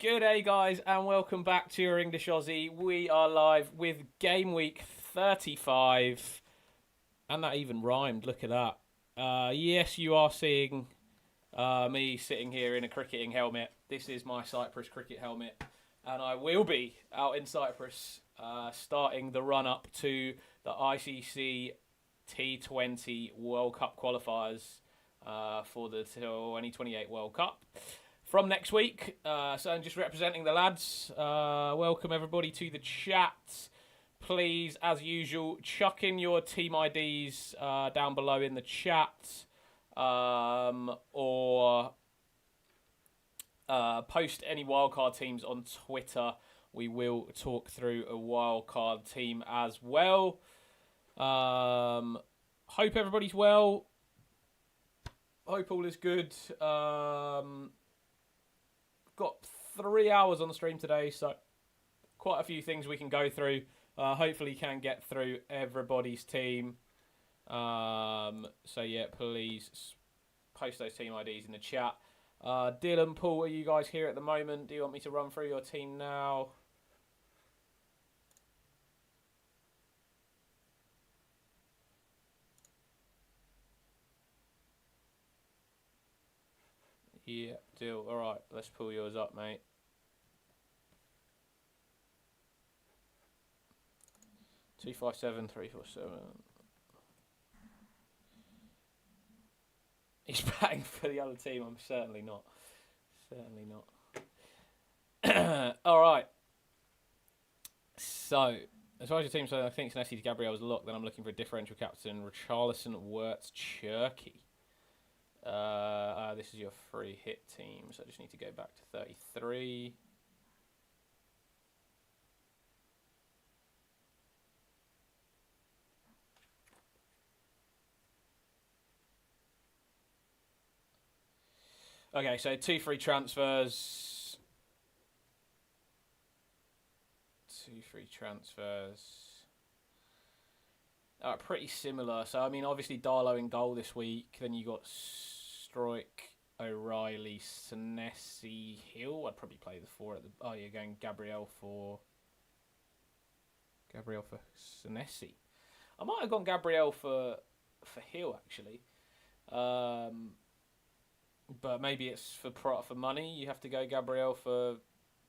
Good day, guys, and welcome back to your English Aussie. We are live with game week 35, and that even rhymed. Look at that. Yes, you are seeing me sitting here in a cricketing helmet. This is my Cyprus cricket helmet, and I will be out in Cyprus starting the run up to the ICC T20 World Cup qualifiers for the 2028 World Cup. From next week, so I'm just representing the lads. Welcome everybody to the chat. Please, as usual, chuck in your team IDs down below in the chat, or post any wildcard teams on Twitter. We will talk through a wildcard team as well. Hope everybody's well. Hope all is good. Got 3 hours on the stream today, so quite a few things we can go through. Hopefully can get through everybody's team. So yeah, please post those team IDs in the chat. Dylan, Paul, are you guys here at the moment? Do you want me to run through your team now? Yeah, deal. All right, let's pull yours up, mate. Two 5-7, 3-4-7. He's batting for the other team. I'm certainly not. Certainly not. All right. So, as far as your team, so I think Senesi's Gabriel's locked. Then I'm looking for a differential captain. Richarlison, Wirtz, Cherky. This is your free hit team, so I just need to go back to 33. Okay, so 2 free transfers. 2 free transfers. Pretty similar. So, I mean, obviously Darlow in goal this week. Then you got Stroik, O'Reilly, Senesi, Hill. I'd probably play the 4 at the... Oh, you're going Gabriel for Senesi. I might have gone Gabriel for Hill, actually. But maybe it's for money. You have to go Gabriel for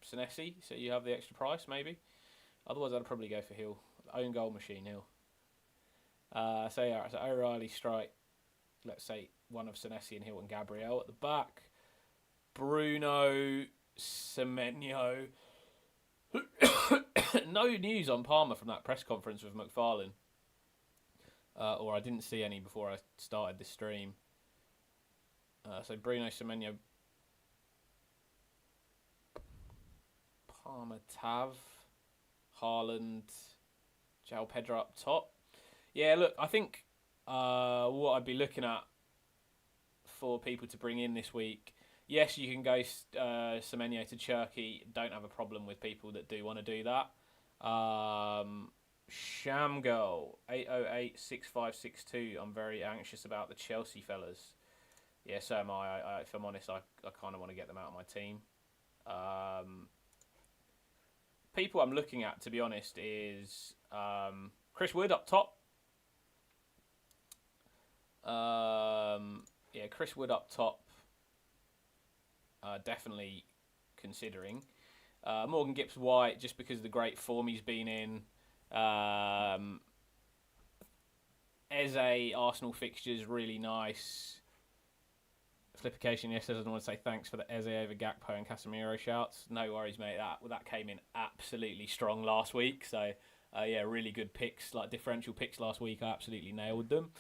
Senesi, so you have the extra price, maybe. Otherwise, I'd probably go for Hill. Own goal machine, Hill. So yeah, so O'Reilly, Strike, let's say one of Senesi and Hill and Gabriel at the back. Bruno, Semenyo. No news on Palmer from that press conference with McFarlane. Or I didn't see any before I started this stream. So Bruno, Semenyo, Palmer, Tav, Haaland, João Pedro up top. Yeah, look, I think what I'd be looking at for people to bring in this week, yes, you can go Semenyo to Cherky. Don't have a problem with people that do want to do that. Shamgirl, 8086562. I'm very anxious about the Chelsea fellas. Yeah, so am I. If I'm honest, I kind of want to get them out of my team. People I'm looking at, to be honest, is Chris Wood up top. Yeah, Chris Wood up top. Definitely considering. Morgan Gibbs-White, just because of the great form he's been in. Eze, Arsenal fixtures, really nice. Flippication yesterday doesn't want to say thanks for the Eze over Gakpo and Casemiro shouts. No worries, mate. That came in absolutely strong last week. So, yeah, really good picks, like differential picks last week. I absolutely nailed them.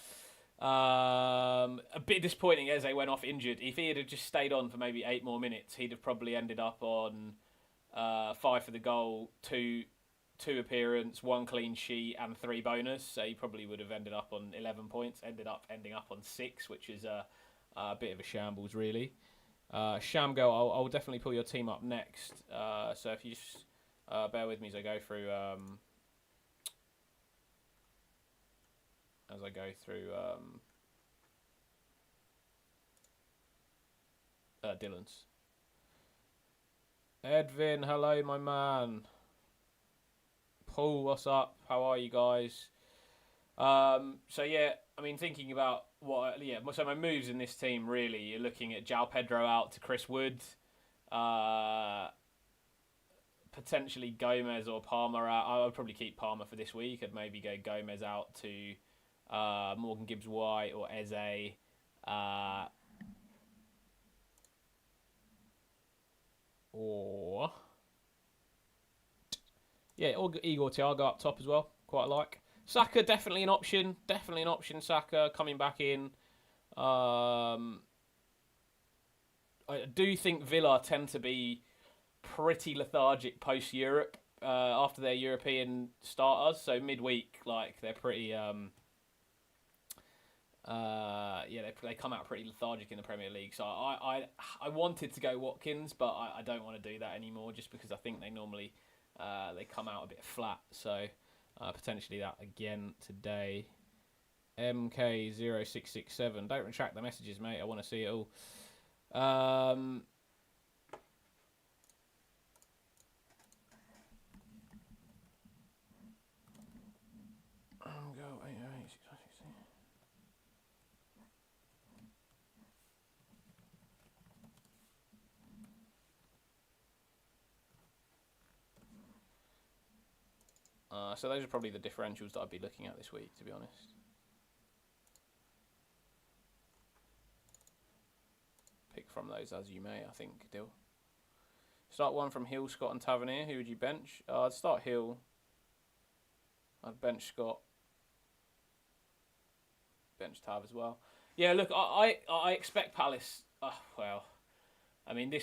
A bit disappointing Eze went off injured. If he had just stayed on for maybe 8 more minutes, he'd have probably ended up on 5 for the goal, 2 appearance, 1 clean sheet, and 3 bonus. So he probably would have ended up on 11 points. Ending up on 6, which is a bit of a shambles, really. Shamgo, I'll definitely pull your team up next. So if you just bear with me as I go through Dylan's. Edvin, hello, my man. Paul, what's up? How are you guys? So yeah, I mean, thinking about so my moves in this team really, you're looking at João Pedro out to Chris Wood, uh, potentially Gomez or Palmer out. I would probably keep Palmer for this week. I'd maybe go Gomez out to Morgan Gibbs White or Eze. Or Igor Thiago up top as well. Quite like. Saka, definitely an option. Definitely an option, Saka, coming back in. I do think Villa tend to be pretty lethargic post-Europe after their European starters. So midweek, like, they're pretty... they come out pretty lethargic in the Premier League. So I wanted to go Watkins, but I don't want to do that anymore just because I think they normally they come out a bit flat. So potentially that again today. MK0667. Don't retract the messages, mate. I want to see it all. So those are probably the differentials that I'd be looking at this week, to be honest. Pick from those as you may, I think, Dill. Start one from Hill, Scott and Tavernier. Who would you bench? I'd start Hill. I'd bench Scott. Bench Tav as well. Yeah, look, I expect Palace... well, I mean, they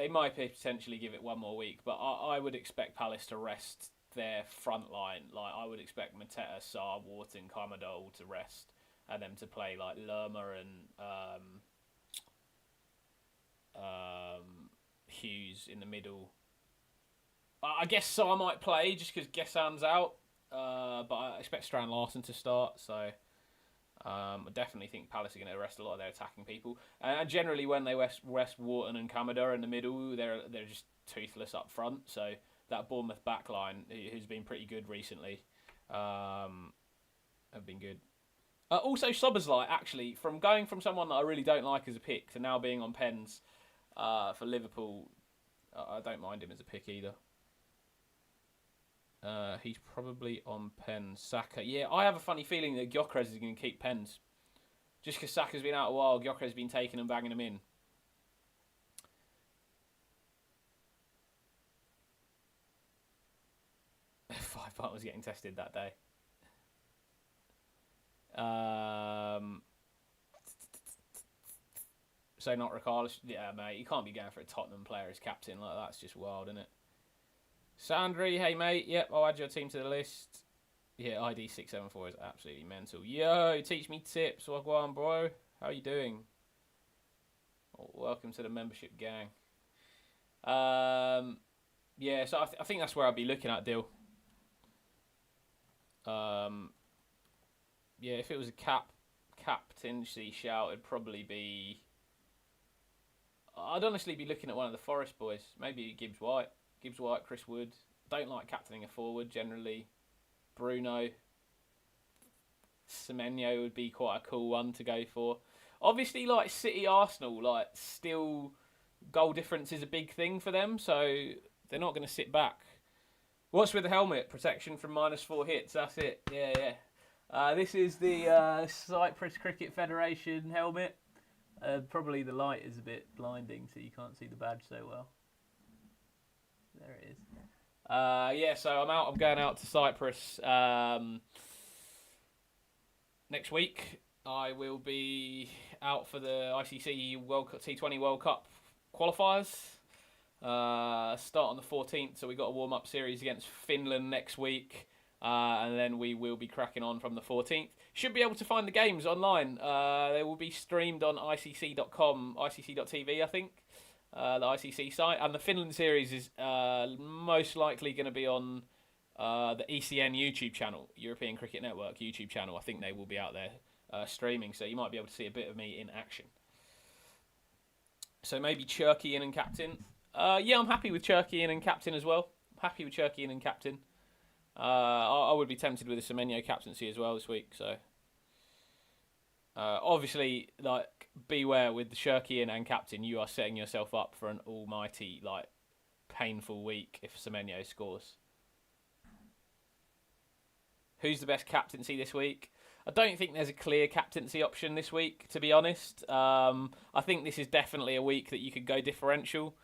might potentially give it one more week, but I would expect Palace to rest their front line. Like, I would expect Mateta, Sarr, Wharton, Carmadole to rest, and them to play like Lerma and Hughes in the middle. I guess Sarr might play just because Gessan's out, but I expect Strand Larsen to start. So I definitely think Palace are going to rest a lot of their attacking people. And generally, when they rest Wharton and Kamada in the middle, they're just toothless up front. So that Bournemouth backline, who's been pretty good recently, have been good. Also, Szoboszlai, actually, from going from someone that I really don't like as a pick to now being on pens for Liverpool, I don't mind him as a pick either. He's probably on pens. Saka. Yeah, I have a funny feeling that Gyökeres is going to keep pens. Just because Saka's been out a while, Gyökeres has been taking and banging them in. Five was getting tested that day. So not Ricarlison. Yeah, mate, you can't be going for a Tottenham player as captain. Like, that's just wild, isn't it? Sandry, hey mate, yep, I'll add your team to the list. Yeah, ID 674 is absolutely mental. Yo, teach me tips. Wagwan, bro. How you doing? Oh, welcome to the membership gang. Yeah, so I think that's where I'd be looking at, Dill. Yeah, if it was a captaincy shout, it'd probably be... I'd honestly be looking at one of the Forest boys. Maybe Gibbs White, Chris Wood. Don't like captaining a forward generally. Bruno. Semenyo would be quite a cool one to go for. Obviously, like City, Arsenal, like still goal difference is a big thing for them, so they're not going to sit back. What's with the helmet? Protection from -4 hits. That's it. Yeah. This is the Cyprus Cricket Federation helmet. Probably the light is a bit blinding, so you can't see the badge so well. There it is. Yeah, so I'm going out to Cyprus next week. I will be out for the ICC T20 World Cup qualifiers. Start on the 14th, so we've got a warm-up series against Finland next week. And then we will be cracking on from the 14th. Should be able to find the games online. They will be streamed on icc.com, icc.tv, I think, the ICC site. And the Finland series is most likely going to be on the ECN YouTube channel, European Cricket Network YouTube channel. I think they will be out there streaming, so you might be able to see a bit of me in action. So maybe Cherky in and captain. Yeah, I'm happy with Cherky in and captain as well. I'm happy with Cherky in and captain. I would be tempted with a Semenyo captaincy as well this week. So obviously, like, beware with the Cherky in and captain. You are setting yourself up for an almighty, like, painful week if Semenyo scores. Who's the best captaincy this week? I don't think there's a clear captaincy option this week, to be honest. I think this is definitely a week that you could go differential.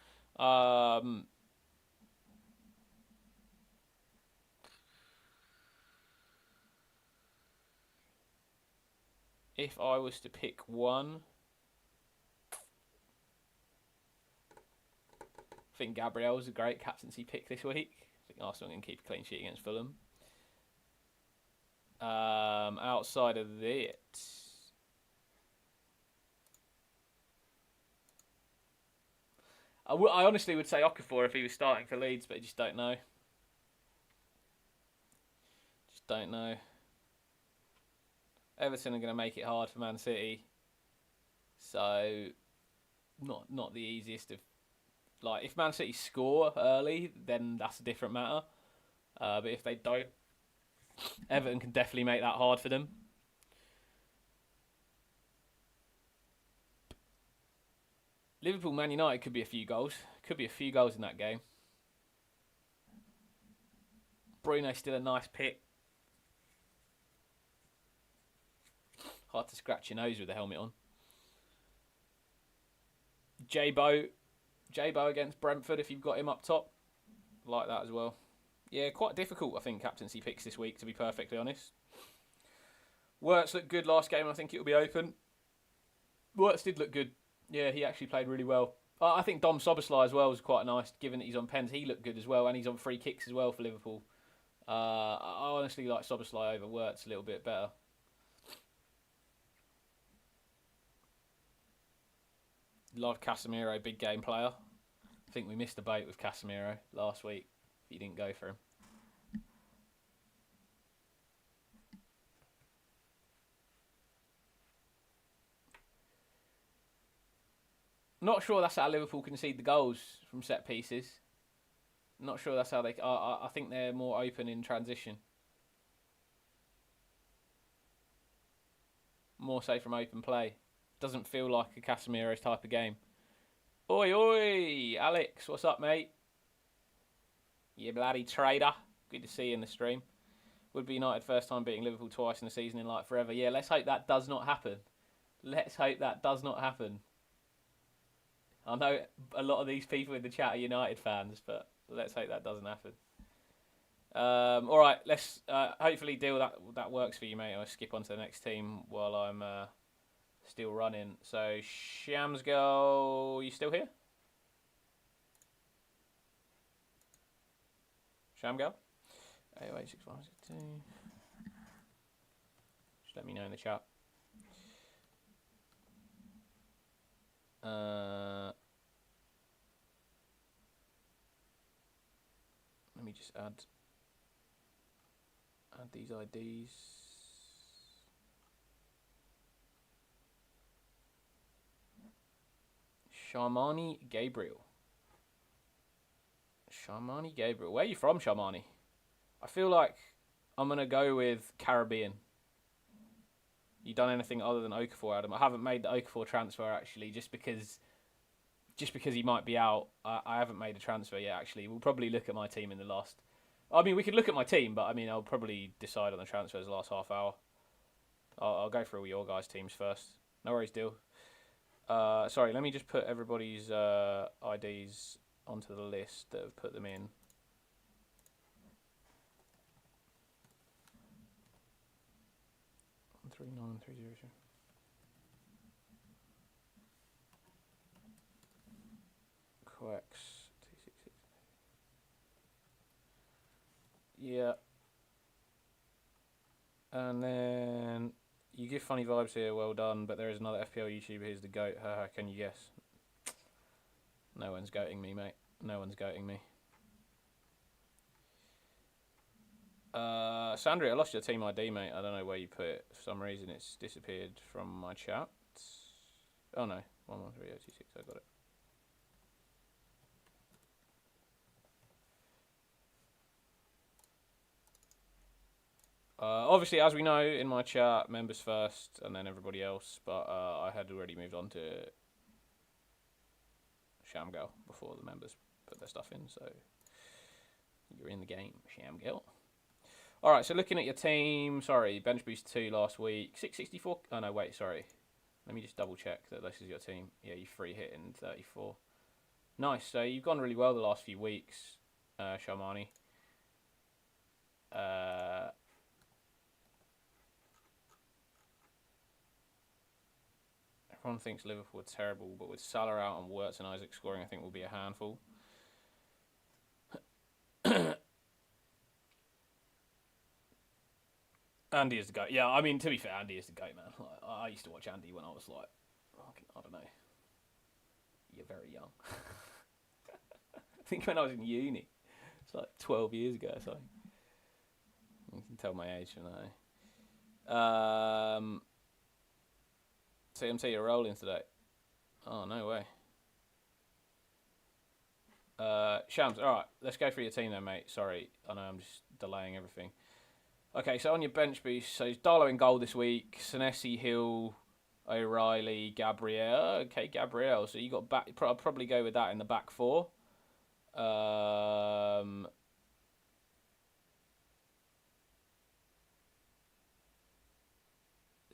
If I was to pick one, I think Gabriel's a great captaincy pick this week. I think Arsenal can keep a clean sheet against Fulham. Outside of it, I honestly would say Okafor if he was starting for Leeds, but I just don't know. Just don't know. Everton are going to make it hard for Man City, so not the easiest of. Like, if Man City score early, then that's a different matter. But if they don't, Everton can definitely make that hard for them. Liverpool, Man United could be a few goals. Could be a few goals in that game. Bruno's still a nice pick. Hard to scratch your nose with the helmet on. J-Bo against Brentford if you've got him up top. Like that as well. Yeah, quite difficult, I think, captaincy picks this week, to be perfectly honest. Wirtz looked good last game. I think it'll be open. Wirtz did look good. Yeah, he actually played really well. I think Dom Szoboszlai as well was quite nice, given that he's on pens. He looked good as well, and he's on free kicks as well for Liverpool. I honestly like Szoboszlai over Wirtz a little bit better. Love Casemiro, big game player. I think we missed the boat with Casemiro last week if you didn't go for him. Not sure that's how Liverpool concede the goals from set pieces. Not sure that's how they. I think they're more open in transition. More so from open play. Doesn't feel like a Casemiro's type of game. Oi, oi, Alex, what's up, mate? You bloody trader. Good to see you in the stream. Would be United first time beating Liverpool twice in the season in like forever. Yeah, let's hope that does not happen. Let's hope that does not happen. I know a lot of these people in the chat are United fans, but let's hope that doesn't happen. All right, let's hopefully deal that works for you, mate. I'll skip on to the next team while I'm still running. So, Shamsgirl, you still here? Shamgirl? 8086562. Just let me know in the chat. Let me just add these IDs. Shamani Gabriel. Shamani Gabriel. Where are you from, Shamani? I feel like I'm going to go with Caribbean. You done anything other than Okafor, Adam? I haven't made the Okafor transfer, actually, just because he might be out. I haven't made a transfer yet, actually. We'll probably look at my team in the last... I mean, we could look at my team, but I mean, I'll probably decide on the transfers the last half hour. I'll go through all your guys' teams first. No worries, deal. Sorry, let me just put everybody's IDs onto the list that have put them in. Three nine three zero two. Quex 266. Yeah. And then you give funny vibes here. Well done. But there is another FPL YouTuber. Here's the goat. Haha. Can you guess? No one's goating me, mate. No one's goating me. Sandri, I lost your team ID, mate. I don't know where you put it. For some reason, it's disappeared from my chat. Oh no, 113026. I got it. Obviously, as we know in my chat, members first and then everybody else. But I had already moved on to Shamgal before the members put their stuff in. So you're in the game, Shamgal. All right, so looking at your team. Sorry, bench boost 2 last week. 664. Oh, no, wait, sorry. Let me just double check that this is your team. Yeah, you free hit in 34. Nice. So you've gone really well the last few weeks, Shamani. Everyone thinks Liverpool are terrible, but with Salah out and Wirtz and Isaac scoring, I think will be a handful. Andy is the GOAT. Yeah, I mean, to be fair, Andy is the GOAT, man. Like, I used to watch Andy when I was like, I don't know. You're very young. I think when I was in uni. It's like 12 years ago or something. You can tell my age, you know. CMT, you're rolling today. Oh, no way. Shams, alright, let's go through your team then, mate. Sorry, I know I'm just delaying everything. Okay, so on your bench boost, so Darlow in goal this week. Senesi, Hill, O'Reilly, Gabriel. Okay, Gabriel. So you got back. I'll probably go with that in the back 4.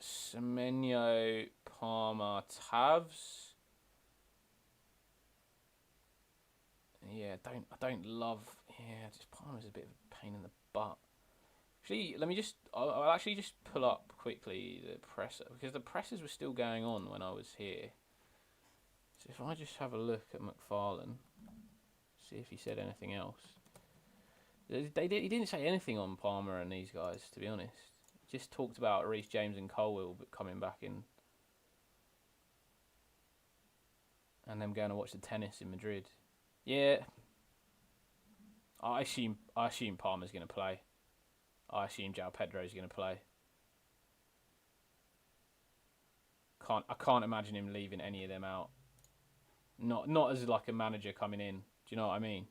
Semenyo, Palmer, Tavs. Yeah, I don't love. Yeah, just Palmer's a bit of a pain in the butt. Actually, I'll actually just pull up quickly the presser, because the pressers were still going on when I was here. So if I just have a look at McFarlane, see if he said anything else. He didn't say anything on Palmer and these guys, to be honest. He just talked about Reece James and Colwill coming back in, and them going to watch the tennis in Madrid. Yeah, I assume Palmer's going to play. I assume João Pedro's going to play. I can't imagine him leaving any of them out. Not as like a manager coming in. Do you know what I mean?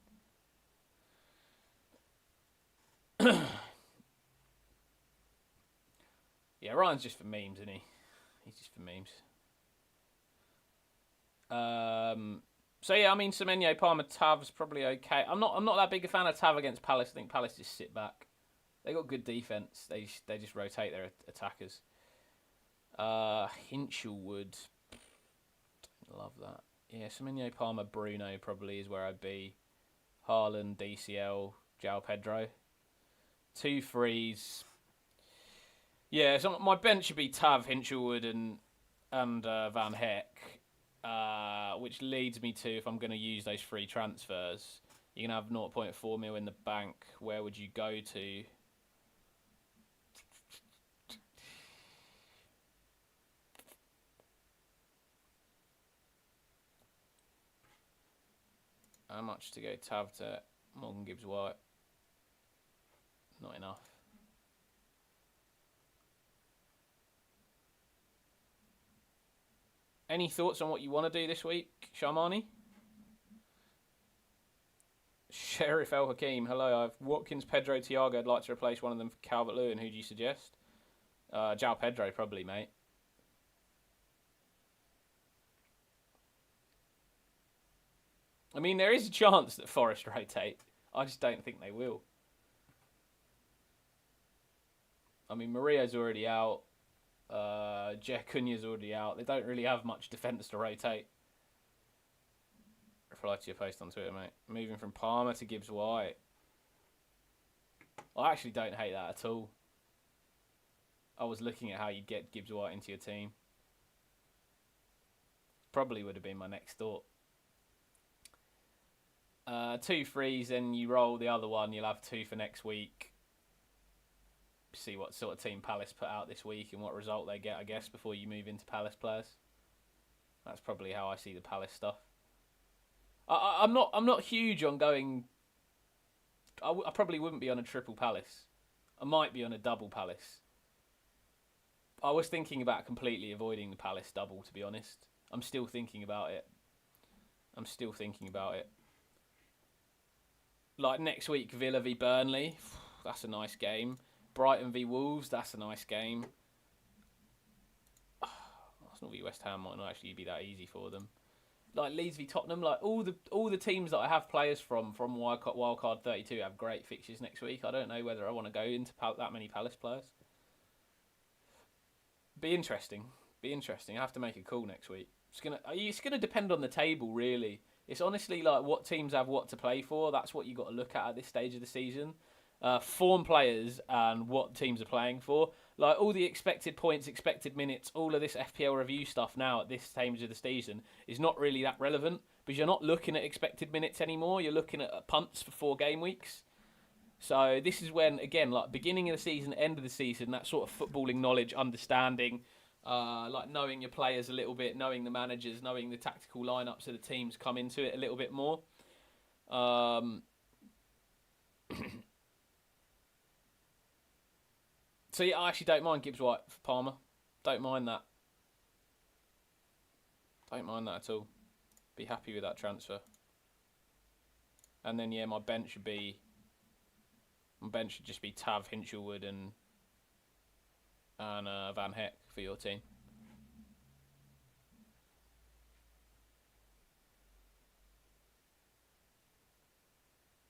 Yeah, Ryan's just for memes, isn't he? He's just for memes. So yeah, I mean Semenyo, Palmer, Tav's probably okay. I'm not that big a fan of Tav against Palace. I think Palace just sit back. They got good defense. They just rotate their attackers. Hinchelwood, love that. Yeah, Semenyo, Palmer, Bruno probably is where I'd be. Haaland, DCL, João Pedro. 2 frees. Yeah, so my bench should be Tav, Hinchelwood, and Van Heck, which leads me to, if I'm going to use those free transfers, you're going to have 0.4 mil in the bank. Where would you go to? How much to go Tav to Morgan Gibbs White? Not enough. Any thoughts on what you want to do this week, Sharmani? Sheriff El Hakim, hello. I've Watkins, Pedro, Thiago. I'd like to replace one of them for Calvert-Lewin. Who do you suggest? João Pedro, probably, mate. I mean, there is a chance that Forest rotate. I just don't think they will. I mean, Maria's already out. Jack Cunha's already out. They don't really have much defence to rotate. Reply to your post on Twitter, mate. Moving from Palmer to Gibbs White. I actually don't hate that at all. I was looking at how you'd get Gibbs White into your team. Probably would have been my next thought. 2 frees, then you roll the other one. You'll have 2 for next week. See what sort of team Palace put out this week and what result they get, I guess, before you move into Palace players. That's probably how I see the Palace stuff. I'm not huge on going. I probably wouldn't be on a triple Palace. I might be on a double Palace. I was thinking about completely avoiding the Palace double, to be honest. I'm still thinking about it. Like next week, Villa v Burnley. That's a nice game. Brighton v Wolves. That's a nice game. Arsenal v West Ham might not actually be that easy for them. Like Leeds v Tottenham, like all the teams that I have players from Wildcard 32 have great fixtures next week. I don't know whether I want to go into that many Palace players. Be interesting. I have to make a call next week. It's gonna depend on the table, really. It's honestly like what teams have what to play for. That's what you got to look at this stage of the season. Form players and what teams are playing for. Like all the expected points, expected minutes, all of this FPL review stuff now at this stage of the season is not really that relevant because you're not looking at expected minutes anymore. You're looking at punts for 4 game weeks. So this is when, again, like beginning of the season, end of the season, that sort of footballing knowledge, understanding, like knowing your players a little bit, knowing the managers, knowing the tactical lineups of the teams come into it a little bit more. So yeah, I actually don't mind Gibbs White for Palmer. Don't mind that. Don't mind that at all. Be happy with that transfer. And then yeah, my bench should just be Tav, Hinchelwood, and Van Heck for your team.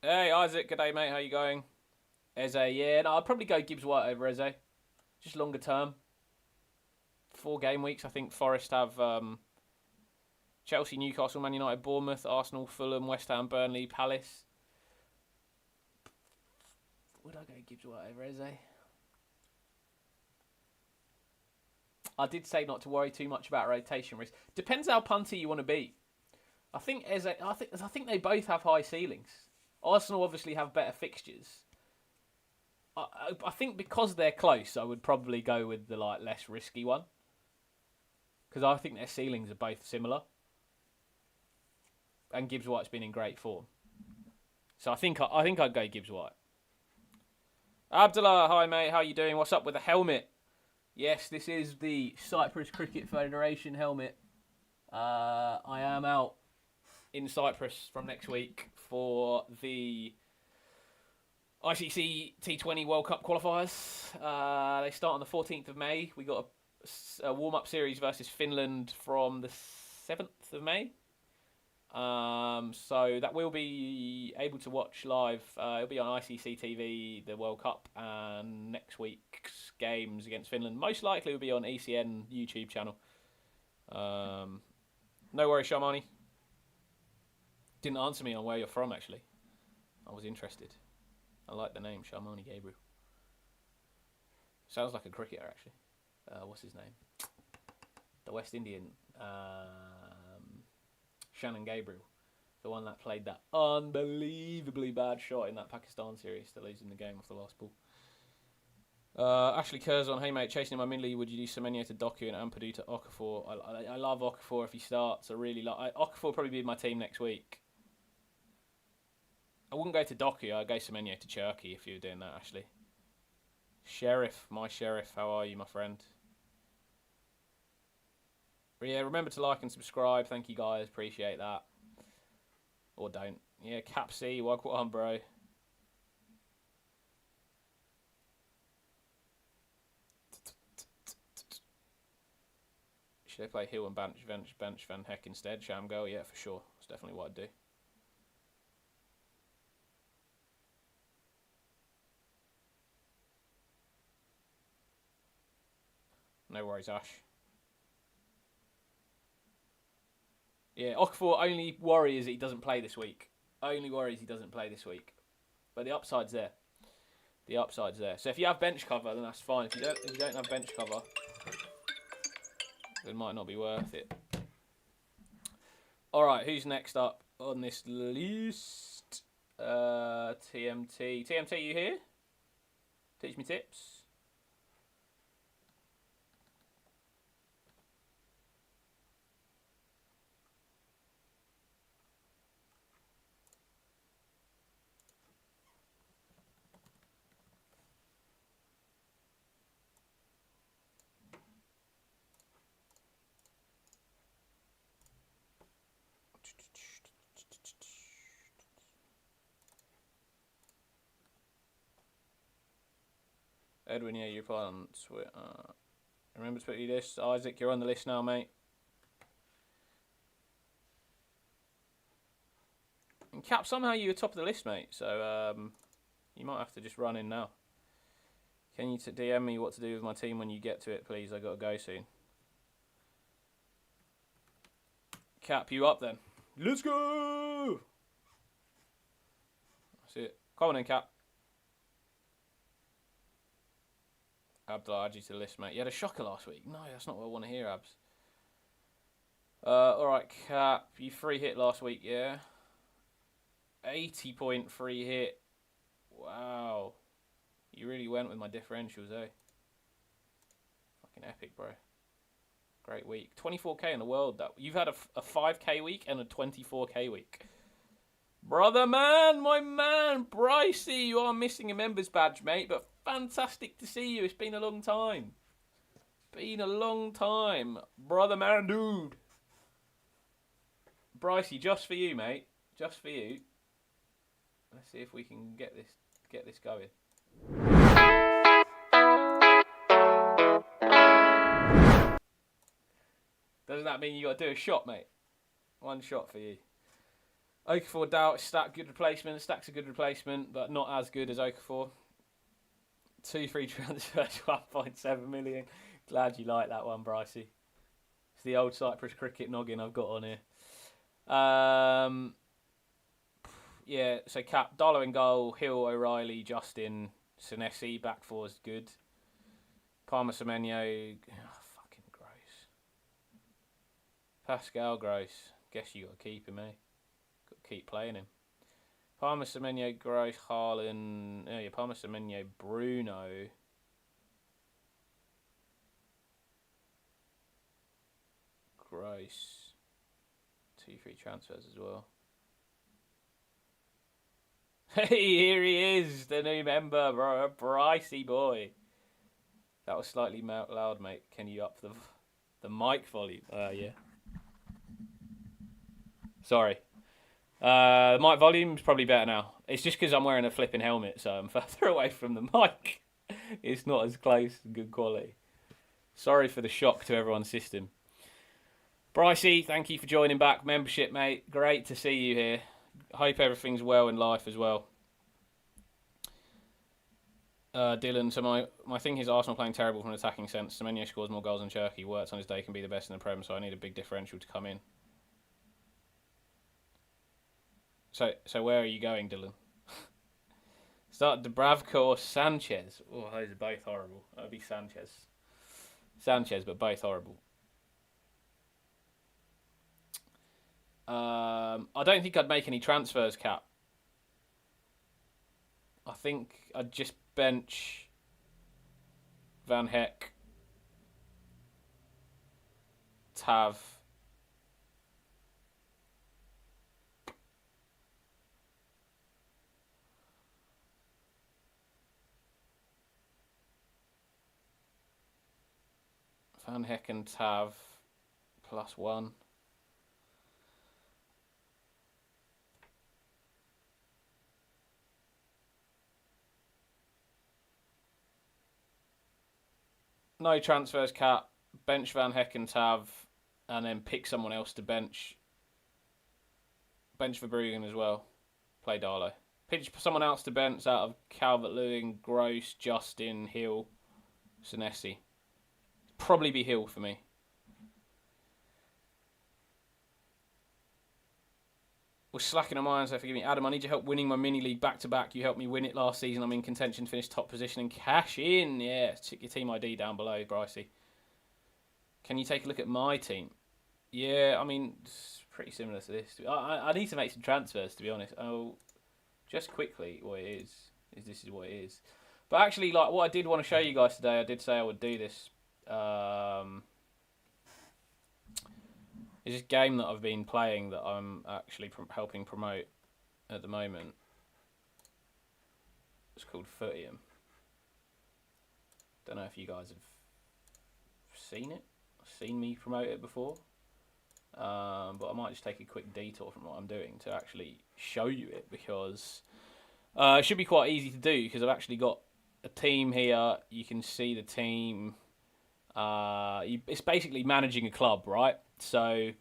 Hey Isaac, g'day mate, how you going? Eze, yeah, no, I'd probably go Gibbs White over Eze. Just longer term. 4 game weeks. I think Forest have Chelsea, Newcastle, Man United, Bournemouth, Arsenal, Fulham, West Ham, Burnley, Palace. Would I go Gibbs White over Eze? I did say not to worry too much about rotation risk. Depends how punty you want to be. I think Eze. I think they both have high ceilings. Arsenal obviously have better fixtures. I think because they're close, I would probably go with the less risky one. Because I think their ceilings are both similar. And Gibbs White's been in great form. So I think I'd go Gibbs White. Abdullah, hi mate, how you doing? What's up with the helmet? Yes, this is the Cyprus Cricket Federation helmet. I am out in Cyprus from next week for the ICC T20 World Cup qualifiers. They start on the 14th of May. We got a warm-up series versus Finland from the 7th of May. So that will be able to watch live. It'll be on ICC TV, the World Cup, and next week's games against Finland most likely will be on ECN YouTube channel. No worries, Sharmani. Didn't answer me on where you're from, actually. I was interested. I like the name, Sharmani Gabriel. Sounds like a cricketer, actually. What's his name? The West Indian. Shannon Gabriel. The one that played that unbelievably bad shot in that Pakistan series to losing the game off the last ball. Ashley Curzon, hey mate, chasing in my min-league, would you do Semenyo to Doku and Ampadu to Okafor? I love Okafor if he starts. I really like Okafor will probably be my team next week. I wouldn't go to Doku, I'd go Semenyo to Cherky if you were doing that, Ashley. Sheriff, my Sheriff, how are you, my friend? But yeah, remember to like and subscribe. Thank you guys, appreciate that. Or don't. Yeah, Capsy, welcome on, bro. Should they play Hill and bench Van Heck instead? Shamgo, yeah, for sure. That's definitely what I'd do. No worries, Ash. Yeah, Okafor only worry is that he doesn't play this week. Only worries he doesn't play this week. But the upside's there. The upside's there. So if you have bench cover, then that's fine. If you don't have bench cover, it might not be worth it. Alright, who's next up on this list? TMT. TMT, you here? Teach me tips. Edwin, yeah, you reply on Twitter. Remember to put you this. Isaac, you're on the list now, mate. And Cap, somehow you were top of the list, mate. So you might have to just run in now. Can you DM me what to do with my team when you get to it, please? I got to go soon. Cap, you up then? Let's go! That's it. Come on in, Cap. Abdullah, add you to the list, mate. You had a shocker last week. No, that's not what I want to hear, Abs. Alright, Cap. You free hit last week, yeah? 80-point free hit. Wow. You really went with my differentials, eh? Fucking epic, bro. Great week. 24k in the world. You've had a 5k week and a 24k week. Brother man, my man, Brycey, you are missing a members badge, mate, but fantastic to see you. It's been a long time. Been a long time. Brother man, dude. Brycey, just for you, mate. Just for you. Let's see if we can get this going. Doesn't that mean you got to do a shot, mate? One shot for you. Okafor, Doubt, Stack, good replacement. Stack's a good replacement, but not as good as Okafor. 2 free transfers, 1.7 million. Glad you like that one, Brycey. It's the old Cyprus cricket noggin I've got on here. Yeah, so Cap, Dollar in goal, Hill, O'Reilly, Justin, Senesi, back four is good. Palmer, Semenyo, fucking gross. Pascal, gross. Guess you got to keep him, eh? Got to keep playing him. Palmer, Semenyo, gross, Haaland, yeah, Palmer, Semenyo, Bruno. Gross. 2 free transfers as well. Hey, here he is, the new member, bro, Brycey boy. That was slightly loud, mate. Can you up the mic volume? Yeah. Sorry. The mic volume's probably better now. It's just because I'm wearing a flipping helmet, so I'm further away from the mic. It's not as close and good quality. Sorry for the shock to everyone's system. Brycey, thank you for joining back. Membership, mate. Great to see you here. Hope everything's well in life as well. Dylan, so my thing is Arsenal playing terrible from an attacking sense. Semenyo scores more goals than Cherky. Works on his day, can be the best in the Prem, so I need a big differential to come in. So where are you going, Dylan? Start Dubravka or Sanchez. Oh, those are both horrible. That would be Sanchez. Sanchez, but both horrible. I don't think I'd make any transfers, Cap. I think I'd just bench Van Heck, Tav, Van Heck and Tav +1. No transfers, Cap. Bench Van Heck and Tav, and then pick someone else to bench. Bench Verbruggen as well. Play Darlow. Pitch someone else to bench out of Calvert-Lewin, Gross, Justin, Hill, Senesi. Probably be Hill for me. Was slacking on mine, so forgive me. Adam, I need your help winning my mini league back-to-back. You helped me win it last season. I'm in contention to finish top position and cash in. Yeah, check your team ID down below, Brycey. Can you take a look at my team? Yeah, I mean, it's pretty similar to this. I need to make some transfers, to be honest. Oh, just quickly, what it is this is what it is. But actually, like, what I did want to show you guys today, I did say I would do this. It's this game that I've been playing that I'm actually helping promote at the moment. It's called Footium. Don't know if you guys have seen it, seen me promote it before. But I might just take a quick detour from what I'm doing to actually show you it, because it should be quite easy to do, because I've actually got a team here. You can see the team. It's basically managing a club, right? So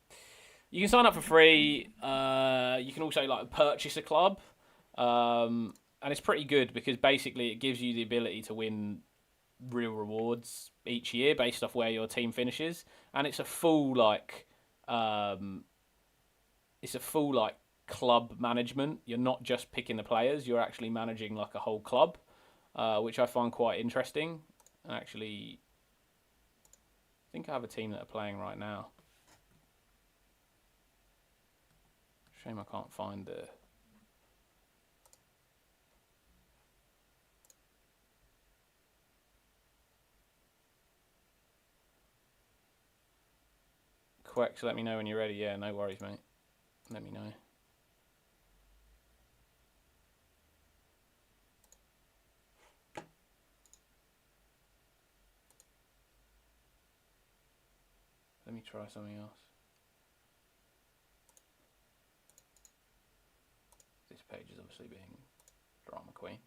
you can sign up for free. You can also like purchase a club, and it's pretty good because basically it gives you the ability to win real rewards each year based off where your team finishes, and it's a full club management. You're not just picking the players; you're actually managing like a whole club, which I find quite interesting. Actually, I think I have a team that are playing right now. Shame I can't find the. Quex, let me know when you're ready. Yeah, no worries, mate. Let me know. Let me try something else. This page is obviously being drama queen.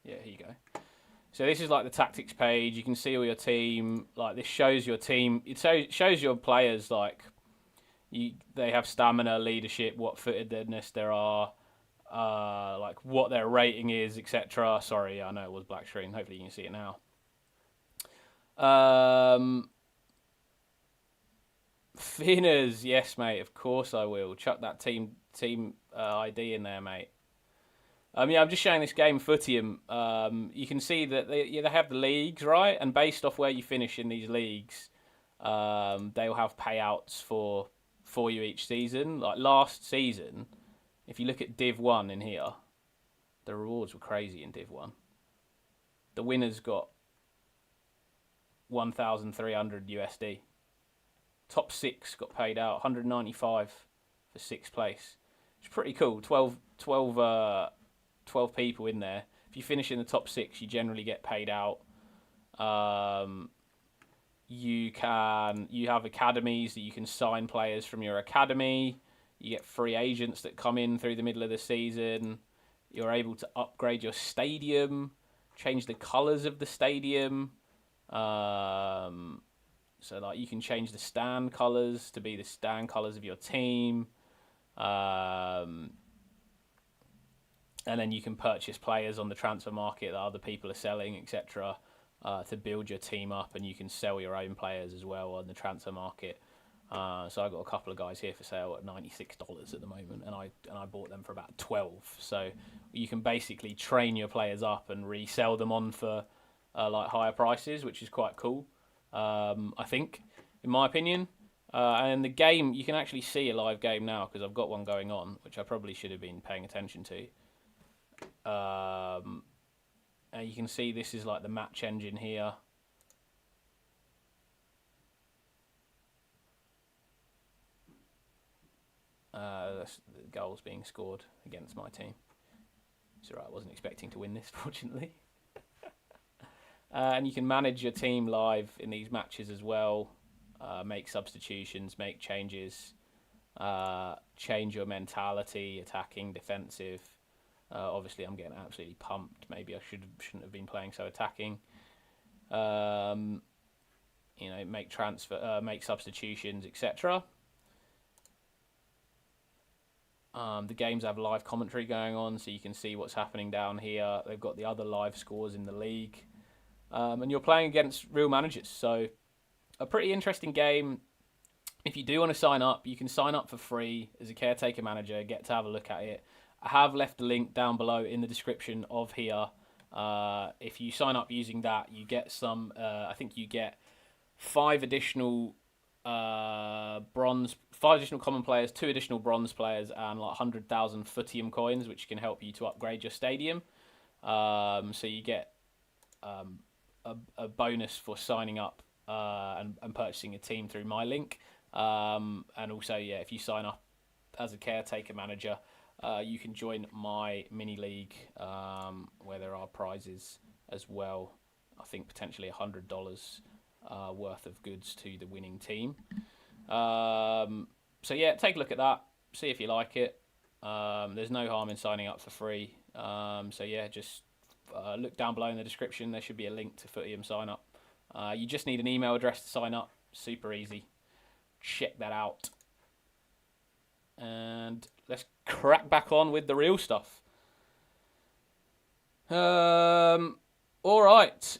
Yeah, here you go. So this is like the tactics page. You can see all your team. Like this shows your team. It shows your players like they have stamina, leadership, what footedness there are, like what their rating is, etc. Sorry, I know it was black screen. Hopefully you can see it now. Finners, yes, mate. Of course I will. Chuck that team ID in there, mate. Yeah, I'm just showing this game Footium. You can see that they have the leagues, right? And based off where you finish in these leagues, they'll have payouts for you each season. Like last season, if you look at Div 1 in here, the rewards were crazy in Div 1. The winners got 1,300 USD. Top 6 got paid out 195 for 6th place. It's pretty cool. 12 people in there. If you finish in the top 6, you generally get paid out. You have academies that you can sign players from your academy. You get free agents that come in through the middle of the season. You're able to upgrade your stadium, change the colours of the stadium. So like you can change the stand colours to be the stand colours of your team. And then you can purchase players on the transfer market that other people are selling, etc., to build your team up, and you can sell your own players as well on the transfer market. So I've got a couple of guys here for sale at $96 at the moment, and I bought them for about 12. So you can basically train your players up and resell them on for like higher prices, which is quite cool. I think, in my opinion. And the game, you can actually see a live game now because I've got one going on, which I probably should have been paying attention to. And you can see this is like the match engine here. That's the goals being scored against my team. It's alright, I wasn't expecting to win this, fortunately. And you can manage your team live in these matches as well. Make substitutions, make changes, change your mentality, attacking, defensive. Obviously, I'm getting absolutely pumped. Maybe I shouldn't have been playing so attacking. Make substitutions, etc. The games have live commentary going on, so you can see what's happening down here. They've got the other live scores in the league. And you're playing against real managers, so a pretty interesting game. If you do want to sign up, you can sign up for free as a caretaker manager, get to have a look at it. I have left a link down below in the description of here. If you sign up using that, you get some, I think you get 5 additional common players, 2 additional bronze players, and like 100,000 Footium coins, which can help you to upgrade your stadium. So you get a bonus for signing up and purchasing a team through my link. And also, yeah, if you sign up as a caretaker manager, you can join my mini league where there are prizes as well. I think potentially $100 worth of goods to the winning team. So yeah, take a look at that, see if you like it. There's no harm in signing up for free. So yeah, just look down below in the description. There should be a link to Footium sign up. You just need an email address to sign up. Super easy. Check that out. And let's crack back on with the real stuff. All right.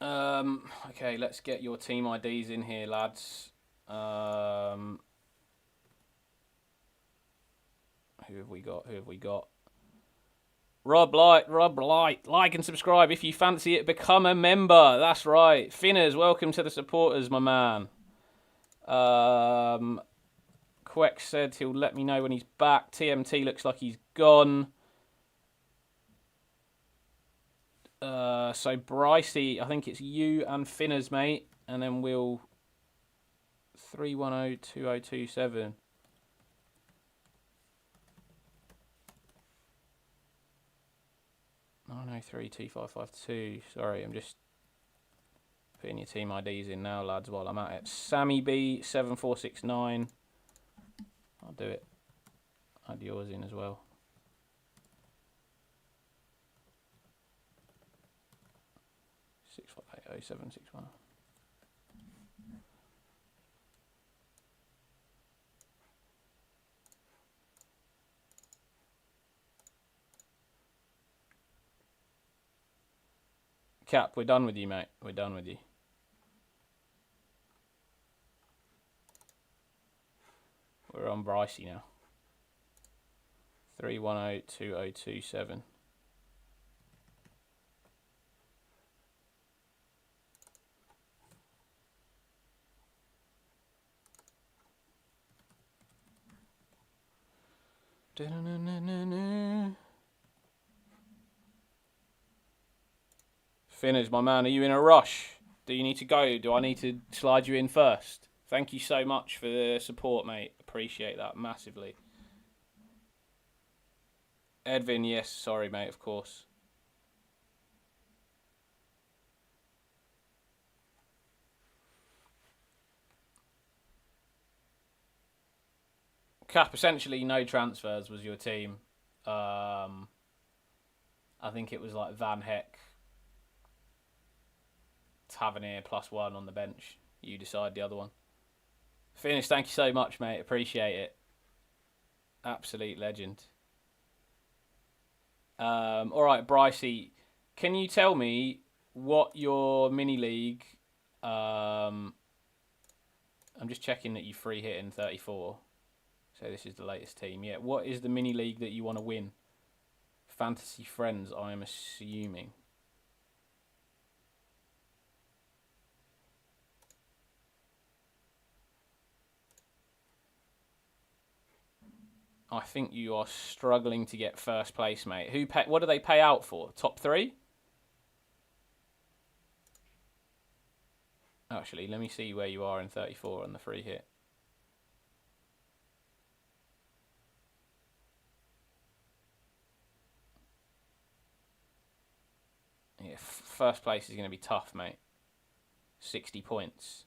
Okay, let's get your team IDs in here, lads. Who have we got? Rob Light, like and subscribe if you fancy it. Become a member. That's right. Finners, welcome to the supporters, my man. Queck said he'll let me know when he's back. TMT looks like he's gone. So Brycey, I think it's you and Finners, mate, and then we'll 3102027. 9032552. Sorry, I'm just putting your team IDs in now, lads, while I'm at it. Sammy B 7469. I'll do it. Add yours in as well. 6580761. Cap, we're done with you, mate. We're done with you. We're on Brycey now. 3102027. Finners, my man, are you in a rush? Do you need to go? Do I need to slide you in first? Thank you so much for the support, mate. Appreciate that massively. Edvin, yes, sorry, mate, of course. Cap, essentially no transfers was your team. I think it was like Van Heck, Tavernier +1 on the bench. You decide the other one. Finish, thank you so much, mate. Appreciate it. Absolute legend. All right, Brycey, can you tell me what your mini league? I'm just checking that you free hit in 34. So this is the latest team. Yeah, what is the mini league that you want to win? Fantasy Friends, I am assuming. I think you are struggling to get first place, mate. What do they pay out for? Top 3? Actually, let me see where you are in 34 on the free hit. Yeah, first place is going to be tough, mate. 60 points.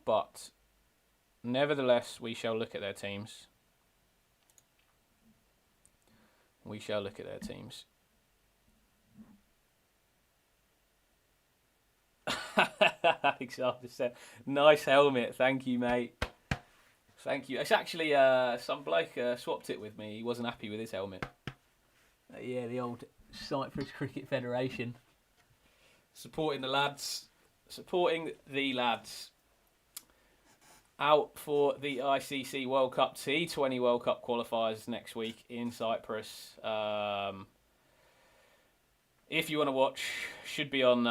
But nevertheless, we shall look at their teams. We shall look at their teams. Alexander said, nice helmet. Thank you, mate. Thank you. It's actually some bloke swapped it with me. He wasn't happy with his helmet. Yeah, the old Cyprus Cricket Federation. Supporting the lads. Supporting the lads. Out for the ICC World Cup T20 World Cup qualifiers next week in Cyprus. If you want to watch, should be live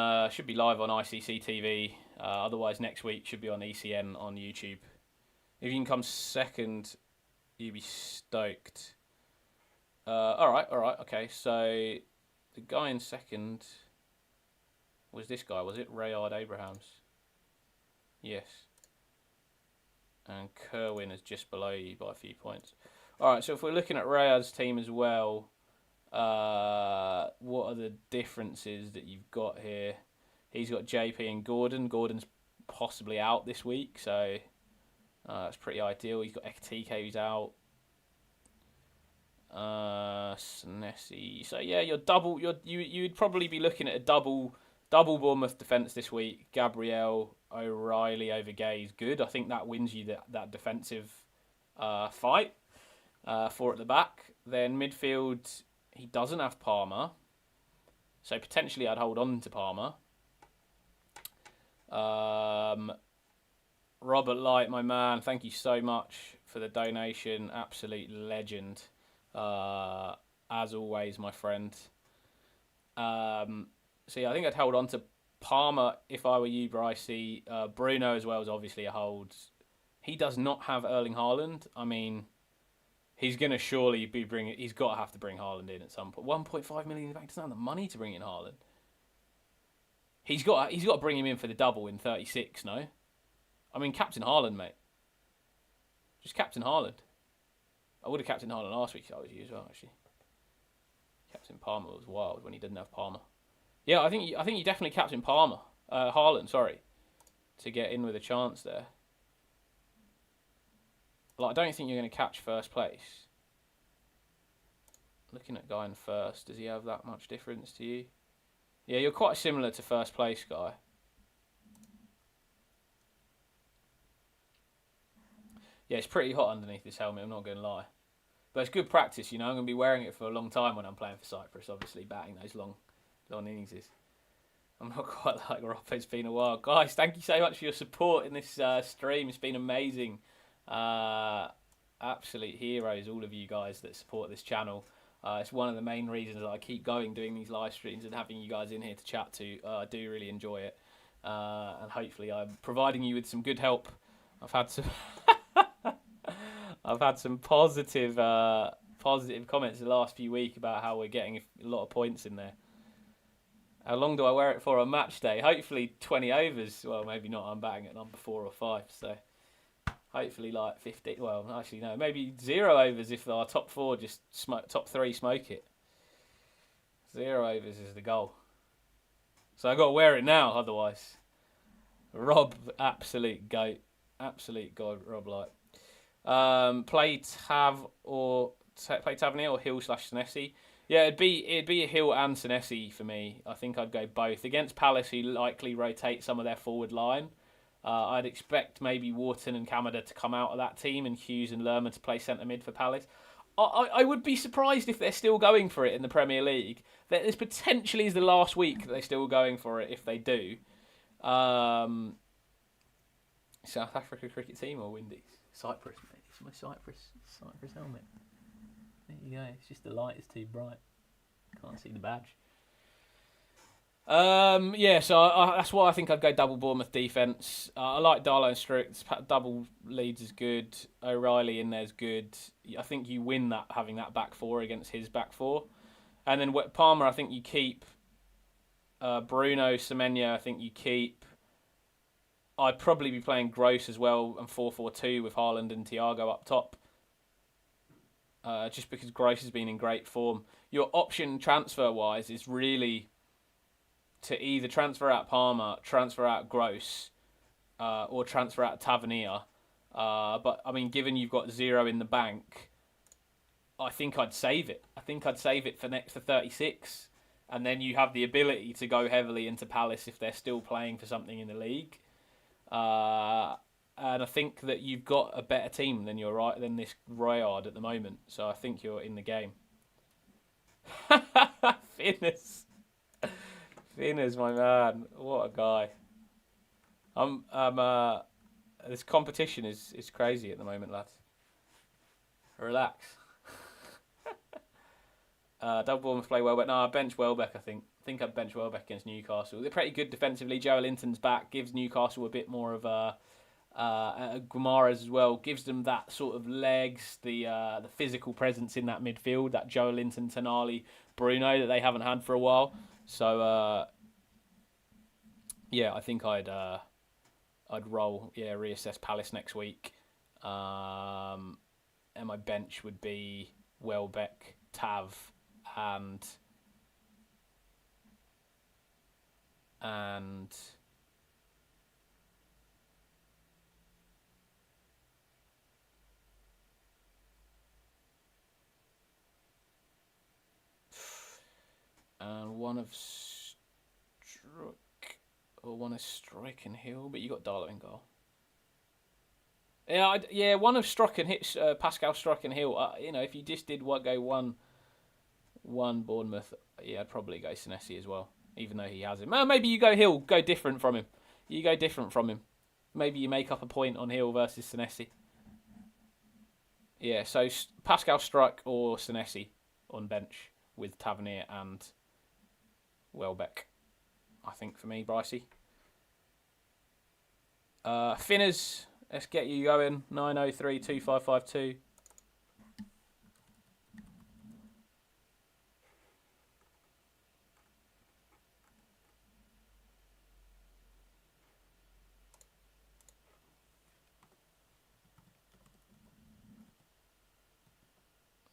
on ICC TV. Otherwise, next week should be on ECN on YouTube. If you can come second, you'd be stoked. All right, okay. So the guy in second was this guy, was it? Rayard Abrahams. Yes. And Kerwin is just below you by a few points. All right, so if we're looking at Rayard's team as well, what are the differences that you've got here? He's got JP and Gordon. Gordon's possibly out this week, so that's pretty ideal. He's got Ekatike who's out. Snessi. So yeah, you'd probably be looking at a double Bournemouth defence this week. Gabriel O'Reilly over Gay is good. I think that wins you that defensive fight. Four at the back. Then midfield, he doesn't have Palmer. So potentially I'd hold on to Palmer. Robert Light, my man, thank you so much for the donation. Absolute legend. As always, my friend. So yeah, I think I'd hold on to Palmer if I were you, Brycey. Bruno as well is obviously a hold. He does not have Erling Haaland. I mean, he's going to surely be bringing... He's got to have to bring Haaland in at some point. 1.5 million in the bank. Doesn't have the money to bring in Haaland. He's got to bring him in for the double in 36, no? I mean, Captain Haaland, mate. Just Captain Haaland. I would have captained Haaland last week if I was you as well, actually. Captain Palmer was wild when he didn't have Palmer. Yeah, I think you definitely captain Palmer. Haaland, sorry. To get in with a chance there. Like, I don't think you're going to catch first place. Looking at Guy in first, does he have that much difference to you? Yeah, you're quite similar to first place, Guy. Yeah, it's pretty hot underneath this helmet, I'm not going to lie. But it's good practice, you know. I'm going to be wearing it for a long time when I'm playing for Cyprus, obviously, batting those long innings. I'm not quite like Rob, it's been a while. Guys, thank you so much for your support in this stream. It's been amazing. Absolute heroes, all of you guys that support this channel. It's one of the main reasons that I keep going, doing these live streams and having you guys in here to chat to. I do really enjoy it. And hopefully I'm providing you with some good help. I've had some... I've had some positive comments the last few weeks about how we're getting a lot of points in there. How long do I wear it for on match day? Hopefully 20 overs. Well, maybe not. I'm batting at number 4 or 5, so hopefully like 50. Well, actually no, maybe 0 overs if our top 4 just top 3 smoke it. 0 overs is the goal. So I got to wear it now, otherwise. Rob, absolute goat, absolute god, Rob Light. Play Tavernier or Hill/Senesi. Yeah, it'd be a Hill and Senesi for me. I think I'd go both. Against Palace, who likely rotate some of their forward line, I'd expect maybe Wharton and Kamada to come out of that team and Hughes and Lerma to play centre mid for Palace. I would be surprised if they're still going for it in the Premier League. This potentially is the last week that they're still going for it if they do. South Africa cricket team or Windies? Cyprus, mate. It's my Cyprus helmet. There you go. It's just the light is too bright. Can't see the badge. Yeah, so that's why I think I'd go double Bournemouth defence. I like Darlow and Strict. Double Leeds is good. O'Reilly in there's good. I think you win that having that back 4 against his back 4. And then Palmer, I think you keep. Bruno, Semenyo, I think you keep. I'd probably be playing Gross as well and 4-4-2 with Haaland and Thiago up top. Just because Gross has been in great form. Your option transfer-wise is really to either transfer out Palmer, transfer out Gross, or transfer out Tavernier. But, I mean, given you've got 0 in the bank, I think I'd save it. I think I'd save it for 36. And then you have the ability to go heavily into Palace if they're still playing for something in the league. And I think that you've got a better team than this Royard at the moment. So I think you're in the game. Finners, my man. What a guy. This competition is crazy at the moment, lads. Relax. Double Bournemouth play Welbeck. No, I bench Welbeck, I think. I think I'd bench Welbeck against Newcastle. They're pretty good defensively. Joe Linton's back. Gives Newcastle a bit more of a... Guimaraes as well. Gives them that sort of legs, the physical presence in that midfield. That Joe Linton, Tonali, Bruno that they haven't had for a while. So, yeah, I think I'd roll. Yeah, reassess Palace next week. And my bench would be Welbeck, Tav, and and one of Struck, or one of Strike and Hill, but you got Darlow in goal. Yeah, one of Struck and Hit, Pascal Struck and Hill. You know, if you just did go one Bournemouth, yeah, I'd probably go Senesi as well, even though he has him. Maybe you go Hill, go different from him. You go different from him. Maybe you make up a point on Hill versus Senesi. Yeah, so Pascal Struck or Senesi on bench with Tavernier and Welbeck, I think, for me, Brycey. Finners, let's get you going. 903-2552.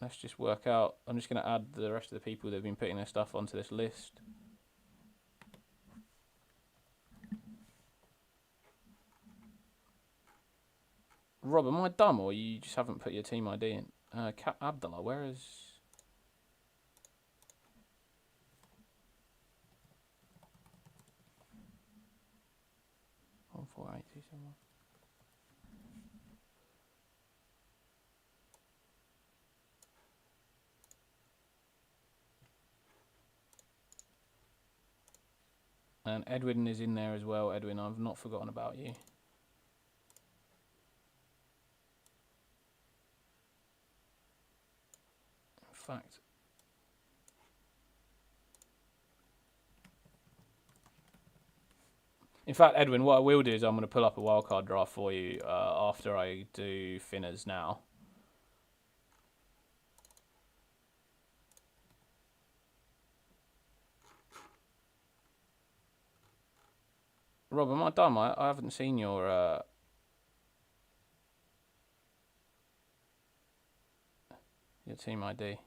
Let's just work out. I'm just going to add the rest of the people that have been putting their stuff onto this list. Rob, am I dumb or you just haven't put your team ID in? Cap Abdullah, where is... One, 4, 8, 2, 7, 1. And Edwin is in there as well. Edwin, I've not forgotten about you. Fact. In fact, Edwin, what I will do is I'm going to pull up a wildcard draft for you after I do Finners now. Rob, am I dumb? I haven't seen your team ID.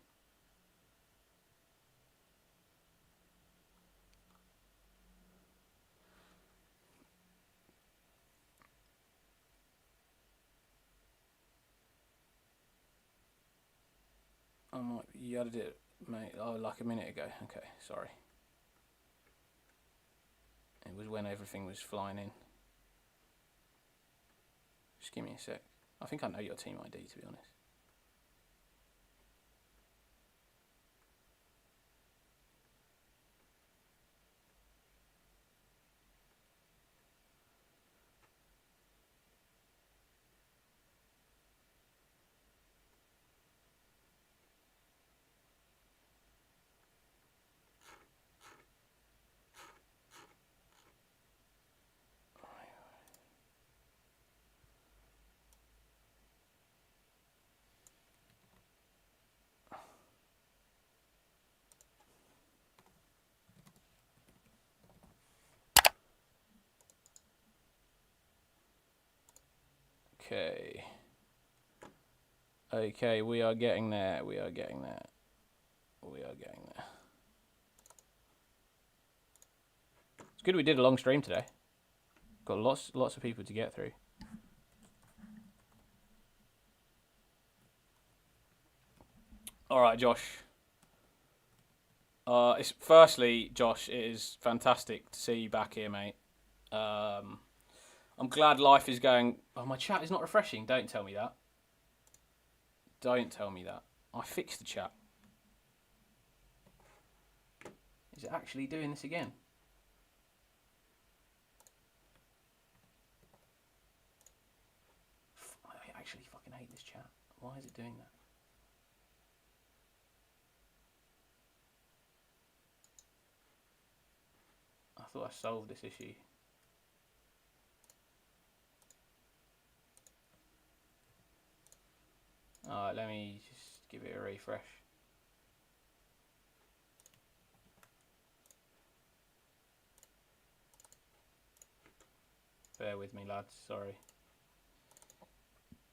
You added it, mate. Oh, like a minute ago. Okay, sorry. It was when everything was flying in. Just give me a sec. I think I know your team ID, to be honest. Okay. Okay, we are getting there. We are getting there. We are getting there. It's good we did a long stream today. Got lots of people to get through. All right, Josh. Firstly, Josh, it is fantastic to see you back here, mate. I'm glad life is going... Oh, my chat is not refreshing. Don't tell me that. Don't tell me that. I fixed the chat. Is it actually doing this again? I actually fucking hate this chat. Why is it doing that? I thought I solved this issue. Alright, let me just give it a refresh. Bear with me, lads. Sorry.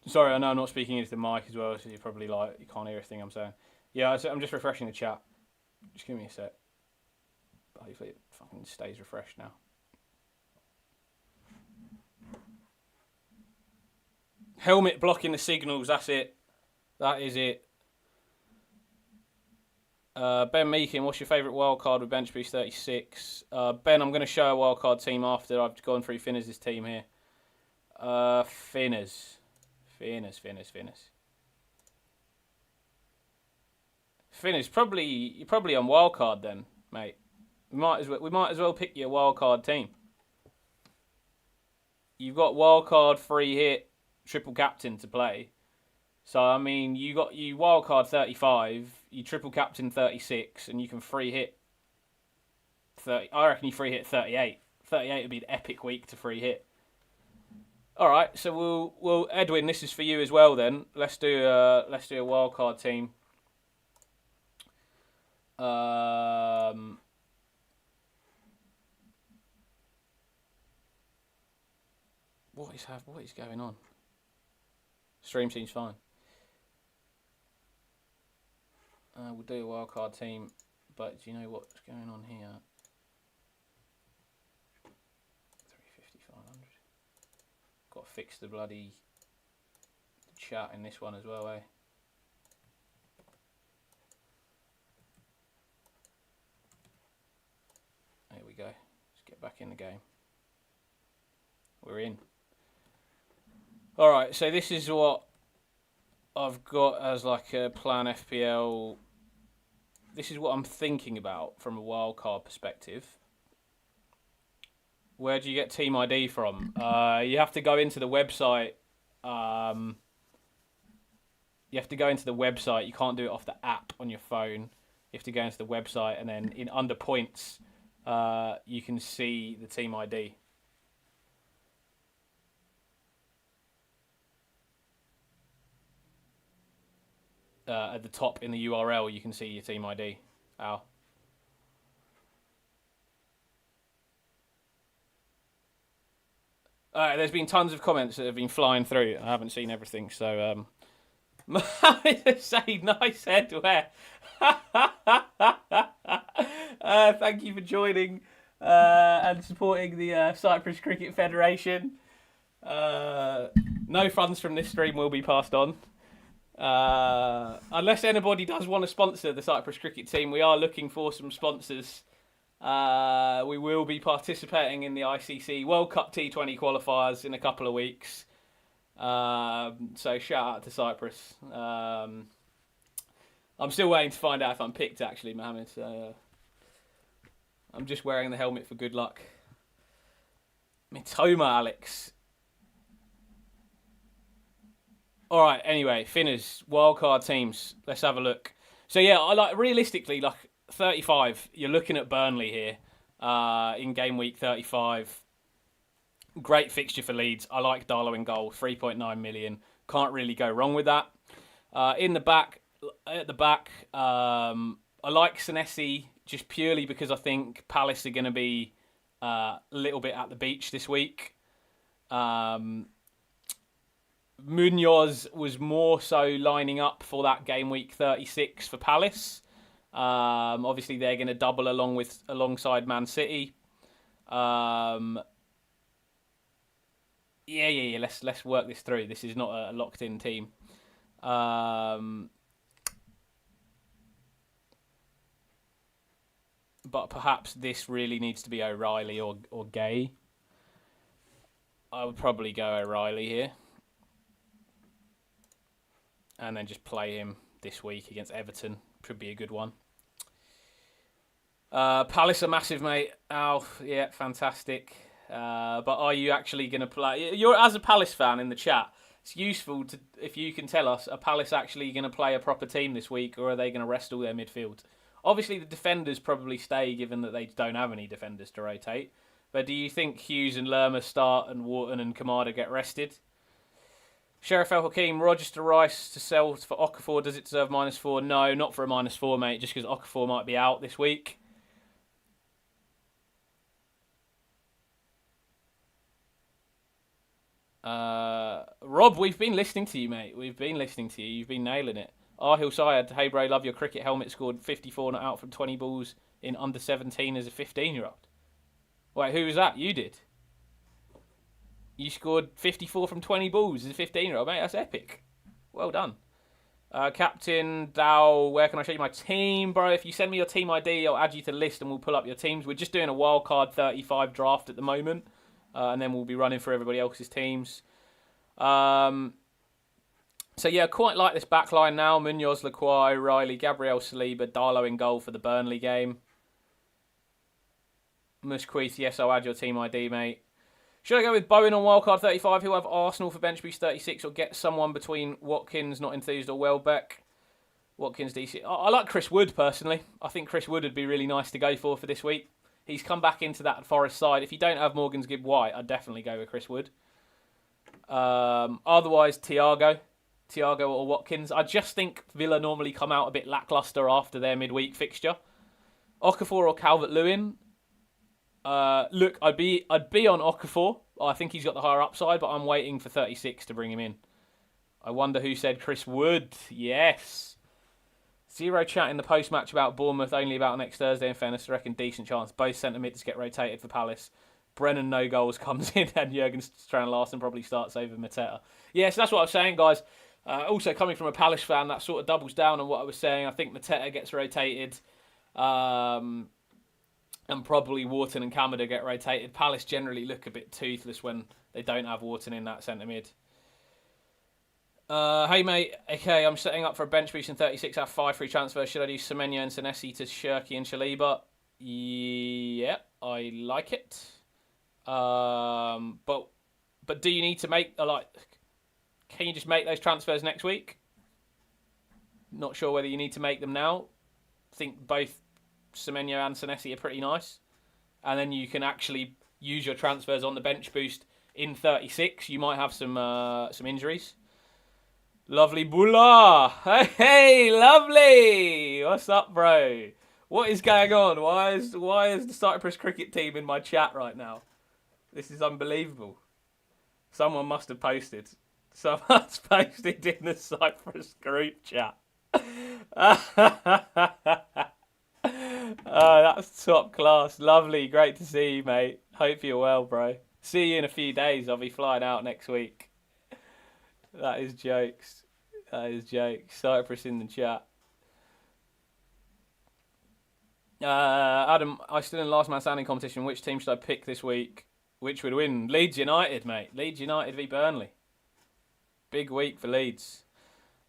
Sorry, I know I'm not speaking into the mic as well, so you probably you can't hear everything I'm saying. Yeah, I'm just refreshing the chat. Just give me a sec. Hopefully it fucking stays refreshed now. Helmet blocking the signals, that's it. That is it. Ben Meekin, what's your favourite wildcard with bench boost 36? Ben, I'm going to show a wildcard team after I've gone through Finners' team here. Finners. Finners, you're probably on wildcard then, mate. We might as well pick your wildcard team. You've got wildcard, free hit, triple captain to play. So I mean, you wildcard 35, you triple captain 36, and you can free hit 30. I reckon you free hit 38. 38 would be an epic week to free hit. All right, so we'll Edwin, this is for you as well. Then let's do a wildcard team. What is going on? Stream seems fine. We'll do a wildcard team, but do you know what's going on here? 350, 500. Got to fix the bloody chat in this one as well, eh? There we go. Let's get back in the game. We're in. Alright, so this is what I've got as like a plan FPL. This is what I'm thinking about from a wildcard perspective. Where do you get Team ID from? You have to go into the website. You have to go into the website. You can't do it off the app on your phone. You have to go into the website, and then in under points, you can see the Team ID. At the top in the URL, you can see your Team ID. Ow. There's been tons of comments that have been flying through. I haven't seen everything, so say nice headwear. Thank you for joining and supporting the Cyprus Cricket Federation. No funds from this stream will be passed on. Unless anybody does want to sponsor the Cyprus cricket team, we are looking for some sponsors. We will be participating in the ICC World Cup T20 qualifiers in a couple of weeks. So shout out to Cyprus. I'm still waiting to find out if I'm picked, actually, Mohammed. So, I'm just wearing the helmet for good luck. Mitoma, Alex. All right. Anyway, Finners wildcard teams. Let's have a look. So yeah, realistically 35. You're looking at Burnley here in game week 35. Great fixture for Leeds. I like Darlow in goal. 3.9 million. Can't really go wrong with that. At the back, I like Senesi just purely because I think Palace are going to be a little bit at the beach this week. Munoz was more so lining up for that game week 36 for Palace. Obviously, they're going to double alongside Man City. Yeah. Let's work this through. This is not a locked-in team. But perhaps this really needs to be O'Reilly or Gay. I would probably go O'Reilly here. And then just play him this week against Everton. Could be a good one. Palace are massive, mate. Oh, yeah, fantastic. But are you actually going to play? You're as a Palace fan in the chat. It's useful if you can tell us, are Palace actually going to play a proper team this week, or are they going to rest all their midfield? Obviously, the defenders probably stay, given that they don't have any defenders to rotate. But do you think Hughes and Lerma start and Wharton and Kamada get rested? Sheriff El Hakim, Rochester Rice to sell for Okafor. Does it deserve -4? No, not for a -4, mate, just because Okafor might be out this week. Rob, we've been listening to you, mate. We've been listening to you. You've been nailing it. Arhil Syed, hey bro, love your cricket helmet. Scored 54 not out from 20 balls in under 17 as a 15-year-old. Wait, who was that? You did? You scored 54 from 20 balls as a 15-year-old, mate. That's epic. Well done. Captain Dow, where can I show you my team, bro? If you send me your team ID, I'll add you to the list and we'll pull up your teams. We're just doing a Wildcard 35 draft at the moment, and then we'll be running for everybody else's teams. So yeah, quite like this backline now. Munoz, Lacroix, Riley, Gabriel Saliba, Darlow in goal for the Burnley game. Musquith, yes, I'll add your team ID, mate. Should I go with Bowen on Wildcard 35? He'll have Arsenal for bench boost 36, or get someone between Watkins, not enthused, or Welbeck? Watkins, DC. I like Chris Wood, personally. I think Chris Wood would be really nice to go for this week. He's come back into that Forest side. If you don't have Morgan's Gibb White, I'd definitely go with Chris Wood. Otherwise, Thiago or Watkins. I just think Villa normally come out a bit lacklustre after their midweek fixture. Okafor or Calvert-Lewin. Look, I'd be on Okafor. I think he's got the higher upside, but I'm waiting for 36 to bring him in. I wonder who said Chris Wood. Yes. Zero chat in the post-match about Bournemouth, only about next Thursday. In fairness, I reckon decent chance. Both centre mids get rotated for Palace. Brennan, no goals, comes in, and Jurgen Strand-Larsen probably starts over Mateta. Yes, that's what I was saying, guys. Also, coming from a Palace fan, that sort of doubles down on what I was saying. I think Mateta gets rotated. And probably Wharton and Kamada get rotated. Palace generally look a bit toothless when they don't have Wharton in that centre mid. Hey, mate. Okay, I'm setting up for a bench boost in 36. I have 5 free transfers. Should I do Semenyo and Senesi to Shirky and Shaliba? Yeah, I like it. But do you need to make can you just make those transfers next week? Not sure whether you need to make them now. I think both Semenyo and Senesi are pretty nice. And then you can actually use your transfers on the bench boost in 36. You might have some injuries. Lovely Bula. Hey, lovely. What's up, bro? What is going on? Why is the Cyprus cricket team in my chat right now? This is unbelievable. Someone must have posted. Someone's posted in the Cyprus group chat. That's top class. Lovely. Great to see you, mate. Hope you're well, bro. See you in a few days. I'll be flying out next week. That is jokes. Cyprus in the chat. Adam, I still in last man standing competition. Which team should I pick this week? Which would win? Leeds United, mate. Leeds United v Burnley. Big week for Leeds.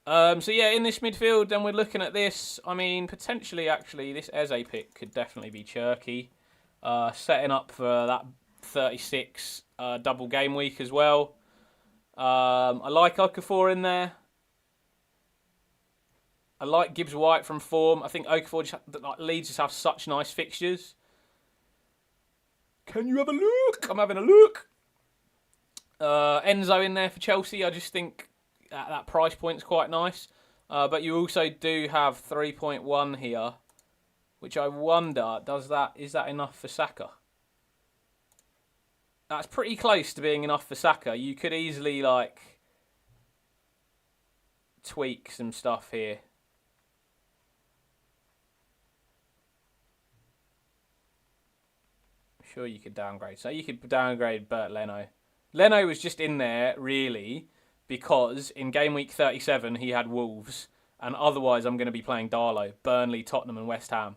So yeah, in this midfield, then we're looking at this. I mean, potentially, actually, this Eze pick could definitely be Cherky. Setting up for that 36 double game week as well. I like Okafor in there. I like Gibbs White from form. I think Okafor Leeds just have such nice fixtures. Can you have a look? I'm having a look. Enzo in there for Chelsea. I just think that price point's quite nice. But you also do have 3.1 here, which I wonder, is that enough for Saka? That's pretty close to being enough for Saka. You could easily tweak some stuff here. Sure, you could downgrade. So you could downgrade Bert Leno. Leno was just in there, really, because in game week 37, he had Wolves. And otherwise, I'm going to be playing Darlow, Burnley, Tottenham, and West Ham.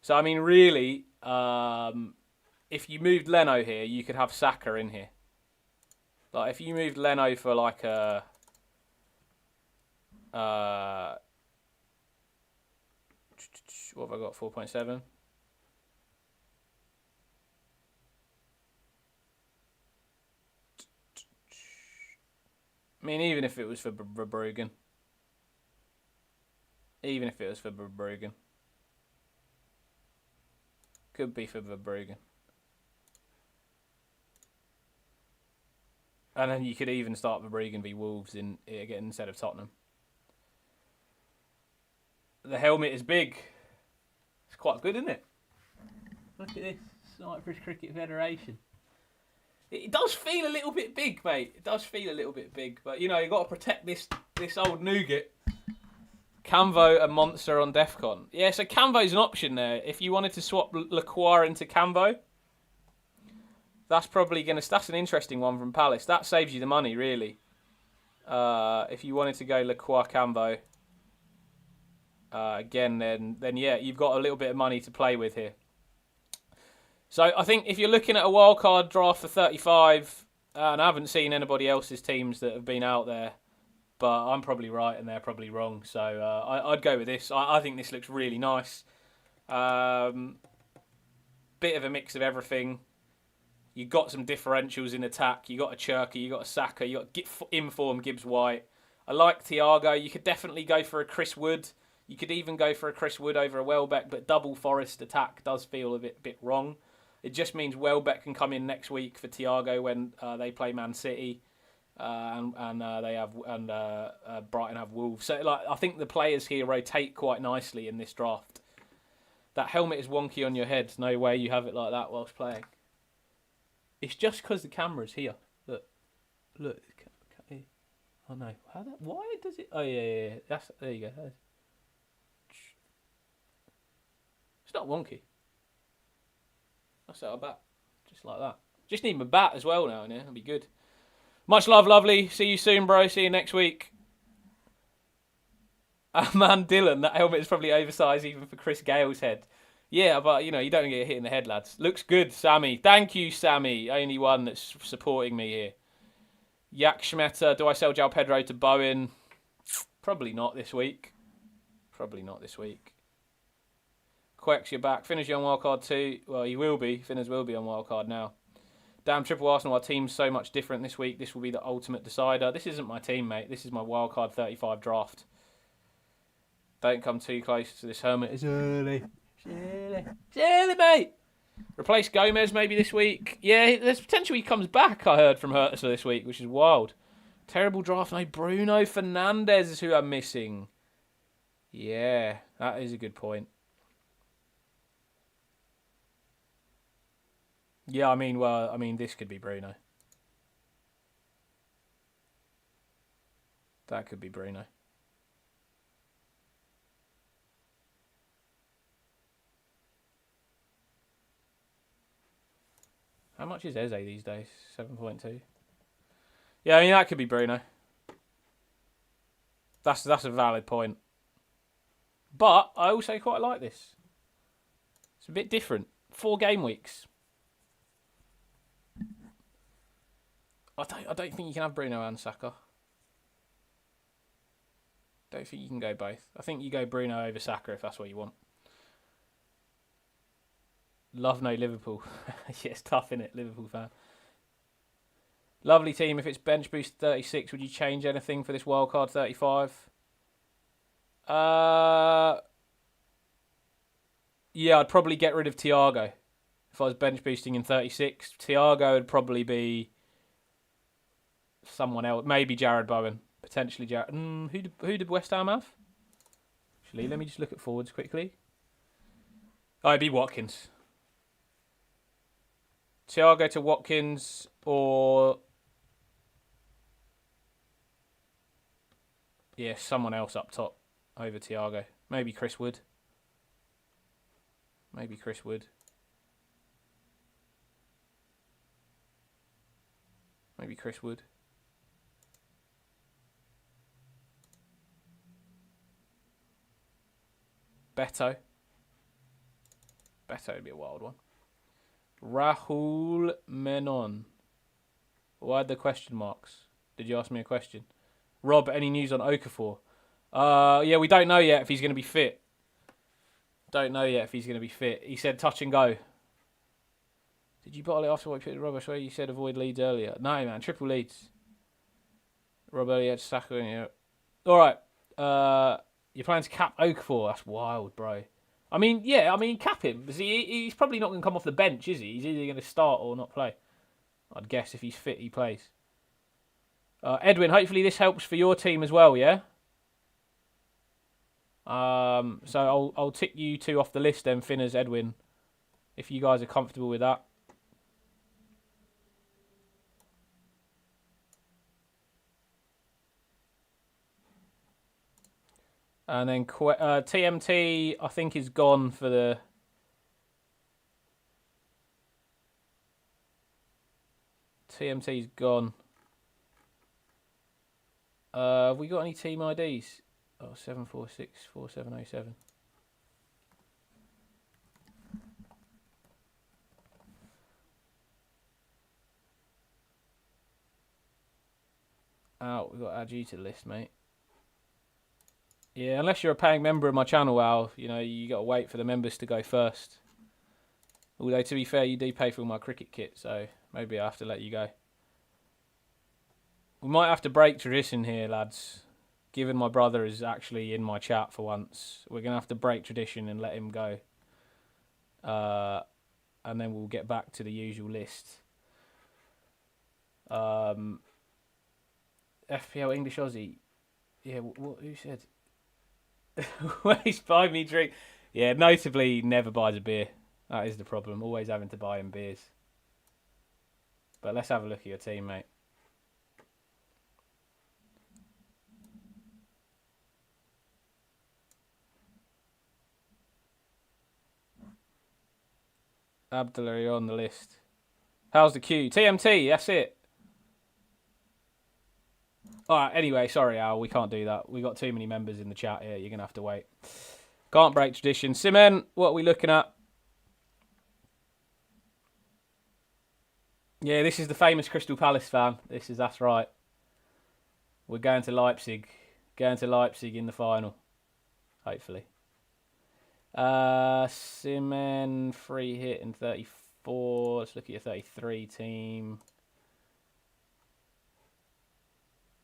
So, I mean, really, if you moved Leno here, you could have Saka in here. Like, if you moved Leno for, like, a... what have I got? 4.7? I mean, even if it was for Verbruggen. Could be for Verbruggen. And then you could even start Verbruggen v Wolves again instead of Tottenham. The helmet is big. It's quite good, isn't it? Look at this. Cyprus Cricket Federation. It does feel a little bit big, mate. It does feel a little bit big. But, you know, you've got to protect this old nougat. Camvo and Monster on Defcon. Yeah, so Camvo's an option there. If you wanted to swap Lacroix into Camvo, that's probably that's an interesting one from Palace. That saves you the money, really. If you wanted to go Lacroix Camvo. again, then yeah, you've got a little bit of money to play with here. So I think if you're looking at a wildcard draft for 35, and I haven't seen anybody else's teams that have been out there, but I'm probably right and they're probably wrong. So I'd go with this. I think this looks really nice. Bit of a mix of everything. You got some differentials in attack. You got a Churka, you got a Saka, you got inform Gibbs White. I like Thiago. You could definitely go for a Chris Wood. You could even go for a Chris Wood over a Welbeck, but double Forest attack does feel a bit wrong. It just means Welbeck can come in next week for Thiago when they play Man City, and Brighton have Wolves. So I think the players here rotate quite nicely in this draft. That helmet is wonky on your head. No way you have it like that whilst playing. It's just because the camera's here. Look. Oh no, why does it? Oh yeah. There you go. It's not wonky. I'll set our bat. Just like that. Just need my bat as well now and then. It'll be good. Much love, lovely. See you soon, bro. See you next week. Man, Dylan, that helmet is probably oversized even for Chris Gale's head. Yeah, but, you don't get hit in the head, lads. Looks good, Sammy. Thank you, Sammy. Only one that's supporting me here. Yak Schmetter. Do I sell João Pedro to Bowen? Probably not this week. Quex, you're back. Finners, you on wildcard too. Well, he will be. Finners will be on wildcard now. Damn, triple Arsenal. Our team's so much different this week. This will be the ultimate decider. This isn't my team, mate. This is my wildcard 35 draft. Don't come too close to this helmet. It's early. It's early, mate. Replace Gomez maybe this week. Yeah, there's potential he comes back, I heard from Hertz this week, which is wild. Terrible draft. No, Bruno Fernandes is who I'm missing. Yeah, that is a good point. Yeah, I mean, this could be Bruno. That could be Bruno. How much is Eze these days? 7.2. Yeah, I mean, that could be Bruno. That's a valid point. But I also quite like this. It's a bit different. 4 game weeks. I don't think you can have Bruno and Saka. Don't think you can go both. I think you go Bruno over Saka if that's what you want. Love no Liverpool. Yeah, it's tough, innit, Liverpool fan. Lovely team. If it's bench boost 36, would you change anything for this wildcard 35? Yeah, I'd probably get rid of Thiago. If I was bench boosting in 36, Thiago would probably be someone else. Maybe Jared Bowen. Potentially Jared. Who did West Ham have? Actually, let me just look at forwards quickly. Oh, it'd be Watkins. Thiago to Watkins or... Yeah, someone else up top over Thiago. Maybe Chris Wood. Beto. Beto would be a wild one. Rahul Menon. Why the question marks? Did you ask me a question? Rob, any news on Okafor? Yeah, we don't know yet if he's going to be fit. He said touch and go. Did you bottle it after what you picked Rob? I swear you said avoid leads earlier. No, man, triple leads. Rob earlier had Saka in here. All right. You're planning to cap Okafor. That's wild, bro. I mean, yeah, cap him. Because he's probably not going to come off the bench, is he? He's either going to start or not play. I'd guess if he's fit, he plays. Edwin, hopefully this helps for your team as well, yeah? So I'll tick you two off the list then, Finners, Edwin, if you guys are comfortable with that. And then TMT, I think, is gone for the... TMT's gone. Have we got any team IDs? Oh, 7464707. We've got to add you to the list, mate. Yeah, unless you're a paying member of my channel, Al, you know, you got to wait for the members to go first. Although, to be fair, you do pay for all my cricket kit, so maybe I have to let you go. We might have to break tradition here, lads. Given my brother is actually in my chat for once, we're going to have to break tradition and let him go. And then we'll get back to the usual list. FPL English Aussie. Yeah, who said? Always buy me drink. Yeah, notably never buys a beer. That is the problem. Always having to buy him beers. But let's have a look at your team, mate. Abdullah, you're on the list. How's the queue? TMT, that's it. Alright, anyway, sorry, Al, we can't do that. We got too many members in the chat here. You're going to have to wait. Can't break tradition. Simen, what are we looking at? Yeah, this is the famous Crystal Palace fan. That's right. We're going to Leipzig. Going to Leipzig in the final. Hopefully. Simen, free hit in 34. Let's look at your 33 team.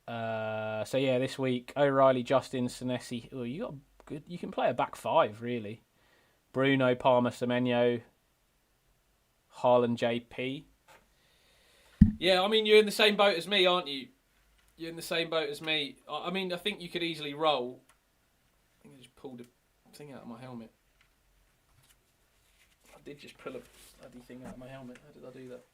So yeah, this week O'Reilly, Justin, Senesi. Oh, you got good. You can play a back five really. Bruno, Palmer, Semenyo, Haaland, JP. Yeah, I mean you're in the same boat as me, aren't you? You're in the same boat as me. I mean, I think you could easily roll. I think I just pulled a thing out of my helmet. I did just pull a bloody thing out of my helmet. How did I do that?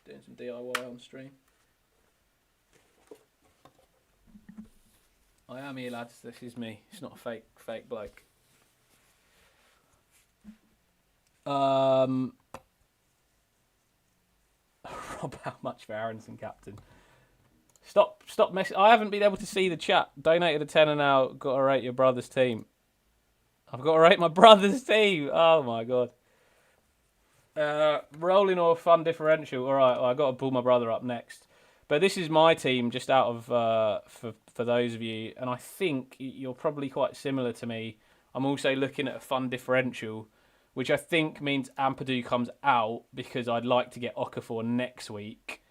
Doing some DIY on stream. I am here, lads. This is me. It's not a fake bloke. Rob, how much for Aronson, captain? Stop messing. I haven't been able to see the chat. Donated a tenner now. Got to rate your brother's team. I've got to rate my brother's team. Oh my god. Rolling or fun differential. All right, well, I got to pull my brother up next. But this is my team, just out of for those of you, and I think you're probably quite similar to me. I'm also looking at a fun differential, which I think means Ampadu comes out because I'd like to get Okafor next week.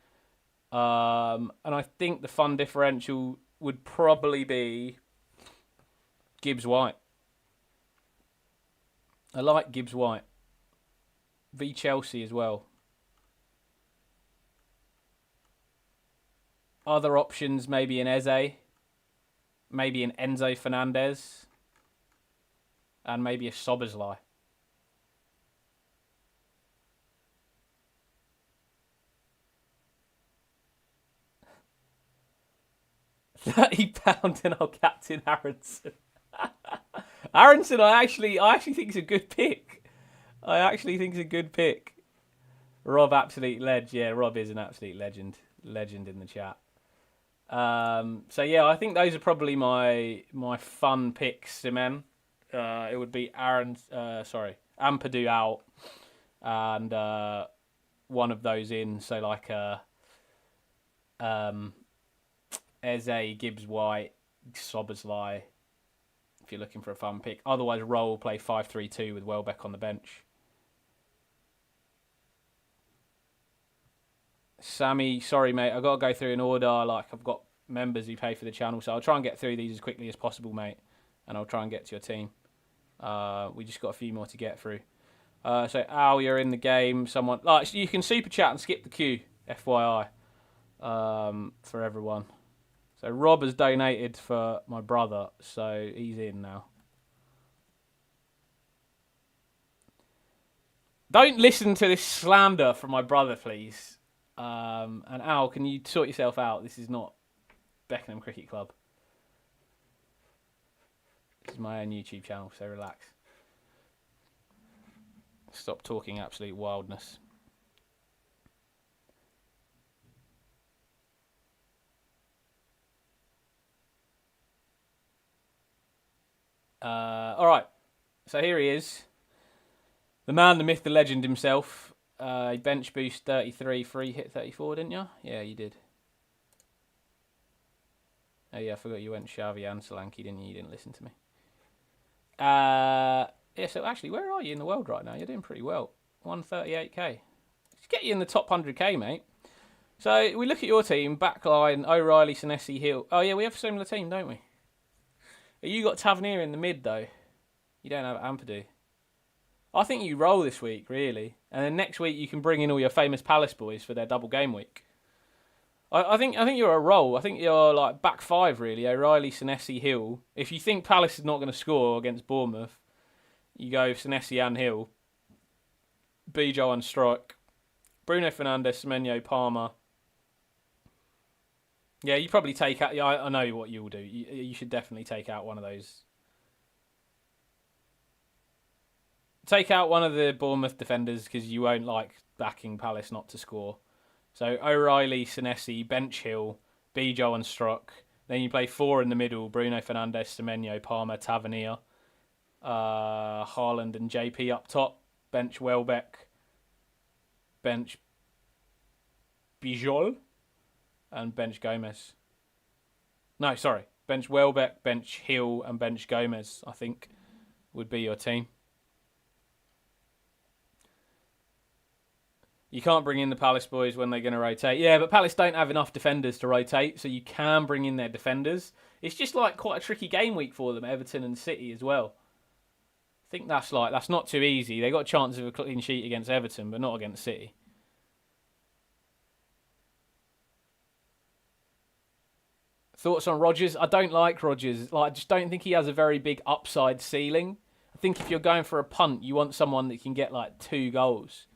And I think the fun differential would probably be Gibbs White. I like Gibbs White. V Chelsea as well. Other options, maybe an Eze, maybe an Enzo Fernandez, and maybe a Soberslai. £30 and I'll captain Aronson. Aronson, I actually think is a good pick. I actually think it's a good pick. Rob, absolute legend. Yeah, Rob is an absolute legend. Legend in the chat. So yeah, I think those are probably my fun picks, Simen. It would be Ampadu out, and one of those in. So like Eze, Gibbs White, Soberslai. If you're looking for a fun pick, otherwise Roll play 5-3-2 with Welbeck on the bench. Sammy, sorry mate, I've got to go through in order. Like I've got members who pay for the channel, so I'll try and get through these as quickly as possible, mate. And I'll try and get to your team. We just got a few more to get through. So Al, you're in the game. Someone like you can super chat and skip the queue, FYI, for everyone. So Rob has donated for my brother, so he's in now. Don't listen to this slander from my brother, please. And Al, can you sort yourself out? This is not Beckenham Cricket Club. This is my own YouTube channel, so relax. Stop talking absolute wildness. All right. So here he is. The man, the myth, the legend himself. Bench boost 33, free hit 34, didn't you? Yeah, you did. Oh, yeah, I forgot you went Xavi and Solanke, didn't you? You didn't listen to me. Yeah, so actually, where are you in the world right now? You're doing pretty well. 138k. Let's get you in the top 100k, mate. So we look at your team, backline, O'Reilly, Senesi, Hill. Oh, yeah, we have a similar team, don't we? You got Tavernier in the mid, though. You don't have Ampadu. I think you roll this week, really. And then next week you can bring in all your famous Palace boys for their double game week. I think you're a roll. I think you're like back five, really. O'Reilly, Senesi, Hill. If you think Palace is not going to score against Bournemouth, you go Senesi and Hill. Bijo on strike. Bruno Fernandes, Semenyo, Palmer. Yeah, you probably take out... Yeah, I know what you'll do. You should definitely take out one of those. Take out one of the Bournemouth defenders because you won't like backing Palace not to score. So O'Reilly, Senesi, Bench Hill, Bijo and Strock. Then you play four in the middle, Bruno Fernandes, Semenyo, Palmer, Tavernier. Haaland and JP up top. Bench Welbeck. Bench Bijol. And bench Gomez. No, sorry. Bench Welbeck, bench Hill, and bench Gomez, I think, would be your team. You can't bring in the Palace boys when they're going to rotate. Yeah, but Palace don't have enough defenders to rotate, so you can bring in their defenders. It's just like quite a tricky game week for them, Everton and City as well. I think that's not too easy. They got a chance of a clean sheet against Everton, but not against City. Thoughts on Rodgers? I don't like Rodgers. I just don't think he has a very big upside ceiling. I think if you're going for a punt, you want someone that can get like 2 goals.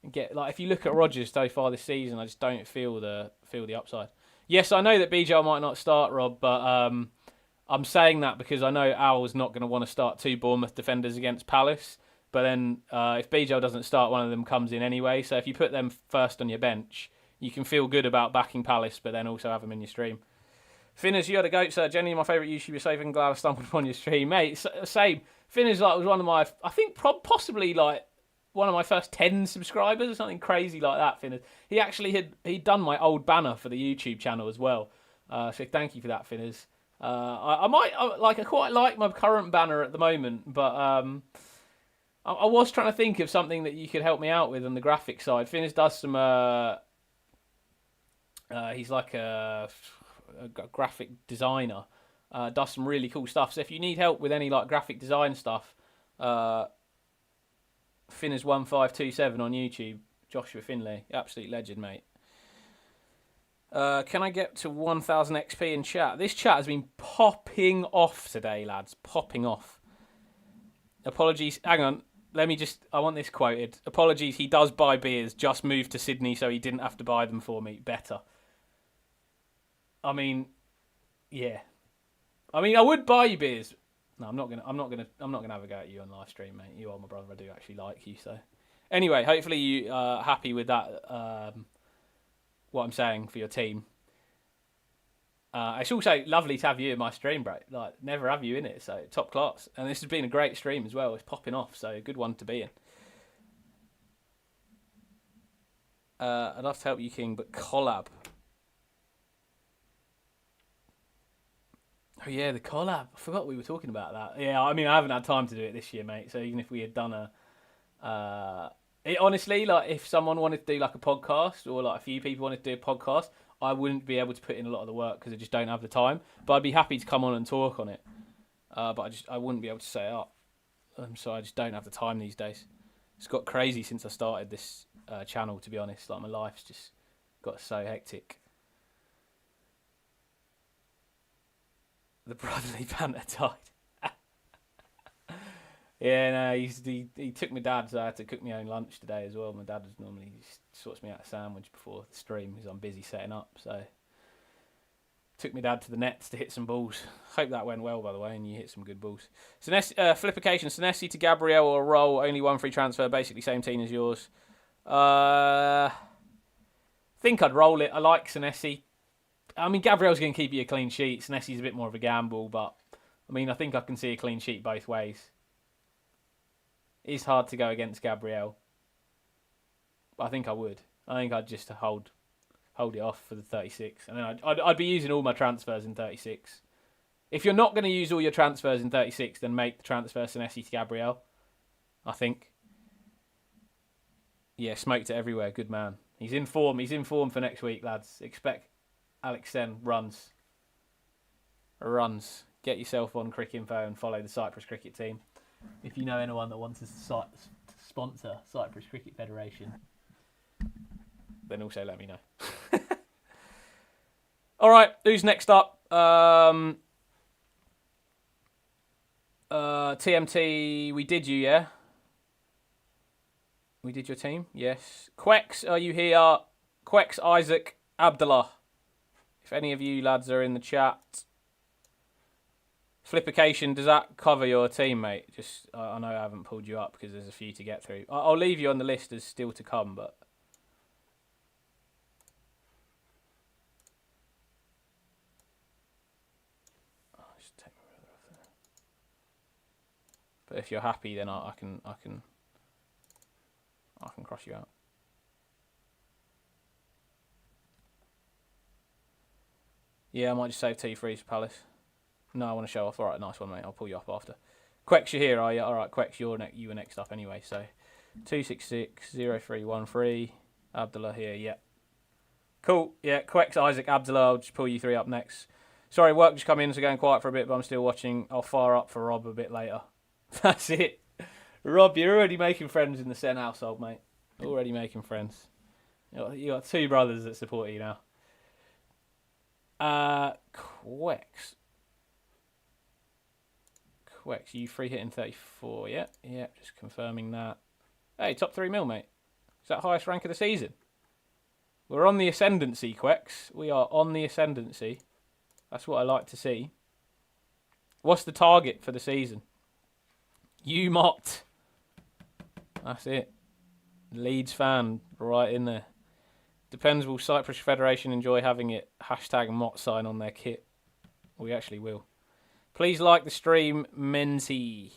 And if you look at Rodgers so far this season, I just don't feel the upside. Yes, I know that BJ might not start, Rob, but I'm saying that because I know Owl's not going to want to start 2 Bournemouth defenders against Palace. But then if BJ doesn't start, one of them comes in anyway. So if you put them first on your bench, you can feel good about backing Palace, but then also have them in your stream. Finners, you had a goat, sir. Jenny, my favourite YouTuber, so I'm glad I stumbled upon your stream. Mate, same. Finners was one of my, I think possibly one of my first 10 subscribers or something crazy like that, Finners. He actually he'd done my old banner for the YouTube channel as well. So thank you for that, Finners. I quite like my current banner at the moment, but I was trying to think of something that you could help me out with on the graphic side. Finners does some, he's like a graphic designer, does some really cool stuff. So if you need help with any graphic design stuff, Finners1527 on YouTube, Joshua Finlay, absolute legend, mate. Can I get to 1000 XP in chat? This chat has been popping off today, lads, popping off. Apologies, hang on, I want this quoted. Apologies, he does buy beers, just moved to Sydney so he didn't have to buy them for me. Better. I mean, yeah. I mean, I would buy you beers. No, I'm not gonna have a go at you on live stream, mate. You are my brother. I do actually like you. So, anyway, hopefully you are happy with that. What I'm saying for your team. It's also lovely to have you in my stream, bro. Never have you in it, so top class. And this has been a great stream as well. It's popping off, so a good one to be in. I'd love to help you, King, but collab. Oh, yeah, the collab. I forgot we were talking about that. Yeah, I mean, I haven't had time to do it this year, mate. So even if we had done honestly, if someone wanted to do a podcast or a few people wanted to do a podcast, I wouldn't be able to put in a lot of the work because I just don't have the time. But I'd be happy to come on and talk on it. But I wouldn't be able to set it up. So I just don't have the time these days. It's got crazy since I started this channel, to be honest. My life's just got so hectic. The brotherly banter died. Yeah, no, he took my dad, so I had to cook my own lunch today as well. My dad normally sorts me out a sandwich before the stream because I'm busy setting up. So took my dad to the nets to hit some balls. Hope that went well, by the way, and you hit some good balls. Flippication, Senesi to Gabriel or Roll, only one free transfer, basically same team as yours. Think I'd roll it. I like Senesi. I mean, Gabriel's going to keep you a clean sheet. Senesi's a bit more of a gamble, but I mean, I think I can see a clean sheet both ways. It's hard to go against Gabriel, but I think I would. I think I'd just hold it off for the 36, and then I'd be using all my transfers in 36. If you're not going to use all your transfers in 36, then make the transfer Senesi to Gabriel, I think. Yeah, smoked it everywhere. Good man. He's in form. He's in form for next week, lads. Expect Alex Sen runs. Get yourself on Cricinfo and follow the Cyprus cricket team. If you know anyone that wants to sponsor Cyprus Cricket Federation, then also let me know. All right, who's next up? TMT, we did you, yeah? We did your team? Yes. Quex, are you here? Quex, Isaac, Abdullah. If any of you lads are in the chat. Flippication, does that cover your team, mate? Just, I know I haven't pulled you up because there's a few to get through. I'll leave you on the list as still to come, but... Just take my brother off there. But if you're happy, then I can cross you out. Yeah, I might just save T3's Palace. No, I want to show off. All right, nice one, mate. I'll pull you up after. Quex, you're here, are you? All right, Quex, you were next up anyway. So 2660313. Abdullah here. Yeah. Cool. Yeah, Quex, Isaac, Abdullah. I'll just pull you three up next. Sorry, work just come in, so going quiet for a bit, but I'm still watching. I'll fire up for Rob a bit later. That's it. Rob, you're already making friends in the Sen household, mate. Already making friends. You got two brothers that support you now. Quex, you free hitting 34, yeah? Yeah, just confirming that. Hey, top 3 mil, mate. Is that highest rank of the season? We're on the ascendancy, Quex. We are on the ascendancy. That's what I like to see. What's the target for the season? You mocked. That's it. Leeds fan, right in there. Depends, will Cyprus Federation enjoy having it hashtag Mott sign on their kit? We actually will. Please like the stream, Menti.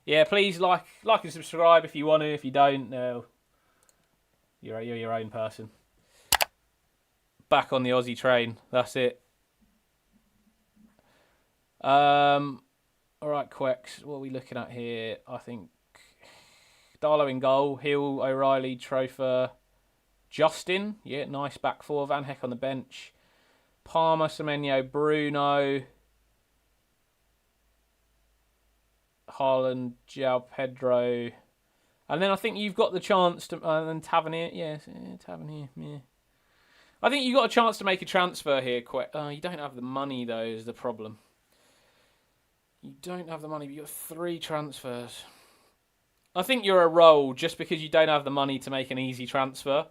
Yeah, please like and subscribe if you want to. If you don't, no. You're your own person. Back on the Aussie train. That's it. All right, Quex. What are we looking at here? I think Darlow in goal. Hill, O'Reilly, Trofer, Justin. Yeah, nice back four. Van Heck on the bench. Palmer, Semenyo, Bruno, Haaland, João Pedro. And then I think you've got the chance to... and Tavernier. Yes, Tavernier. Yeah. I think you've got a chance to make a transfer here. You don't have the money, though, is the problem. You don't have the money, but you've got 3 transfers. I think you're a roll just because you don't have the money to make an easy transfer.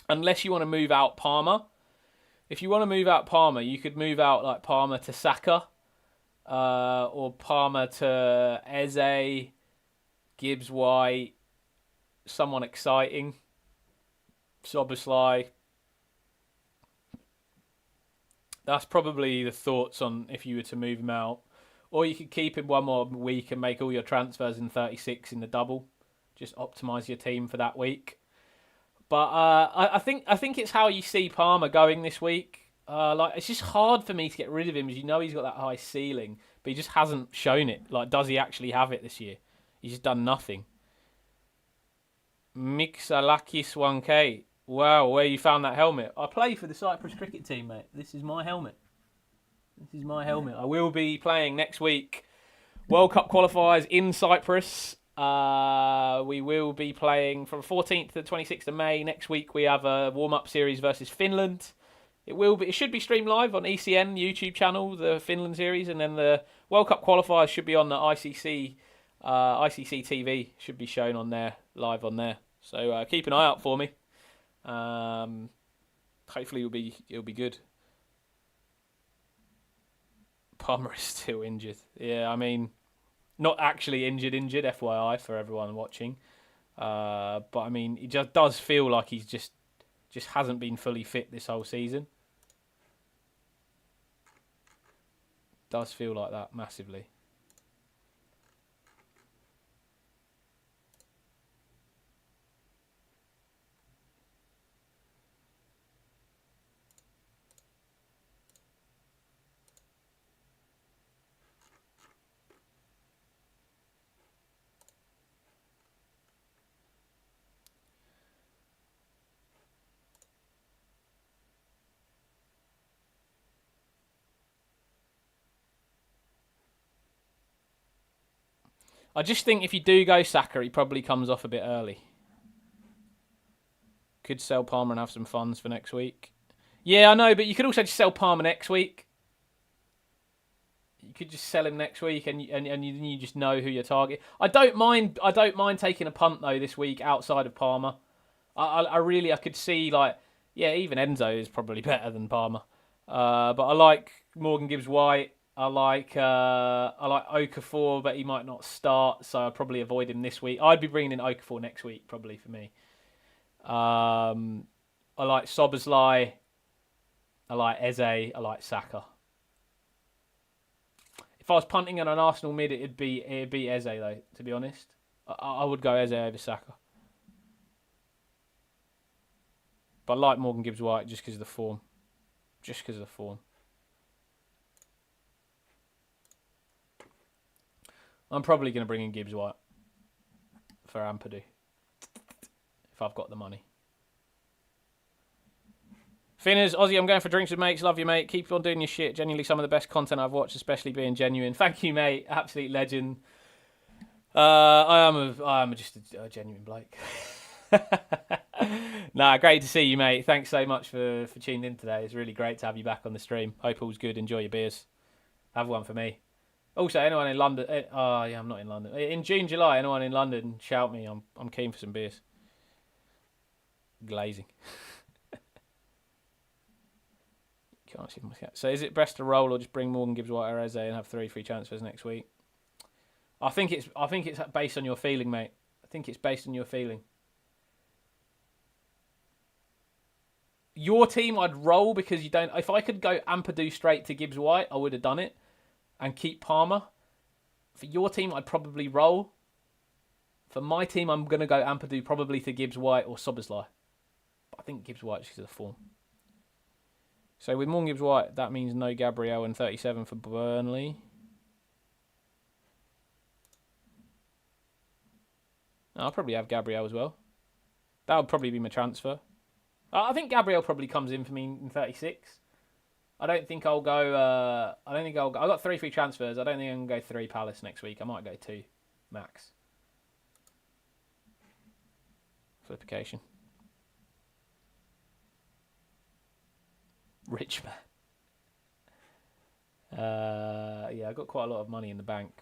Unless you want to move out Palmer. If you want to move out Palmer, you could move out like Palmer to Saka. Or Palmer to Eze, Gibbs White, someone exciting. Soboslai. That's probably the thoughts on if you were to move him out. Or you could keep him one more week and make all your transfers in 36 in the double. Just optimise your team for that week. But I think it's how you see Palmer going this week. It's just hard for me to get rid of him, as you know he's got that high ceiling, but he just hasn't shown it. Like, does he actually have it this year? He's just done nothing. Mixalakis 1K. Wow, where you found that helmet? I play for the Cyprus cricket team, mate. This is my helmet. I will be playing next week. World Cup qualifiers in Cyprus. We will be playing from 14th to 26th of May. Next week we have a warm-up series versus Finland. It should be streamed live on ECN YouTube channel, the Finland series, and then the World Cup qualifiers should be on the ICC TV. Should be shown on there, live on there. So keep an eye out for me. Hopefully it'll be good. Palmer is still injured. Yeah, I mean, not actually injured, FYI, for everyone watching. But, I mean, it just does feel like he's just hasn't been fully fit this whole season. Does feel like that massively. I just think if you do go Saka, he probably comes off a bit early. Could sell Palmer and have some funds for next week. Yeah, I know, but you could also just sell Palmer next week. You could just sell him next week, and you just know who your target. I don't mind taking a punt though this week outside of Palmer. I could see even Enzo is probably better than Palmer. But I like Morgan Gibbs-White. I like Okafor, but he might not start, so I'd probably avoid him this week. I'd be bringing in Okafor next week, probably for me. I like Szoboszlai. I like Eze. I like Saka. If I was punting on an Arsenal mid, it'd be Eze though. To be honest, I would go Eze over Saka. But I like Morgan Gibbs-White just because of the form. I'm probably going to bring in Gibbs-White for Ampadu if I've got the money. Finners, Aussie, I'm going for drinks with mates. Love you, mate. Keep on doing your shit. Genuinely some of the best content I've watched, especially being genuine. Thank you, mate. Absolute legend. I am just a genuine bloke. Nah, great to see you, mate. Thanks so much for tuning in today. It's really great to have you back on the stream. Hope all's good. Enjoy your beers. Have one for me. Also, anyone in London... I'm not in London. In June, July, anyone in London, shout me. I'm keen for some beers. Glazing. Can't see my cat. So is it best to roll or just bring Morgan Gibbs-White or Eze and have 3 free transfers next week? I think it's based on your feeling, mate. I think it's based on your feeling. Your team, I'd roll because you don't... If I could go Ampadu straight to Gibbs-White, I would have done it. And keep Palmer. For your team, I'd probably roll. For my team, I'm going to go Ampadu probably to Gibbs-White or Szoboszlai. But I think Gibbs-White just because of the form. So with Morgan Gibbs-White, that means no Gabriel and 37 for Burnley. I'll probably have Gabriel as well. That would probably be my transfer. I think Gabriel probably comes in for me in 36. I don't think I'll go... I've got 3 free transfers. I don't think I'm going to go 3 Palace next week. I might go 2 max. Flipication. Rich man. Yeah, I got quite a lot of money in the bank.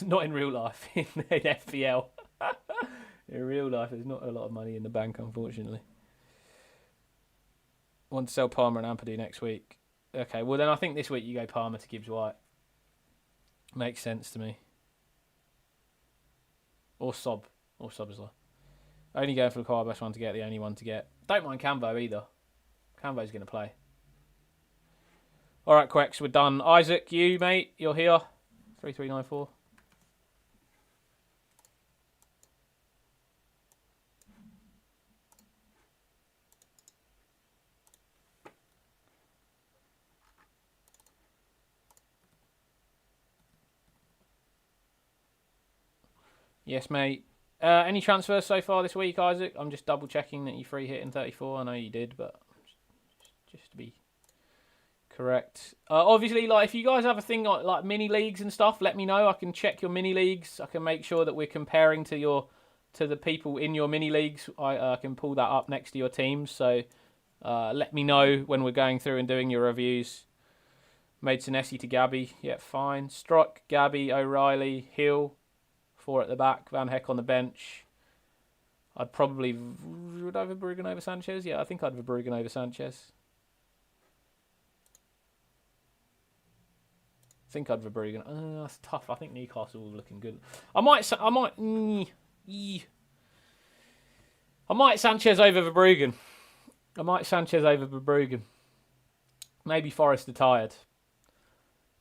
Not in real life, in FPL. In real life, there's not a lot of money in the bank, unfortunately. Want to sell Palmer and Ampadu next week. Okay, well then I think this week you go Palmer to Gibbs-White. Makes sense to me. Or Szoboszlai. Only going for the car, best one to get, the only one to get. Don't mind Cambo either. Cambo's going to play. All right, Quex, we're done. Isaac, you, mate, you're here. 3394. Yes, mate. Any transfers so far this week, Isaac? I'm just double checking that you free hit in 34. I know you did, but just to be correct. Obviously, if you guys have a thing like mini leagues and stuff, let me know. I can check your mini leagues. I can make sure that we're comparing to the people in your mini leagues. I can pull that up next to your teams. So let me know when we're going through and doing your reviews. Made Senesi to Gabby. Yeah, fine. Struck, Gabby, O'Reilly, Hill. 4 at the back, Van Heck on the bench. Would I have Verbruggen over Sanchez? Yeah, I think I'd Verbruggen over Sanchez. That's tough. I think Newcastle will be looking good. I might Sanchez over Verbruggen. Maybe Forrest are tired.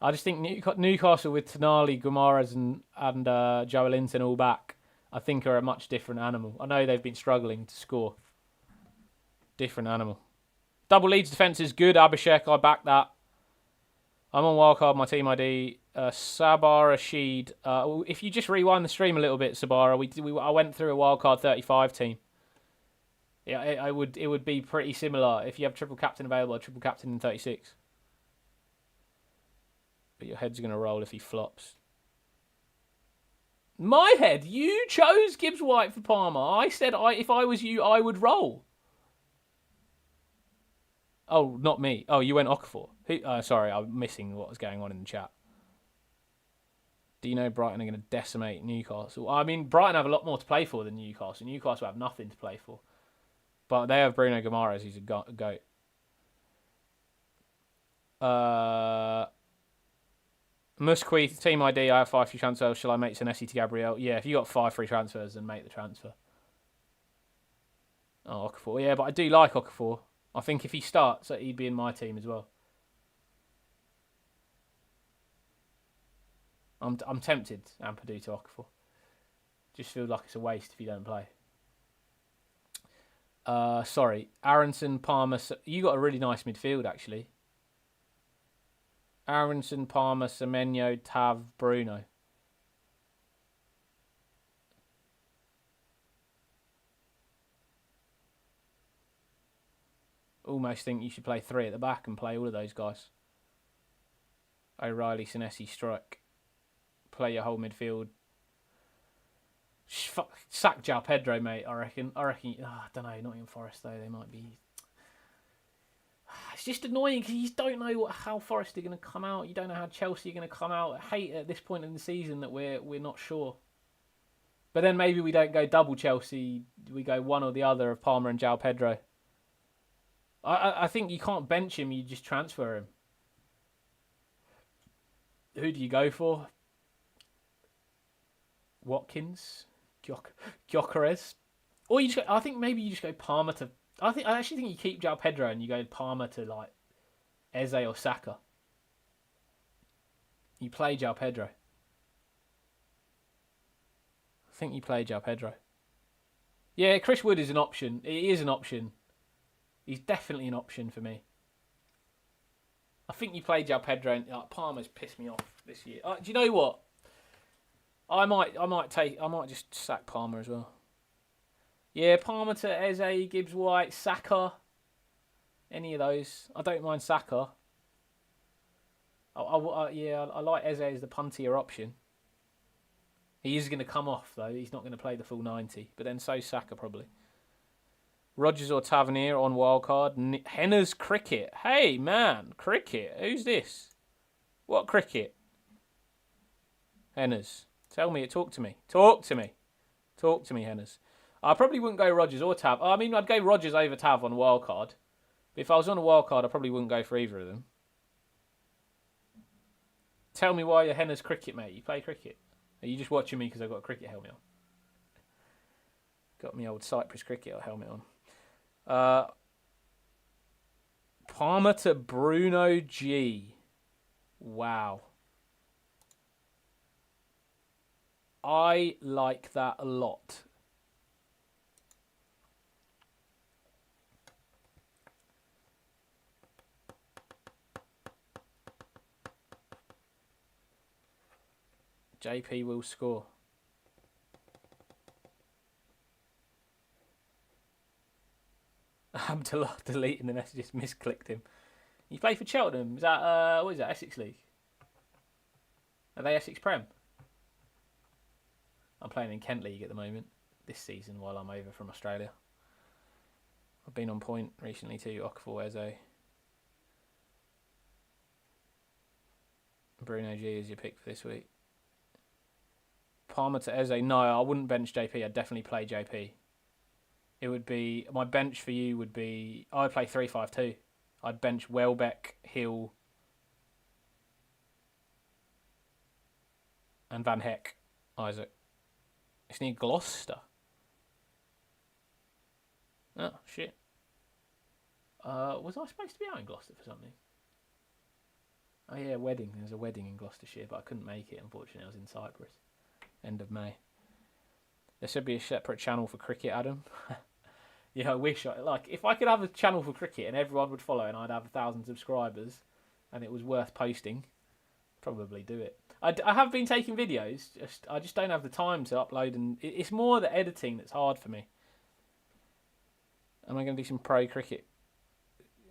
I just think Newcastle with Tonali, Guimaraes, and Joe Linton all back, I think are a much different animal. I know they've been struggling to score. Different animal. Double Leeds defence is good. Abhishek, I back that. I'm on wildcard. My team ID, Sabah Rashid. If you just rewind the stream a little bit, Sabara, I went through a wildcard 35 team. Yeah, it would be pretty similar if you have triple captain available, triple captain in 36. But your head's going to roll if he flops. My head? You chose Gibbs White for Palmer. I said if I was you, I would roll. Oh, not me. Oh, you went Okafor. Sorry, I'm missing what was going on in the chat. Do you know Brighton are going to decimate Newcastle? I mean, Brighton have a lot more to play for than Newcastle. Newcastle have nothing to play for. But they have Bruno Guimaraes, who's a goat. Musquith, team ID, I have 5 free transfers. Shall I make Senesi to Gabriel? Yeah, if you got 5 free transfers, then make the transfer. Oh, Okafor. Yeah, but I do like Okafor. I think if he starts, he'd be in my team as well. I'm tempted, Ampadu to Okafor. Just feel like it's a waste if you don't play. Sorry, Aronson, Palmer. You got a really nice midfield, actually. Aronson, Palmer, Semenyo, Tav, Bruno. Almost think you should play 3 at the back and play all of those guys. O'Reilly, Senesi, strike. Play your whole midfield. Sack João Pedro, mate, I reckon. I don't know, Nottingham Forest, though, they might be... It's just annoying because you don't know how Forest are going to come out. You don't know how Chelsea are going to come out. I hate at this point in the season that we're not sure. But then maybe we don't go double Chelsea. We go one or the other of Palmer and João Pedro. I think you can't bench him. You just transfer him. Who do you go for? Watkins? Gyökeres? Or you just I think maybe you just go Palmer to... I actually think you keep João Pedro and you go Palmer to like Eze or Saka. You play João Pedro. I think you play João Pedro. Yeah, Chris Wood is an option. He is an option. He's definitely an option for me. I think you play João Pedro and Palmer's pissed me off this year. Do you know what? I might just sack Palmer as well. Yeah, Palmer to Eze, Gibbs White, Saka. Any of those. I don't mind Saka. I like Eze as the puntier option. He is going to come off, though. He's not going to play the full 90. But then so's Saka, probably. Rogers or Tavernier on wildcard. Henna's cricket. Hey, man. Cricket. Who's this? What cricket? Henna's. Tell me. Talk to me. Talk to me. Talk to me, Henna's. I probably wouldn't go Rogers or Tav. I mean, I'd go Rogers over Tav on wildcard. But if I was on a wildcard, I probably wouldn't go for either of them. Tell me why you're Henna's cricket, mate. You play cricket? Are you just watching me because I've got a cricket helmet on? Got me old Cyprus cricket helmet on. Palmer to Bruno G. Wow. I like that a lot. JP will score. I'm deleting the messages. Misclicked him. You play for Cheltenham? Is that what is that? Essex League? Are they Essex Prem? I'm playing in Kent League at the moment this season while I'm over from Australia. I've been on point recently too. Okafor, Eze. Bruno G is your pick for this week. Palmer to Eze. No, I wouldn't bench JP. I'd definitely play JP. It would be... My bench for you would be... I would play 3-5-2. I'd bench Welbeck, Hill, and Van Heck, Isaac. It's near Gloucester. Oh, shit. Was I supposed to be out in Gloucester for something? Oh yeah, wedding. There's a wedding in Gloucestershire, but I couldn't make it. Unfortunately, I was in Cyprus. End of May. There should be a separate channel for cricket, Adam. Yeah, I wish. If I could have a channel for cricket and everyone would follow, and I'd have 1,000 subscribers, and it was worth posting, probably do it. I have been taking videos. I just don't have the time to upload, and it's more the editing that's hard for me. Am I going to do some pro cricket?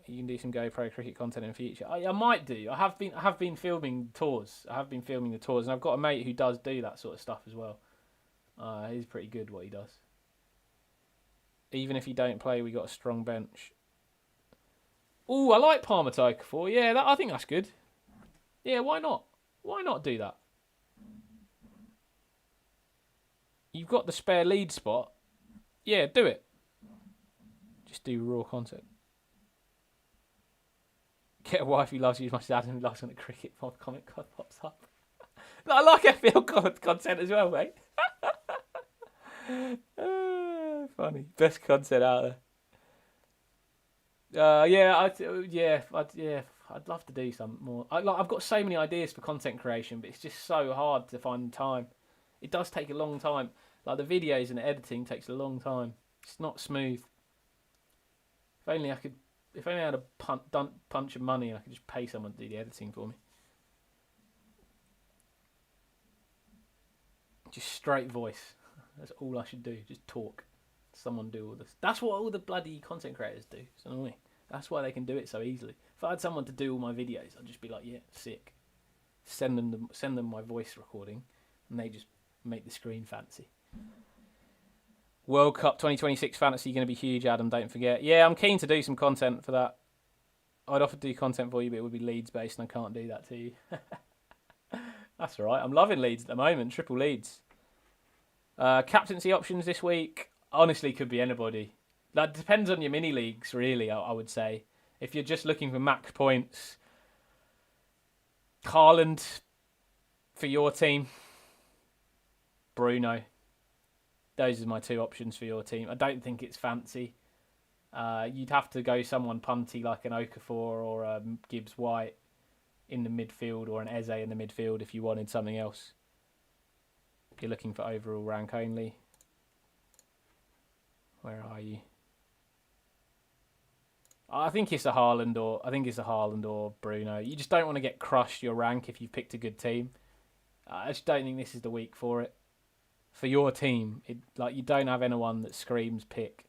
You can do some Go Pro cricket content in the future. I might do. I have been filming tours. I have been filming the tours, and I've got a mate who does do that sort of stuff as well. He's pretty good what he does. Even if you don't play, we got a strong bench. Ooh, I like Palmer to Okafor. Yeah, I think that's good. Yeah, why not? Why not do that? You've got the spare lead spot. Yeah, do it. Just do raw content. Get a wife who loves you as much as Adam loves when the cricket comment pops up. I like FPL content as well, mate. Funny. Best content out there. I'd love to do some more. I've got so many ideas for content creation, but it's just so hard to find time. It does take a long time. Like the videos and the editing takes a long time. It's not smooth. If only I had a punch of money and I could just pay someone to do the editing for me. Just straight voice. That's all I should do. Just talk. Someone do all this. That's what all the bloody content creators do. It's annoying. That's why they can do it so easily. If I had someone to do all my videos, I'd just be like, yeah, sick. Send them my voice recording, and they just make the screen fancy. World Cup 2026 fantasy going to be huge, Adam. Don't forget. Yeah, I'm keen to do some content for that. I'd offer to do content for you, but it would be Leeds based, and I can't do that to you. That's all right. I'm loving Leeds at the moment. Triple Leeds. Captaincy options this week. Honestly, could be anybody. That depends on your mini leagues, really. I would say if you're just looking for max points, Haaland for your team, Bruno. Those are my two options for your team. I don't think it's fancy. You'd have to go someone punty like an Okafor or a Gibbs White in the midfield, or an Eze in the midfield if you wanted something else. If you're looking for overall rank only. Where are you? I think it's a Haaland or Bruno. You just don't want to get crushed your rank if you've picked a good team. I just don't think this is the week for it. For your team, you don't have anyone that screams pick.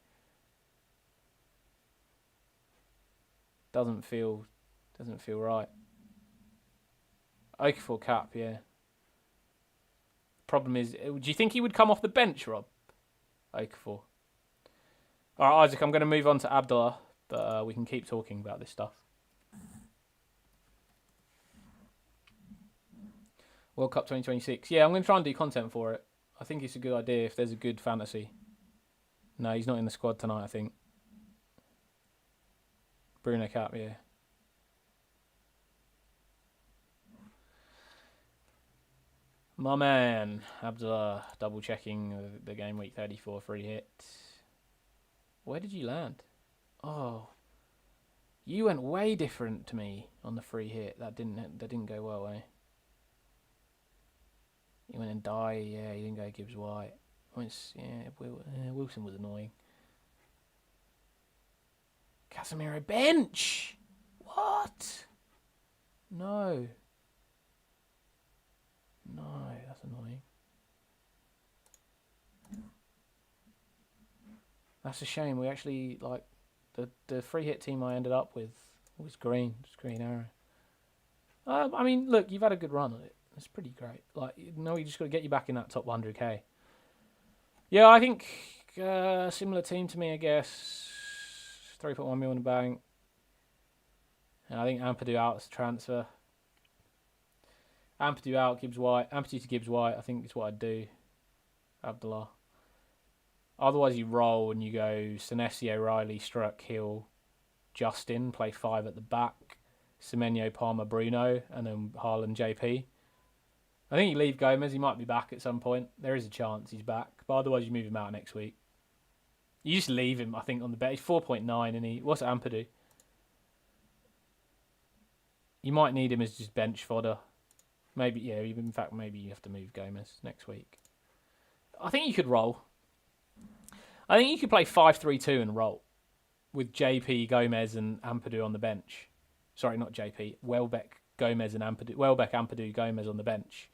Doesn't feel right. Okafor cap, yeah. Problem is, do you think he would come off the bench, Rob? Okafor. All right, Isaac, I'm going to move on to Abdullah, but we can keep talking about this stuff. World Cup 2026. Yeah, I'm going to try and do content for it. I think it's a good idea if there's a good fantasy. No, he's not in the squad tonight, I think. Bruno cap, yeah. My man, Abdullah, double checking the game week 34 free hit. Where did you land? Oh, you went way different to me on the free hit. That didn't go well, eh? You went and die. Yeah, you didn't go Gibbs White. Wilson was annoying. Casemiro bench. What? No, that's annoying. That's a shame. We actually, the free hit team I ended up with was green arrow. I mean, look, you've had a good run on it. It's pretty great. You just got to get you back in that top 100k. Yeah, I think similar team to me, I guess. 3.1 mil in the bank. And I think Ampadu out as a transfer. Ampadu out, Gibbs White. Ampadu to Gibbs White, I think is what I'd do. Abdullah. Otherwise, you roll and you go Senesi, O'Reilly, Struck, Hill, Justin, play 5 at the back, Semenyo, Palmer, Bruno, and then Haaland, JP. I think you leave Gomez. He might be back at some point. There is a chance he's back. But otherwise, you move him out next week. You just leave him, I think, on the bet. He's 4.9, and what's Ampadu? You might need him as just bench fodder. Maybe, yeah, even in fact, maybe you have to move Gomez next week. I think you could roll. I think you could play 5-3-2 and roll with JP, Gomez, and Ampadu on the bench. Sorry, not JP. Welbeck, Gomez, and Ampadu. Welbeck, Ampadu, Gomez on the bench.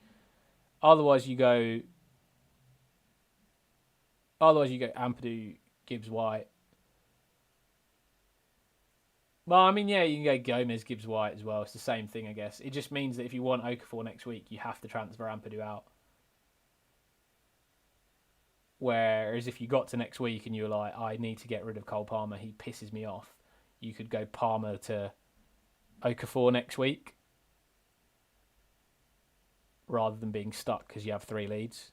Otherwise, you go Ampadu, Gibbs, White. Well, I mean, yeah, you can go Gomez, Gibbs, White as well. It's the same thing, I guess. It just means that if you want Okafor next week, you have to transfer Ampadu out. Whereas if you got to next week and you were like, I need to get rid of Cole Palmer, he pisses me off, you could go Palmer to Okafor next week rather than being stuck because you have 3 leads.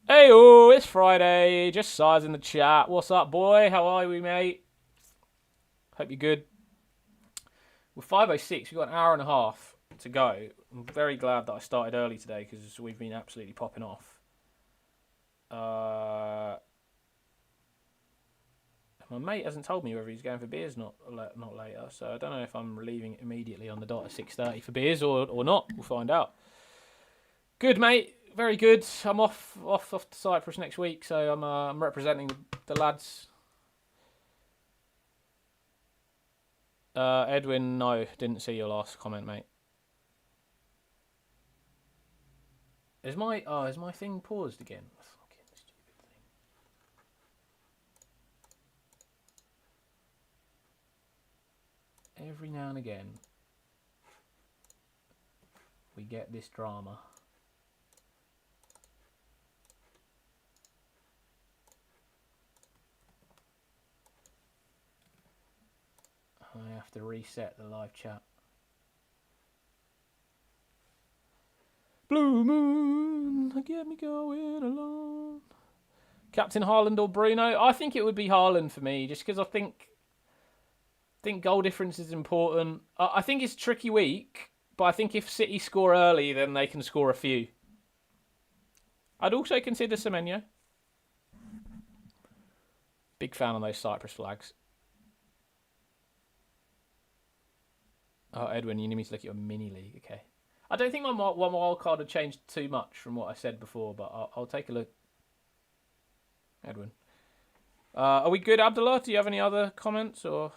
Hey-oh, it's Friday. Just Size in the chat. What's up, boy? How are we, mate? Hope you're good. We're 5:06. We've got an hour and a half to go. I'm very glad that I started early today because we've been absolutely popping off. My mate hasn't told me whether he's going for beers not later, so I don't know if I'm leaving immediately on the dot at 6:30 for beers or not. We'll find out. Good, mate. Very good. I'm off to Cyprus next week, so I'm representing the lads. Edwin, no, didn't see your last comment, mate. Is my thing paused again? Fucking stupid thing. Every now and again, we get this drama. I have to reset the live chat. Blue moon, get me going alone. Captain Haaland or Bruno? I think it would be Haaland for me, just because I think goal difference is important. I think it's a tricky week, but I think if City score early, then they can score a few. I'd also consider Semenyo. Big fan on those Cyprus flags. Oh, Edwin, you need me to look at your mini league. Okay. I don't think my wild card had changed too much from what I said before, but I'll take a look. Edwin. Are we good, Abdullah? Do you have any other comments or?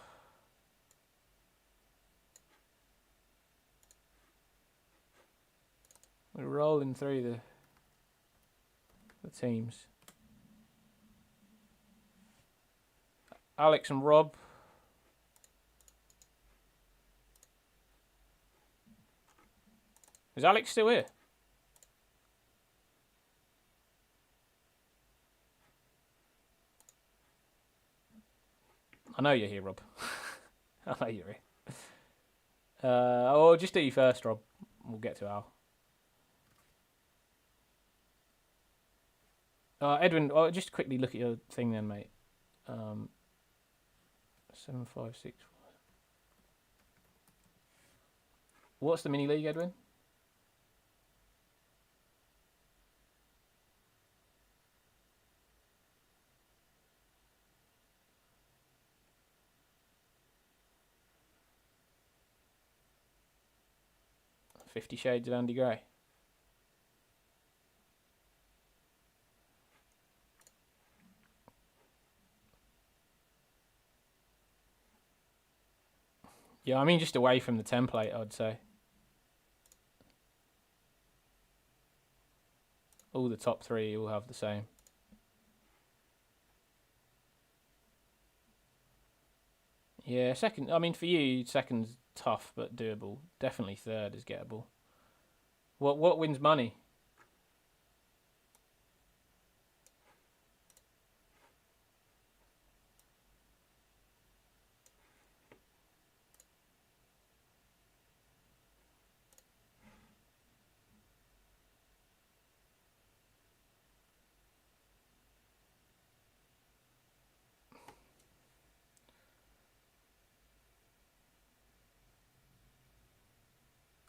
We're rolling through the teams. Alex and Rob. Is Alex still here? I know you're here, Rob. I know you're here. I'll just do you first, Rob. We'll get to Al. Edwin, just quickly look at your thing then, mate. 756. What's the mini league, Edwin? $50 Shades of Andy Gray. Yeah, I mean just away from the template, I'd say. All the top 3 will have the same. Yeah, second. I mean, for you, second's tough but doable. Definitely third is gettable. What wins money?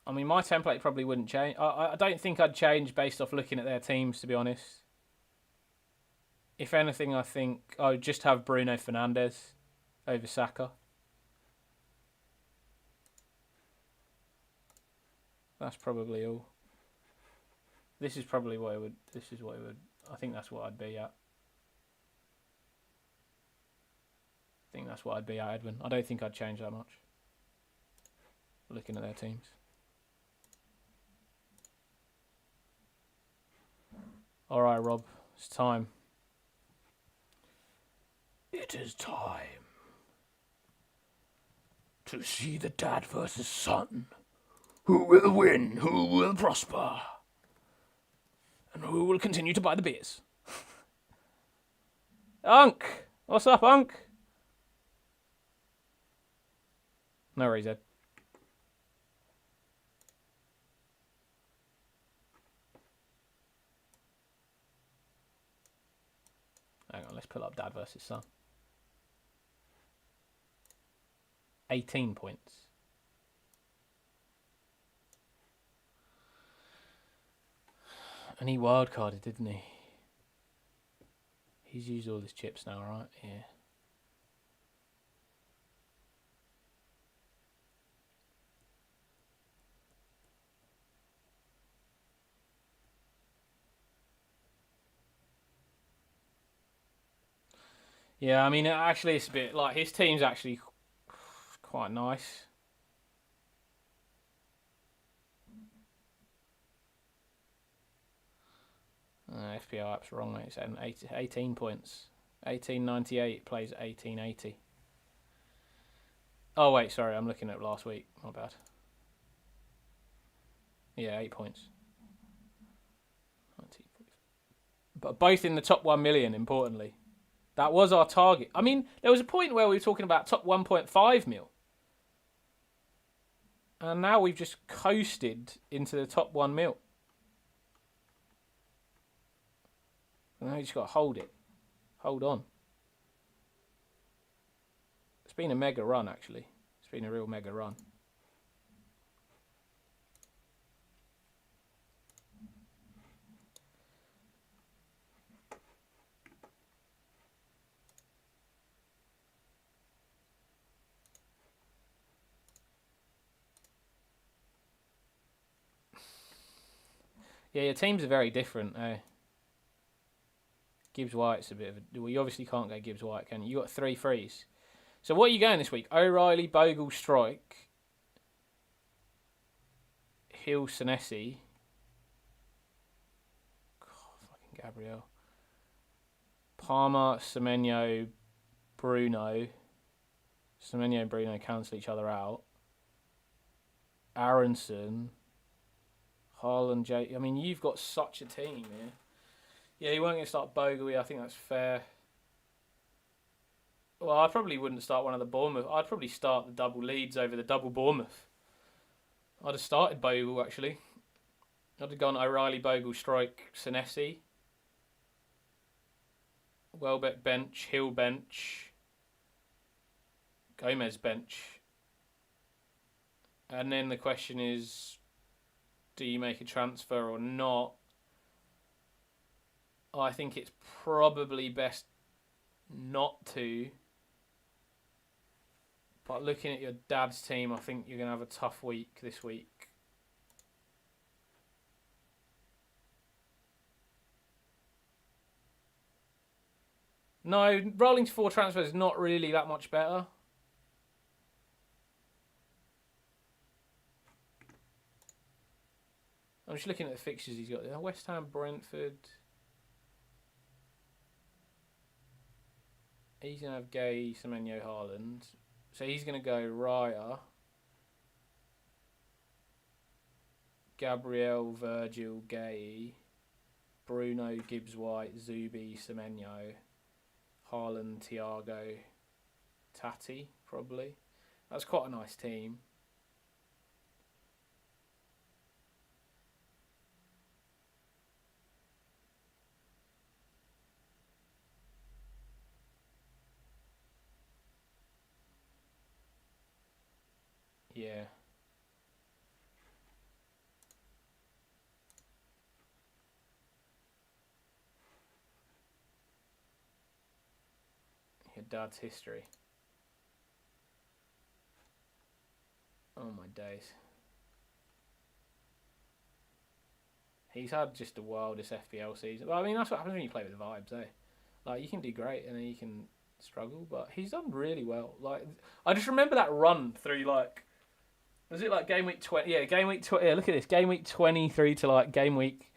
I mean, my template probably wouldn't change. I don't think I'd change based off looking at their teams, to be honest. If anything, I think I would just have Bruno Fernandes over Saka. That's probably all. This is probably what it would. This is what it would. I think that's what I'd be at. I think that's what I'd be at, Edwin. I don't think I'd change that much. Looking at their teams. All right, Rob. It's time. It is time to see the dad versus son. Who will win? Who will prosper? And who will continue to buy the beers? Unk! What's up, Unk? No worries, Ed. Hang on, let's pull up dad versus son. 18 points. And he wildcarded, didn't he? He's used all his chips now, right? Yeah. Yeah, I mean, actually, it's a bit like his team's actually quite nice. FPL app's wrong, mate. It's 18 points. 1898 plays 1880. Oh, wait, sorry. I'm looking at last week. My bad. Yeah, 8 points. 1945. But both in the top 1 million, importantly. That was our target. I mean, there was a point where we were talking about top 1.5 mil. And now we've just coasted into the top 1 mil. And now you just got to hold it. Hold on. It's been a mega run, actually. It's been a real mega run. Yeah, your teams are very different, eh? Gibbs White's a bit of a... Well, you obviously can't go Gibbs White, can you? You got 3 frees. So what are you going this week? O'Reilly, Bogle, Strike, Hill, Senesi. God, fucking Gabriel. Palmer, Semenyo, Bruno. Semenyo and Bruno cancel each other out. Aronson, Haaland, Jay. I mean, you've got such a team here. Yeah, you weren't going to start Bogle. I think that's fair. Well, I probably wouldn't start one of the Bournemouth. I'd probably start the double Leeds over the double Bournemouth. I'd have started Bogle, actually. I'd have gone O'Reilly, Bogle, Strike, Senesi. Welbeck bench, Hill bench. Gomez bench. And then the question is, do you make a transfer or not? I think it's probably best not to. But looking at your dad's team, I think you're going to have a tough week this week. No, rolling to 4 transfers is not really that much better. I'm just looking at the fixtures he's got there. West Ham, Brentford. He's going to have Gay, Semenyo, Haaland. So he's going to go Raya, Gabriel, Virgil, Gay, Bruno, Gibbs White, Zubi, Semenyo, Haaland, Thiago, Tati, probably. That's quite a nice team. Yeah. Your dad's history. Oh my days. He's had just the wildest FPL season. Well, I mean, that's what happens when you play with the vibes, eh? Like, you can do great and then you can struggle, but he's done really well. Like, I just remember that run through, like, was it like game week 20? Yeah, game week 20. Yeah, look at this. Game week 23 to, like, game week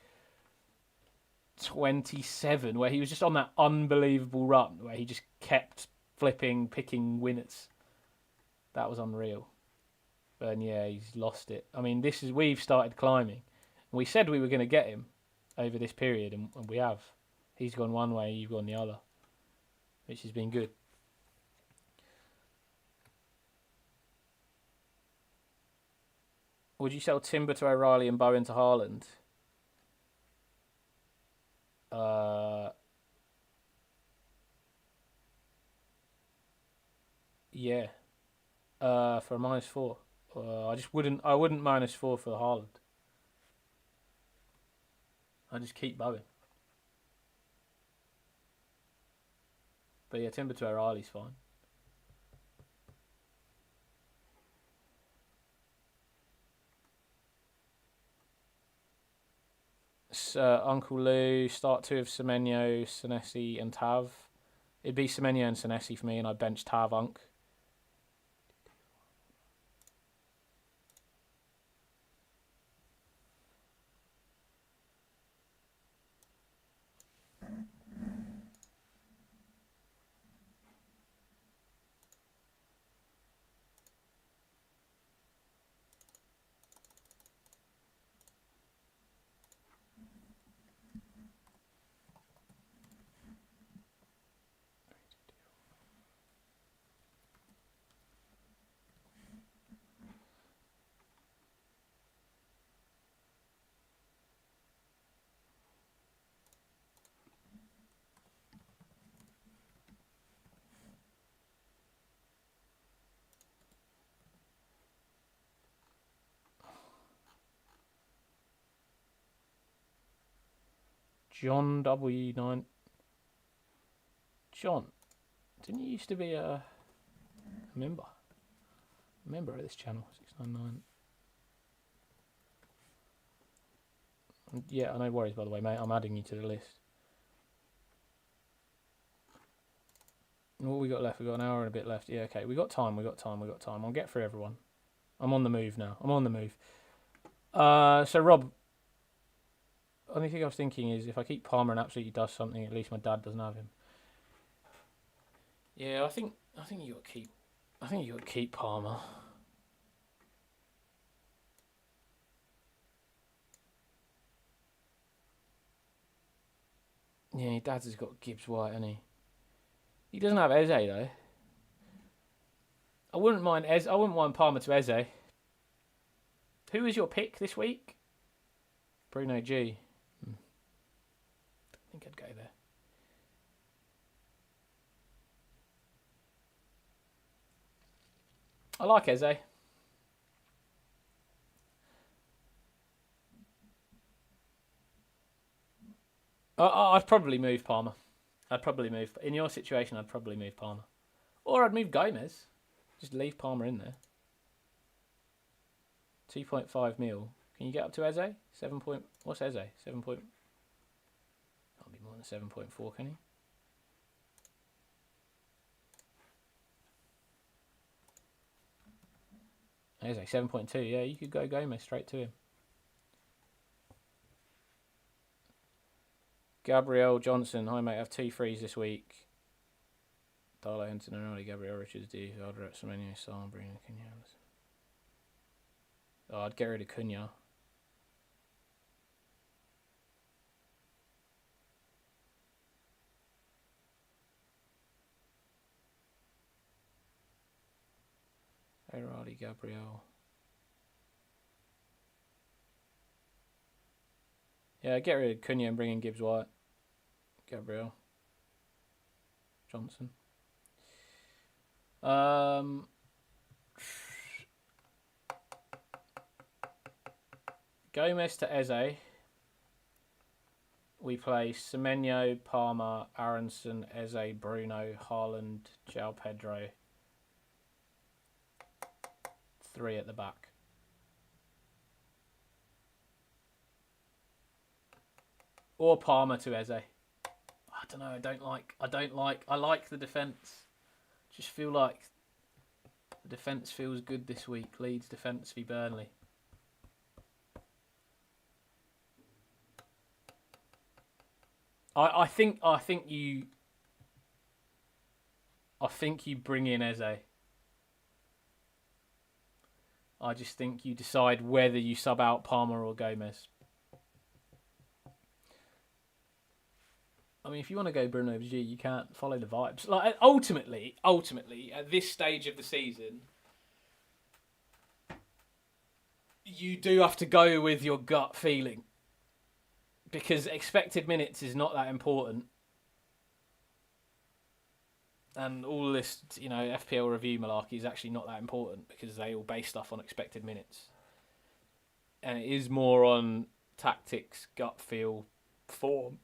27, where he was just on that unbelievable run where he just kept picking winners. That was unreal. And yeah, he's lost it. I mean, we've started climbing. We said we were going to get him over this period, and we have. He's gone one way, you've gone the other, which has been good. Would you sell Timber to O'Reilly and Bowen to Haaland? Yeah. For a -4. I wouldn't -4 for Haaland. I just keep Bowen. But yeah, Timber to O'Reilly's fine. Uncle Lou, start 2 of Semenyo, Senesi and Tav. It'd be Semenyo and Senesi for me, and I'd bench Tav Unk. John W9. John, didn't you used to be a member? A member of this channel, 699. Yeah, no worries, by the way, mate. I'm adding you to the list. What we got left? We got an hour and a bit left. Yeah, okay. We got time. I'll get through everyone. I'm on the move now. So Rob, only thing I was thinking is if I keep Palmer and absolutely does something, at least my dad doesn't have him. Yeah, I think you got to keep. I think you got to keep Palmer. Yeah, your dad's has got Gibbs White, hasn't he? He doesn't have Eze though. I wouldn't mind Palmer to Eze. Who was your pick this week? Bruno G. I think I'd go there. I like Eze. I'd probably move Palmer. In your situation, I'd probably move Palmer. Or I'd move Gomez. Just leave Palmer in there. 2.5 mil. Can you get up to Eze? What's Eze? 7. Can't be more than 7.4, can he? Eze, 7.2. Yeah, you could go Gomez straight to him. Gabriel Johnson. Hi, mate. I have 2 frees this week. Darlow, Henson, and Ollie, Gabriel Richards, D. Alder, Semenyo, Sal, Bruno, Cunha. Oh, I'd get rid of Cunha. O'Reilly, Gabriel. Yeah, get rid of Cunha and bring in Gibbs White. Gabriel. Johnson. Gomez to Eze. We play Semenyo, Palmer, Aronson, Eze, Bruno, Haaland, João Pedro. 3 at the back. Or Palmer to Eze. I don't know. I like the defence. Just feel like the defence feels good this week. Leeds defence v Burnley. I think you bring in Eze. I just think you decide whether you sub out Palmer or Gomez. I mean, if you want to go Bruno G, you can't follow the vibes. Like ultimately, at this stage of the season, you do have to go with your gut feeling. Because expected minutes is not that important. And all this, FPL review malarkey is actually not that important because they all base stuff on expected minutes. And it is more on tactics, gut feel, form.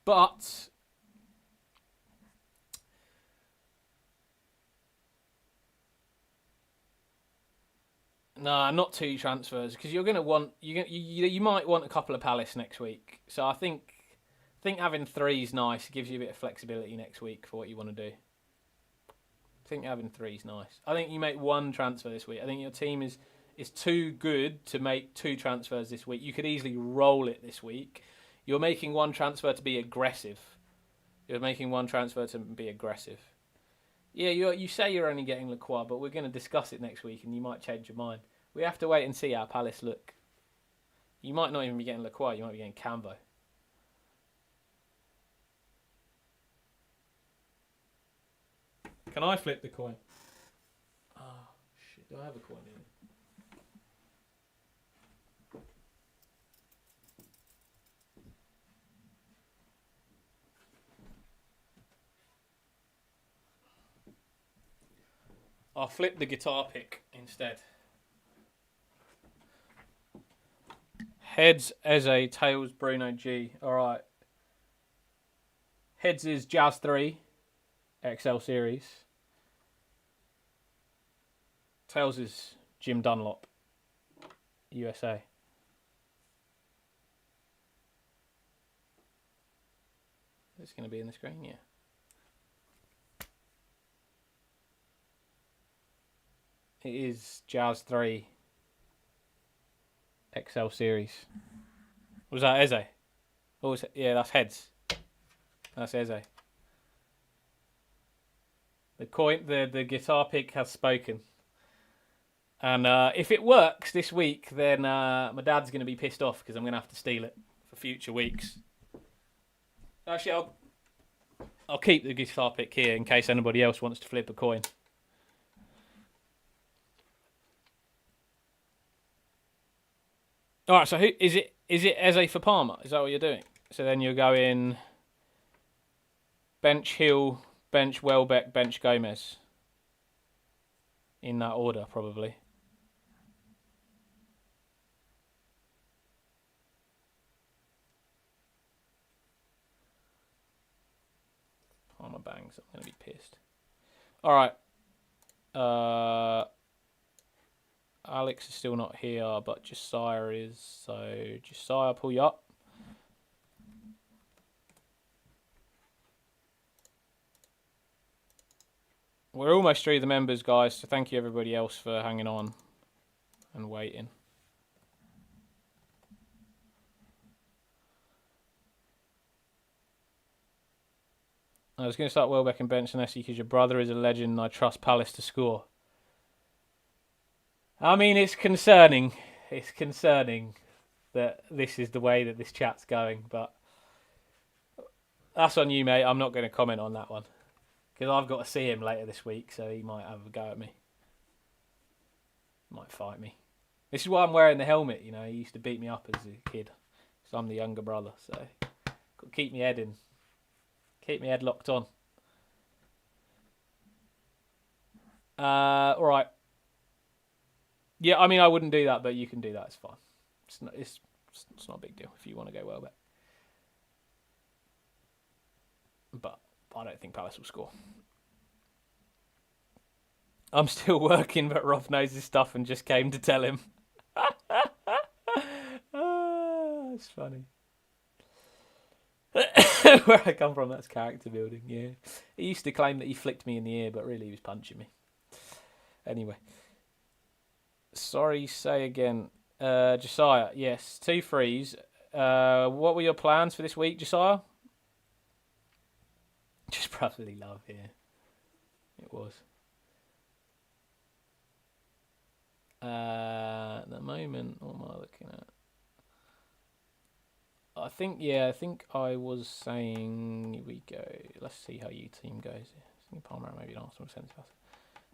But no, not 2 transfers because you're going to want you might want a couple of Palace next week. So I think having 3 is nice. It gives you a bit of flexibility next week for what you want to do. I think having 3 is nice. I think you make 1 transfer this week. I think your team is too good to make 2 transfers this week. You could easily roll it this week. You're making 1 transfer to be aggressive. Yeah, you say you're only getting Lacroix, but we're going to discuss it next week and you might change your mind. We have to wait and see how Palace look. You might not even be getting Lacroix, you might be getting Cambo. Can I flip the coin? Oh, shit. Do I have a coin in it? I'll flip the guitar pick instead. Heads Eze, tails Bruno G. Alright. Heads is Jazz 3 XL series. Tails is Jim Dunlop USA. It's going to be in the screen, yeah. It is Jazz 3 XL series. Was that Eze? Oh, yeah, that's heads. That's Eze. The guitar pick has spoken. And if it works this week, then my dad's going to be pissed off because I'm going to have to steal it for future weeks. Actually, I'll keep the guitar pick here in case anybody else wants to flip a coin. All right, so is it Eze for Palmer? Is that what you're doing? So then you're going bench Hill, bench Welbeck, bench Gomez. In that order, probably. Palmer bangs. I'm going to be pissed. All right. Alex is still not here, but Josiah is. So, Josiah, pull you up. We're almost through the members, guys, so thank you everybody else for hanging on and waiting. I was going to start Welbeck and bench Nessie because your brother is a legend and I trust Palace to score. I mean, it's concerning. It's concerning that this is the way that this chat's going, but that's on you, mate. I'm not going to comment on that one because I've got to see him later this week, so he might have a go at me. Might fight me. This is why I'm wearing the helmet, you know. He used to beat me up as a kid, so I'm the younger brother, so got to keep my head in. Keep my head locked on. All right. Yeah, I mean, I wouldn't do that, but you can do that. It's fine. It's not a big deal if you want to go Welbeck. But I don't think Palace will score. I'm still working, but Rob knows his stuff and just came to tell him. It's funny. know where I come from. That's character building. Yeah. He used to claim that he flicked me in the ear, but really he was punching me. Anyway. Sorry, say again. Josiah, yes, 2 frees. What were your plans for this week, Josiah? Just brotherly love, yeah. It was. At the moment, what am I looking at? I think I was saying, here we go. Let's see how your team goes. I think Palmer maybe an Arsenal sense pass.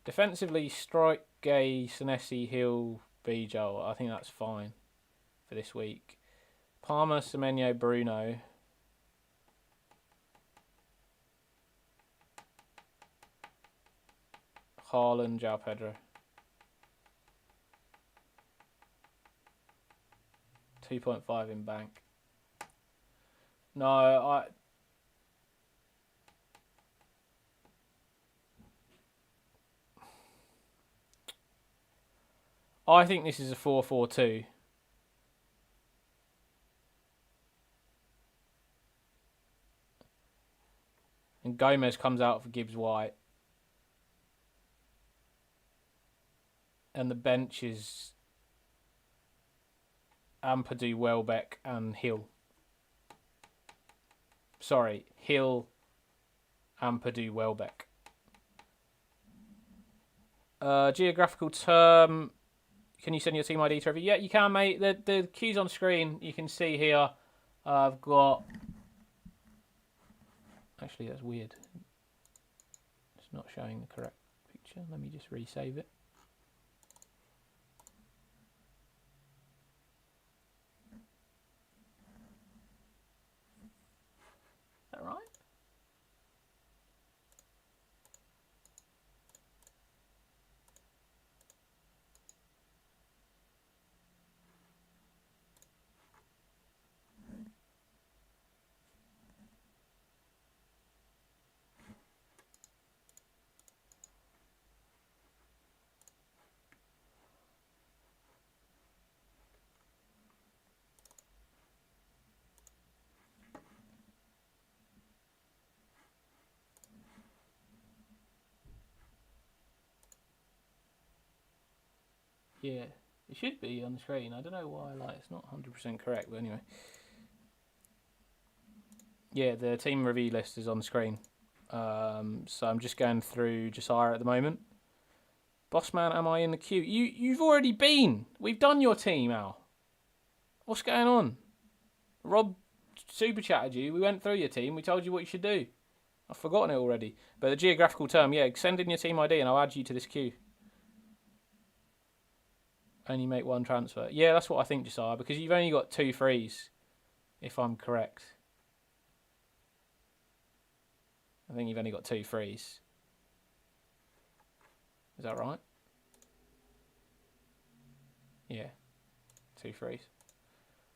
Defensively, Strike, Gay, Senesi, Hill, Bijo. I think that's fine for this week. Palmer, Semenyo, Bruno. Haaland, João Pedro. 2.5 in bank. No, I think this is a 4-4-2. And Gomez comes out for Gibbs White. And the bench is Ampadu, Welbeck and Hill. Sorry, Hill, Ampadu, Welbeck. Geographical term. Can you send your team ID to every? Yeah, you can, mate. The queue's on screen. You can see here. I've got. Actually, that's weird. It's not showing the correct picture. Let me just resave it. Is that right? Yeah, it should be on the screen. I don't know why, like, it's not 100% correct, but anyway. Yeah, the team review list is on the screen. So I'm just going through Josiah at the moment. Bossman, am I in the queue? You've already been. We've done your team, Al. What's going on? Rob super chatted you. We went through your team. We told you what you should do. I've forgotten it already. But the geographical term, yeah, send in your team ID and I'll add you to this queue. Only make 1 transfer. Yeah, that's what I think, Josiah, because you've only got 2 frees, if I'm correct. I think you've only got 2 frees. Is that right? Yeah, 2 frees.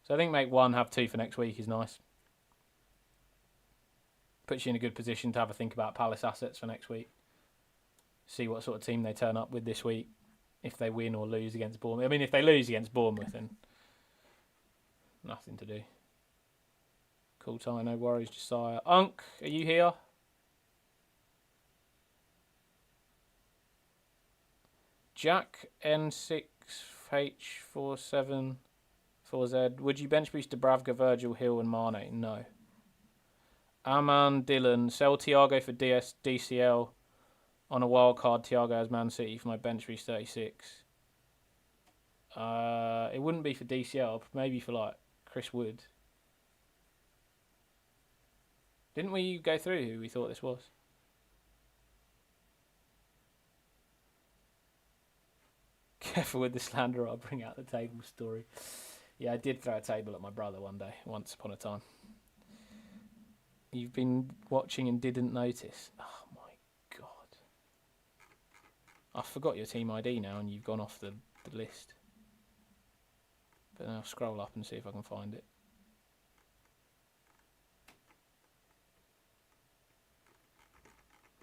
So I think make 1, have 2 for next week is nice. Puts you in a good position to have a think about Palace assets for next week. See what sort of team they turn up with this week. If they win or lose against Bournemouth. I mean, if they lose against Bournemouth, then nothing to do. Cool time, no worries, Josiah. Unk, are you here? Jack N6H474Z. Would you bench boost Dubravka, Virgil, Hill and Mane? No. Aman, Dylan. Sell Thiago for DCL. On a wild card, Thiago has Man City for my bench boost 36. It wouldn't be for DCL. Maybe for, like, Chris Wood. Didn't we go through who we thought this was? Careful with the slander, I'll bring out the table story. Yeah, I did throw a table at my brother one day, once upon a time. You've been watching and didn't notice. Oh my god. I forgot your team ID now and you've gone off the list. But I'll scroll up and see if I can find it.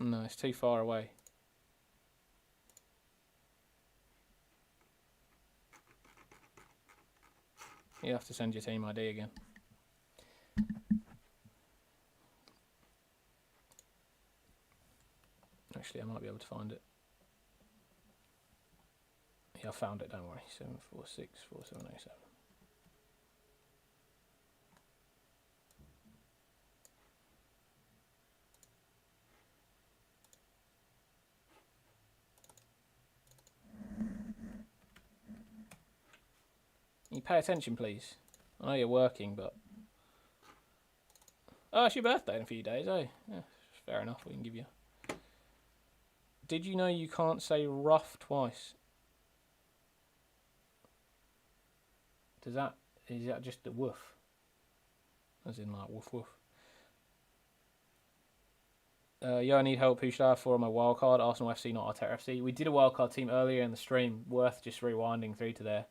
No, it's too far away. You have to send your team ID again. Actually, I might be able to find it. Yeah, I found it, don't worry. 7464707. Can you pay attention, please? I know you're working, but... Oh, it's your birthday in a few days, eh? Yeah, fair enough, we can give you... Did you know you can't say rough twice? Is that just the woof? As in like woof woof. Yeah, I need help. Who should I have for on my wildcard? Arsenal FC, not Arteta FC. We did a wildcard team earlier in the stream. Worth just rewinding through to there.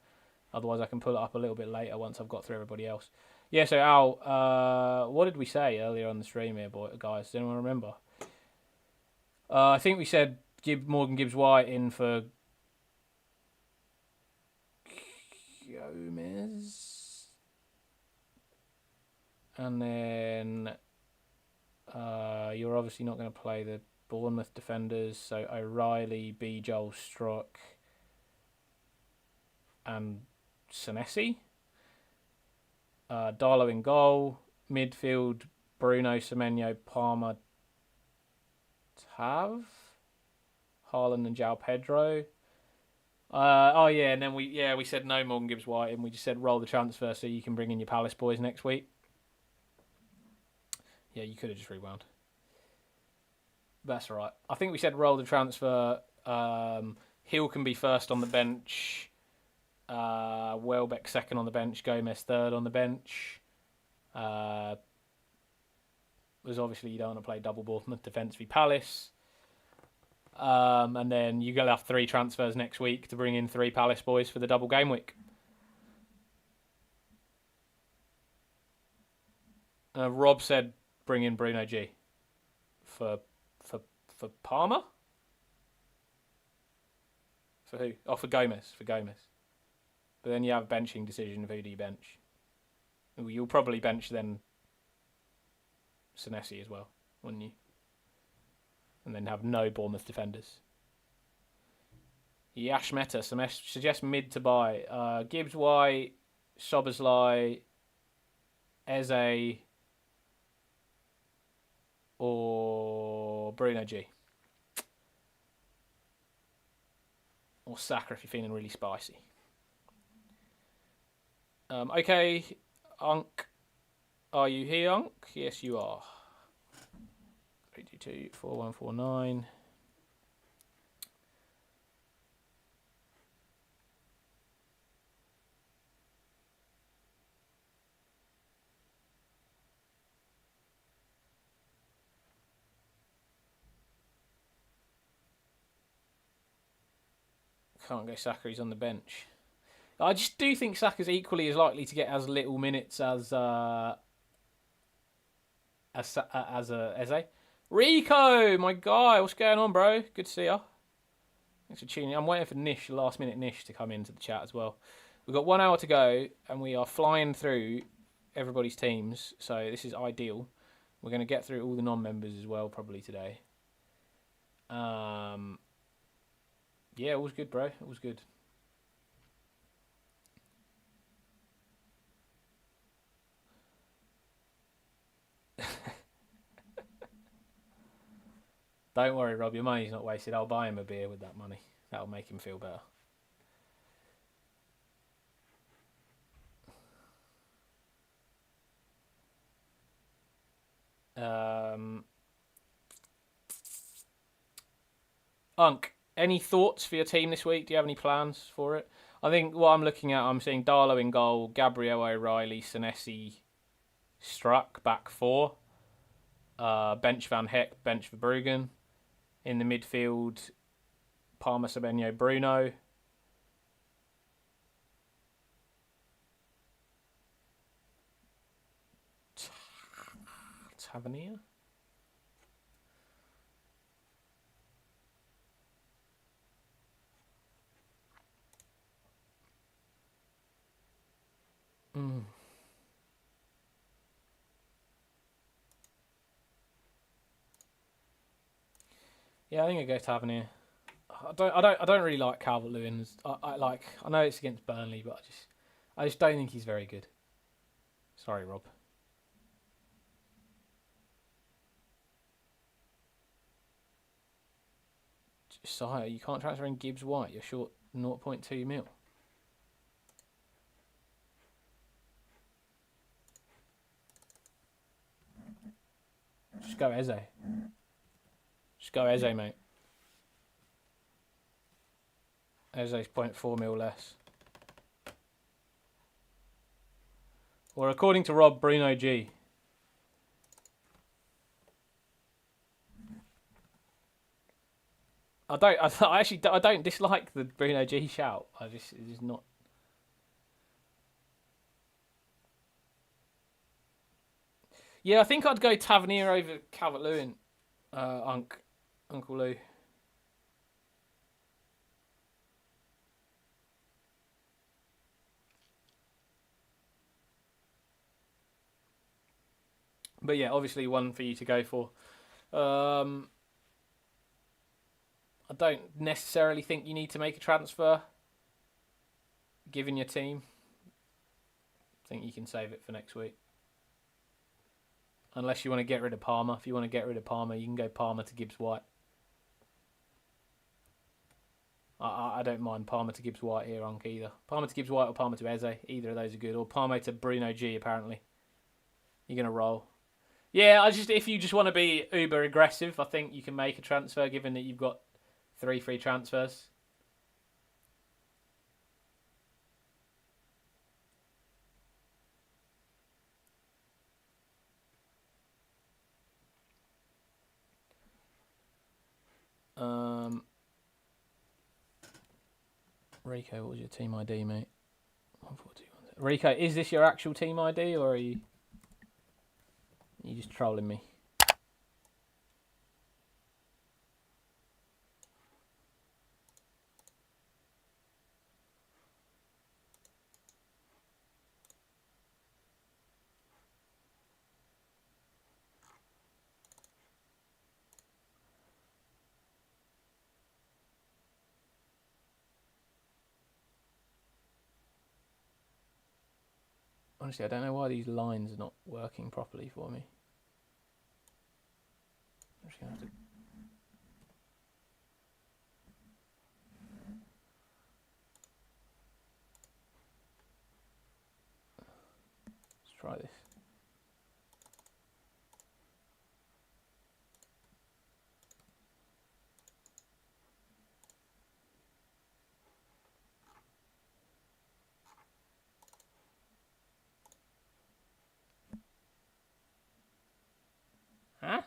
Otherwise, I can pull it up a little bit later once I've got through everybody else. Yeah, so Al, what did we say earlier on the stream here, guys? Does anyone remember? I think we said Morgan Gibbs-White in for Gomez. And then you're obviously not going to play the Bournemouth defenders, so O'Reilly, B. Joel Struck, and Senesi. Darlow in goal. Midfield, Bruno, Semenyo, Palmer, Tav, Haaland and João Pedro. And then we said no Morgan Gibbs-White, and we just said roll the transfer so you can bring in your Palace boys next week. Yeah, you could have just rewound. That's all right. I think we said roll the transfer. Hill can be first on the bench. Welbeck second on the bench. Gomez third on the bench. Because obviously you don't want to play double Bournemouth defence v Palace. And then you're going to have 3 transfers next week to bring in 3 Palace boys for the double game week. Rob said bring in Bruno G for Palmer? For who? Oh, for Gomez. But then you have a benching decision of who do you bench. You'll probably bench then Senesi as well, wouldn't you? And then have no Bournemouth defenders. Yash Meta suggests mid to buy. Gibbs White, Soberslai, Eze, or Bruno G. Or Saka if you're feeling really spicy. Okay, Unk. Are you here, Unk? Yes, you are. 3224149. Can't go Saka, he's on the bench. I just do think Saka's equally as likely to get as little minutes as Eze. Rico, my guy, what's going on, bro? Good to see you. Thanks for tuning in. I'm waiting for Nish, last minute Nish, to come into the chat as well. We've got 1 hour to go, and we are flying through everybody's teams, so this is ideal. We're going to get through all the non-members as well, probably today. Yeah, it was good, bro. It was good. Don't worry, Rob. Your money's not wasted. I'll buy him a beer with that money. That'll make him feel better. Unk, any thoughts for your team this week? Do you have any plans for it? I think what I'm looking at, I'm seeing Darlow in goal, Gabriel O'Reilly, Senesi, Struck, back 4. Bench Van Heck, bench Verbruggen. In the midfield, Palmer, Semenyo, Bruno. Tavernier? Yeah, I think I go Tavernier. I don't really like Calvert-Lewin. I know it's against Burnley, but I just don't think he's very good. Sorry, Rob. Sire, you can't transfer in Gibbs White. You're short 0.2 mil. Just go Eze. Just go Eze, mate. Eze's 0.4 mil less. Or according to Rob, Bruno G. I don't dislike the Bruno G shout. It's just not. Yeah, I think I'd go Tavernier over Calvert-Lewin, Uncle Lou. But yeah, obviously one for you to go for. I don't necessarily think you need to make a transfer, given your team. I think you can save it for next week. Unless you want to get rid of Palmer. If you want to get rid of Palmer, you can go Palmer to Gibbs White. I don't mind Palmer to Gibbs White here, Unc, either. Palmer to Gibbs White or Palmer to Eze. Either of those are good. Or Palmer to Bruno G, apparently. You're going to roll. Yeah, if you just want to be uber aggressive, I think you can make a transfer, given that you've got 3 free transfers. Rico, what was your team ID, mate? 142. Rico, is this your actual team ID, or are you just trolling me? Honestly, I don't know why these lines are not working properly for me. I'm just going to have to... Let's try this. Huh?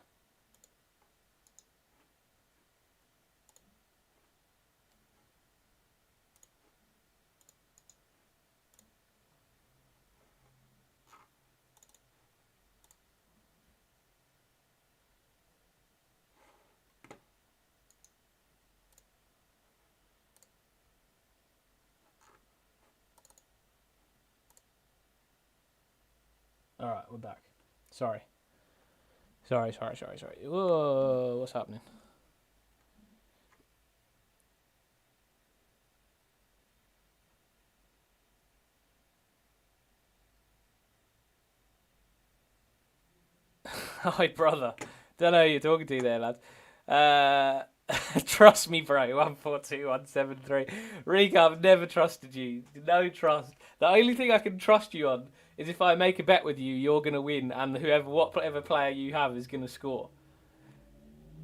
Alright, we're back. Sorry. Whoa, what's happening? Hi, brother. Don't know who you're talking to there, lad. Trust me, bro. 142173. Rico, I've never trusted you. No trust. The only thing I can trust you on is if I make a bet with you, you're gonna win, and whatever player you have is gonna score.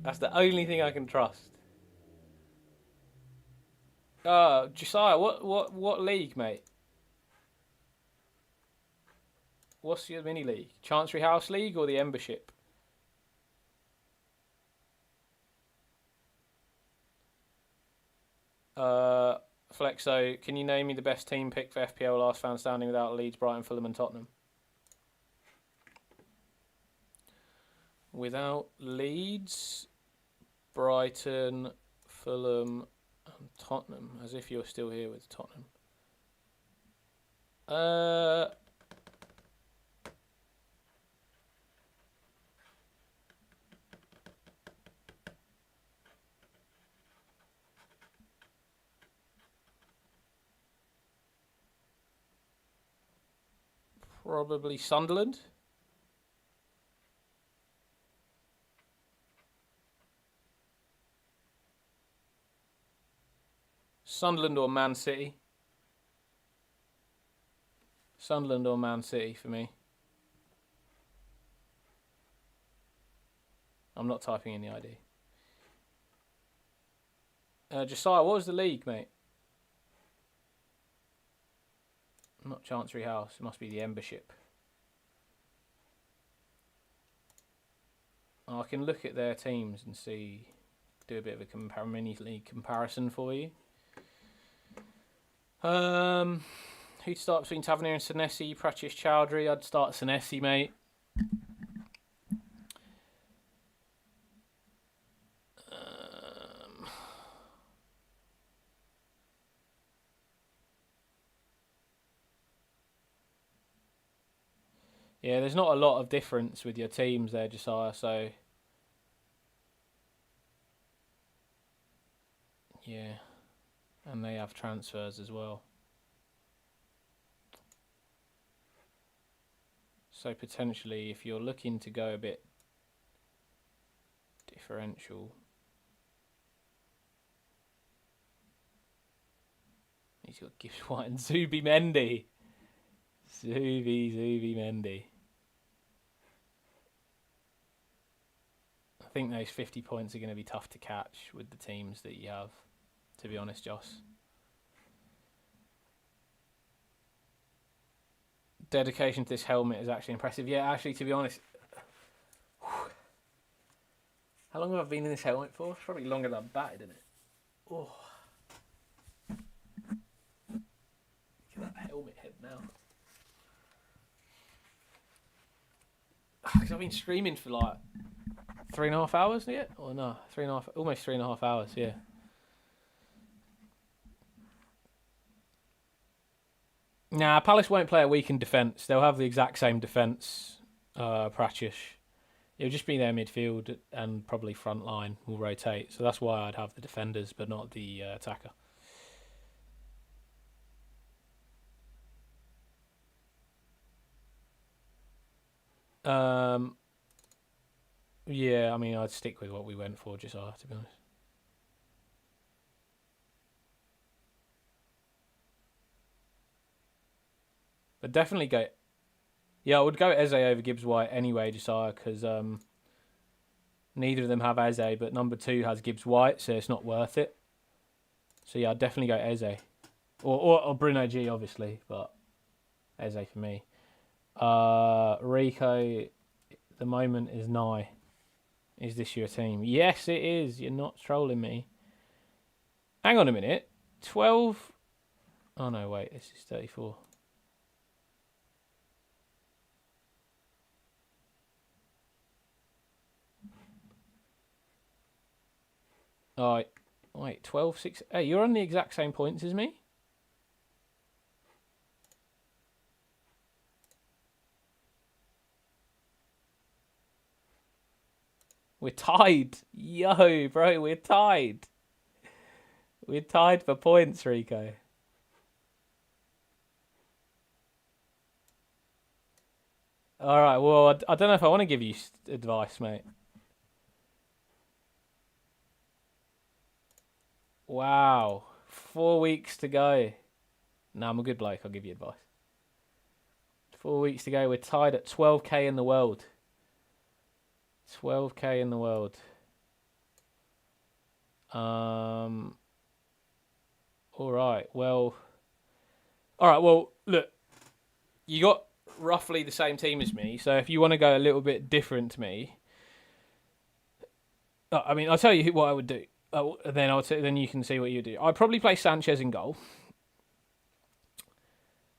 That's the only thing I can trust. Josiah, what league, mate? What's your mini league? Chancery House League or the Embership? Flexo, can you name me the best team pick for FPL last found standing without Leeds, Brighton, Fulham and Tottenham? Without Leeds, Brighton, Fulham and Tottenham. As if you're still here with Tottenham. Probably Sunderland. Sunderland or Man City. Sunderland or Man City for me. I'm not typing in the ID. Josiah, what was the league, mate? Not Chancery House. It must be the Embership. Oh, I can look at their teams and see, do a bit of a mini league comparison for you. Who'd start between Tavernier and Senesi? Pratish Chowdhury. I'd start Senesi, mate. Yeah, there's not a lot of difference with your teams there, Josiah, so... Yeah. And they have transfers as well. So potentially, if you're looking to go a bit differential... He's got Gibbs White and Zubi Mendy. Zubi Mendy. I think those 50 points are going to be tough to catch with the teams that you have, to be honest, Joss. Dedication to this helmet is actually impressive. Yeah, actually, to be honest, how long have I been in this helmet for? It's probably longer than I've batted in it. Oh. Look at that helmet head now. Because I've been streaming for like 3.5 hours yet? Or no, almost 3.5 hours, yeah. Nah, Palace won't play a weakened defence. They'll have the exact same defence, Pratish. It'll just be their midfield and probably front line will rotate. So that's why I'd have the defenders but not the attacker. Yeah, I mean, I'd stick with what we went for, Josiah, to be honest. But definitely go... Yeah, I would go Eze over Gibbs White anyway, Josiah, because neither of them have Eze, but number 2 has Gibbs White, so it's not worth it. So yeah, I'd definitely go Eze. Or Bruno G, obviously, but Eze for me. Rico, the moment is nigh. Is this your team? Yes, it is. You're not trolling me. Hang on a minute. 12... Oh, no, wait. This is 34. Alright. Wait, 12, 6... Hey, you're on the exact same points as me? We're tied. Yo, bro, we're tied. We're tied for points, Rico. Alright, well, I don't know if I want to give you advice, mate. Wow. 4 weeks to go. Nah, I'm a good bloke. I'll give you advice. 4 weeks to go. We're tied at 12k in the world. 12k in the world. All right. Well. All right. Well, look. You got roughly the same team as me, so if you want to go a little bit different to me, I mean, I'll tell you what I would do. Then you can see what you do. I'd probably play Sanchez in goal,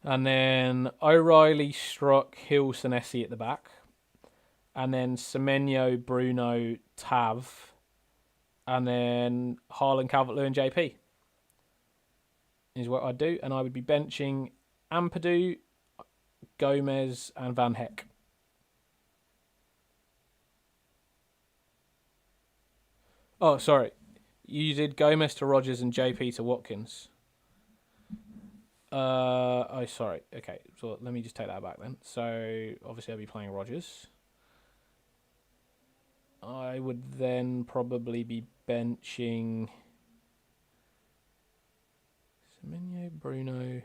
and then O'Reilly, Strock, Hill, Senesi at the back. And then Semenyo, Bruno, Tav. And then Haaland, Calvert-Lewin, JP. Is what I'd do. And I would be benching Ampadu, Gomez, and Van Heck. Oh, sorry. You did Gomez to Rodgers and JP to Watkins. Oh, sorry. Okay, so let me just take that back then. So, obviously I'll be playing Rodgers. I would then probably be benching Semenyo, Bruno,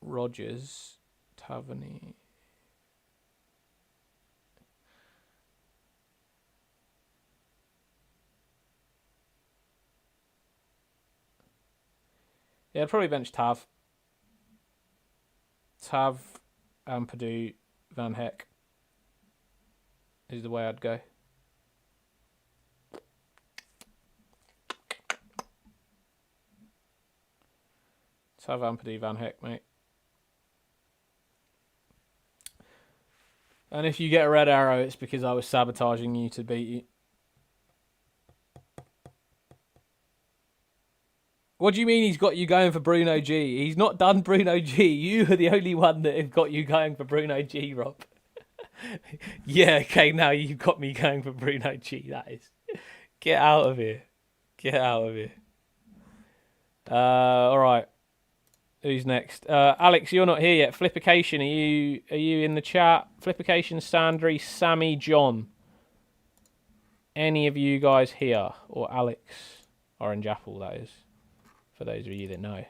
Rodgers, Tavernier. Yeah, I'd probably bench Tav, Ampadu, Van Heck is the way I'd go. Tav, Ampadu, Van Heck, mate. And if you get a red arrow, it's because I was sabotaging you to beat you. What do you mean he's got you going for Bruno G? He's not done Bruno G. You are the only one that have got you going for Bruno G, Rob. Yeah, okay, now you've got me going for Bruno G. That is. Get out of here. Get out of here. All right. Who's next? Alex, you're not here yet. Flippication, are you in the chat? Flippication, Sandry, Sammy, John. Any of you guys here? Or Alex, Orange Apple, that is. For those of you that know.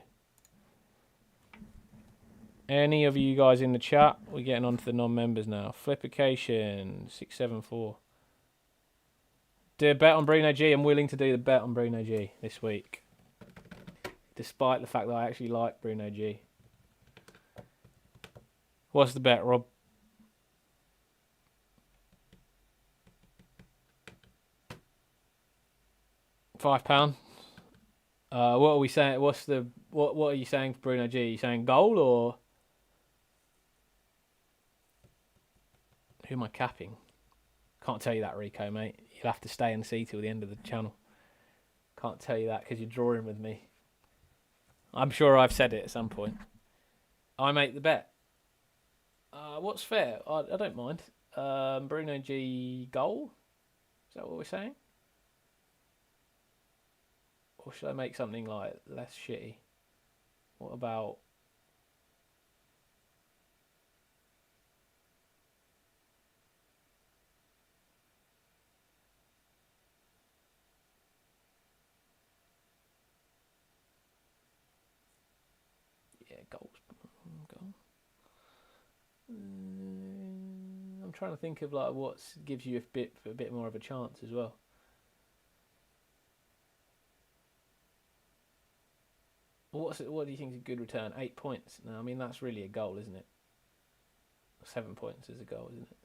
Any of you guys in the chat? We're getting on to the non-members now. Flippication 674. Do a bet on Bruno G. I'm willing to do the bet on Bruno G this week. Despite the fact that I actually like Bruno G. What's the bet, Rob? £5. What are we saying? What are you saying for Bruno G? Are you saying goal or who am I capping? Can't tell you that, Rico, mate. You'll have to stay and see till the end of the channel. Can't tell you that because you're drawing with me. I'm sure I've said it at some point. I make the bet. What's fair? I don't mind. Bruno G goal? Is that what we're saying? Or should I make something like less shitty? What about... Yeah, goals. Goal. I'm trying to think of like what gives you a bit more of a chance as well. What do you think is a good return? 8 points. No, I mean that's really a goal, isn't it? 7 points is a goal, isn't it?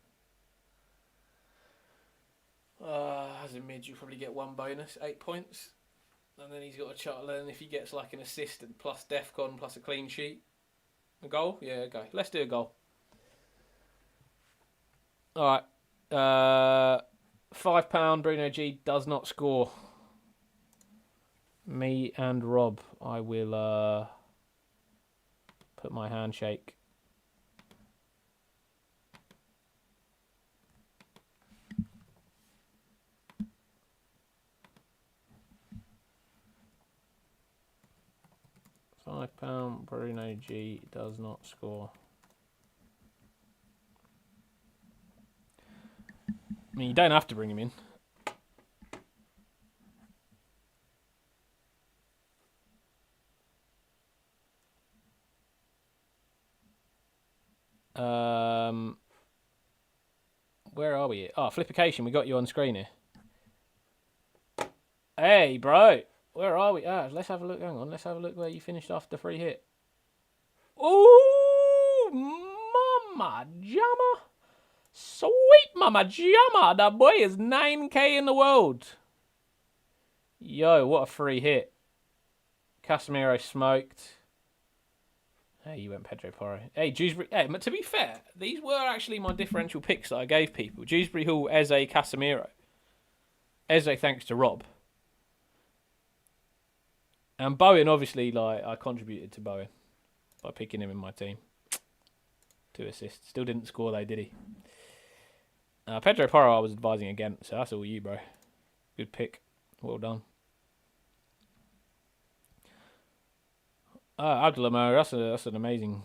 As a mid, you probably get 1 bonus, 8 points, and then he's got a chart. And if he gets like an assist and plus DEFCON plus a clean sheet, a goal. Yeah, okay. Let's do a goal. All right. £5. Bruno G does not score. Me and Rob, I will put my handshake. £5. Bruno G does not score. I mean, you don't have to bring him in. Where are we? Oh, Flippication, we got you on screen here. Hey, bro. Where are we? Let's have a look. Hang on. Let's have a look where you finished off the free hit. Ooh, mama jamma. Sweet mama jamma. That boy is 9K in the world. Yo, what a free hit. Casemiro smoked. Hey, you went Pedro Porro. Hey, Dewsbury. Hey, to be fair, these were actually my differential picks that I gave people. Dewsbury Hall, Eze, Casemiro. Eze, thanks to Rob. And Bowen, obviously, like I contributed to Bowen by picking him in my team. 2 assists. Still didn't score though, did he? Pedro Porro I was advising against, so that's all you, bro. Good pick. Well done. Abdullah, that's an amazing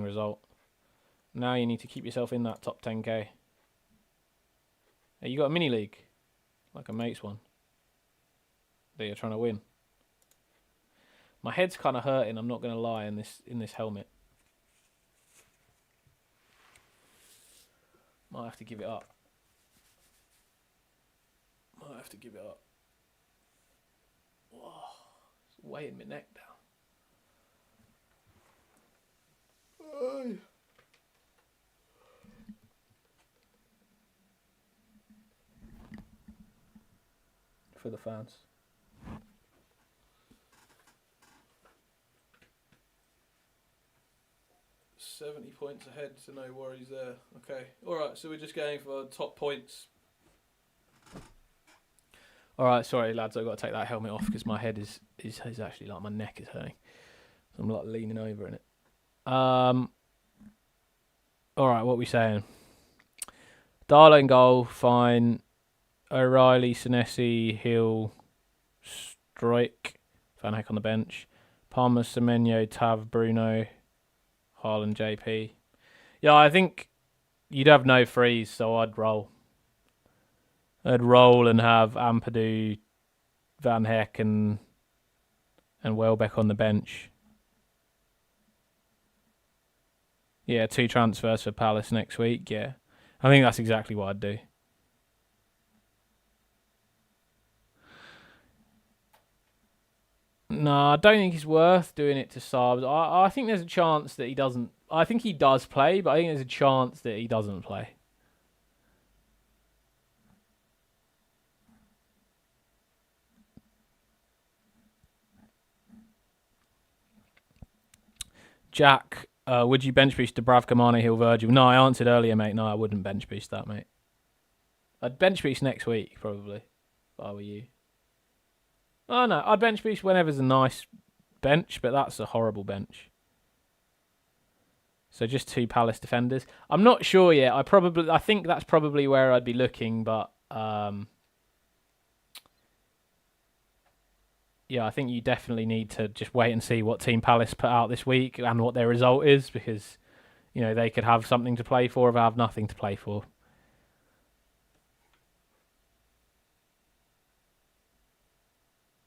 result. Now you need to keep yourself in that top 10k. Hey, you got a mini league, like a mate's one, that you're trying to win. My head's kind of hurting. I'm not gonna lie in this helmet. Might have to give it up. Whoa, it's weighing my neck down. For the fans. $70 points ahead, so no worries there. Okay, alright, so we're just going for top points. Alright, sorry lads, I've got to take that helmet off because my head is actually like my neck is hurting. So I'm like leaning over in it. Alright, what are we saying? Darlow in goal, fine. O'Reilly, Senesi, Hill, Strike, Van Heck on the bench. Palmer, Semenyo, Tav, Bruno, Haaland, JP. Yeah, I think you'd have no freeze, so I'd roll. I'd roll and have Ampadu, Van Heck, and Welbeck on the bench. Yeah, 2 transfers for Palace next week. Yeah, I think that's exactly what I'd do. No, I don't think it's worth doing it to subs. I think there's a chance that he doesn't. I think he does play, but I think there's a chance that he doesn't play. Jack, would you bench boost Dubravka, Mane, Hill, Virgil? No, I answered earlier, mate. No, I wouldn't bench boost that, mate. I'd bench boost next week, probably, if I were you. Oh, no, I'd bench boost whenever's a nice bench, but that's a horrible bench. So just 2 Palace defenders. I'm not sure yet. I think that's probably where I'd be looking, but yeah, I think you definitely need to just wait and see what Team Palace put out this week and what their result is, because they could have something to play for or have nothing to play for.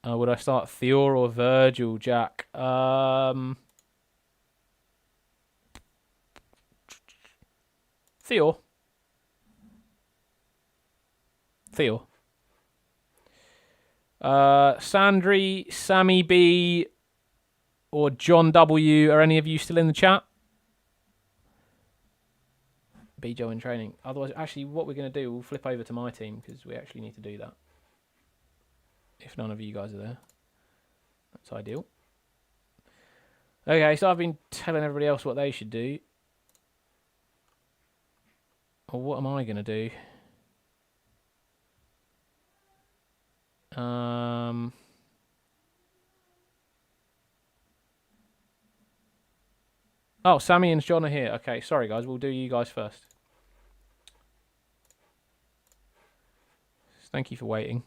Would I start Theor or Virgil, Jack? Theor. Sandry, Sammy B, or John W. Are any of you still in the chat? B Joe in training. Otherwise, actually, what we're going to do, we'll flip over to my team because we actually need to do that. If none of you guys are there. That's ideal. Okay, so I've been telling everybody else what they should do. Or what am I going to do? Oh, Sammy and John are here. Okay, sorry guys, we'll do you guys first. Thank you for waiting.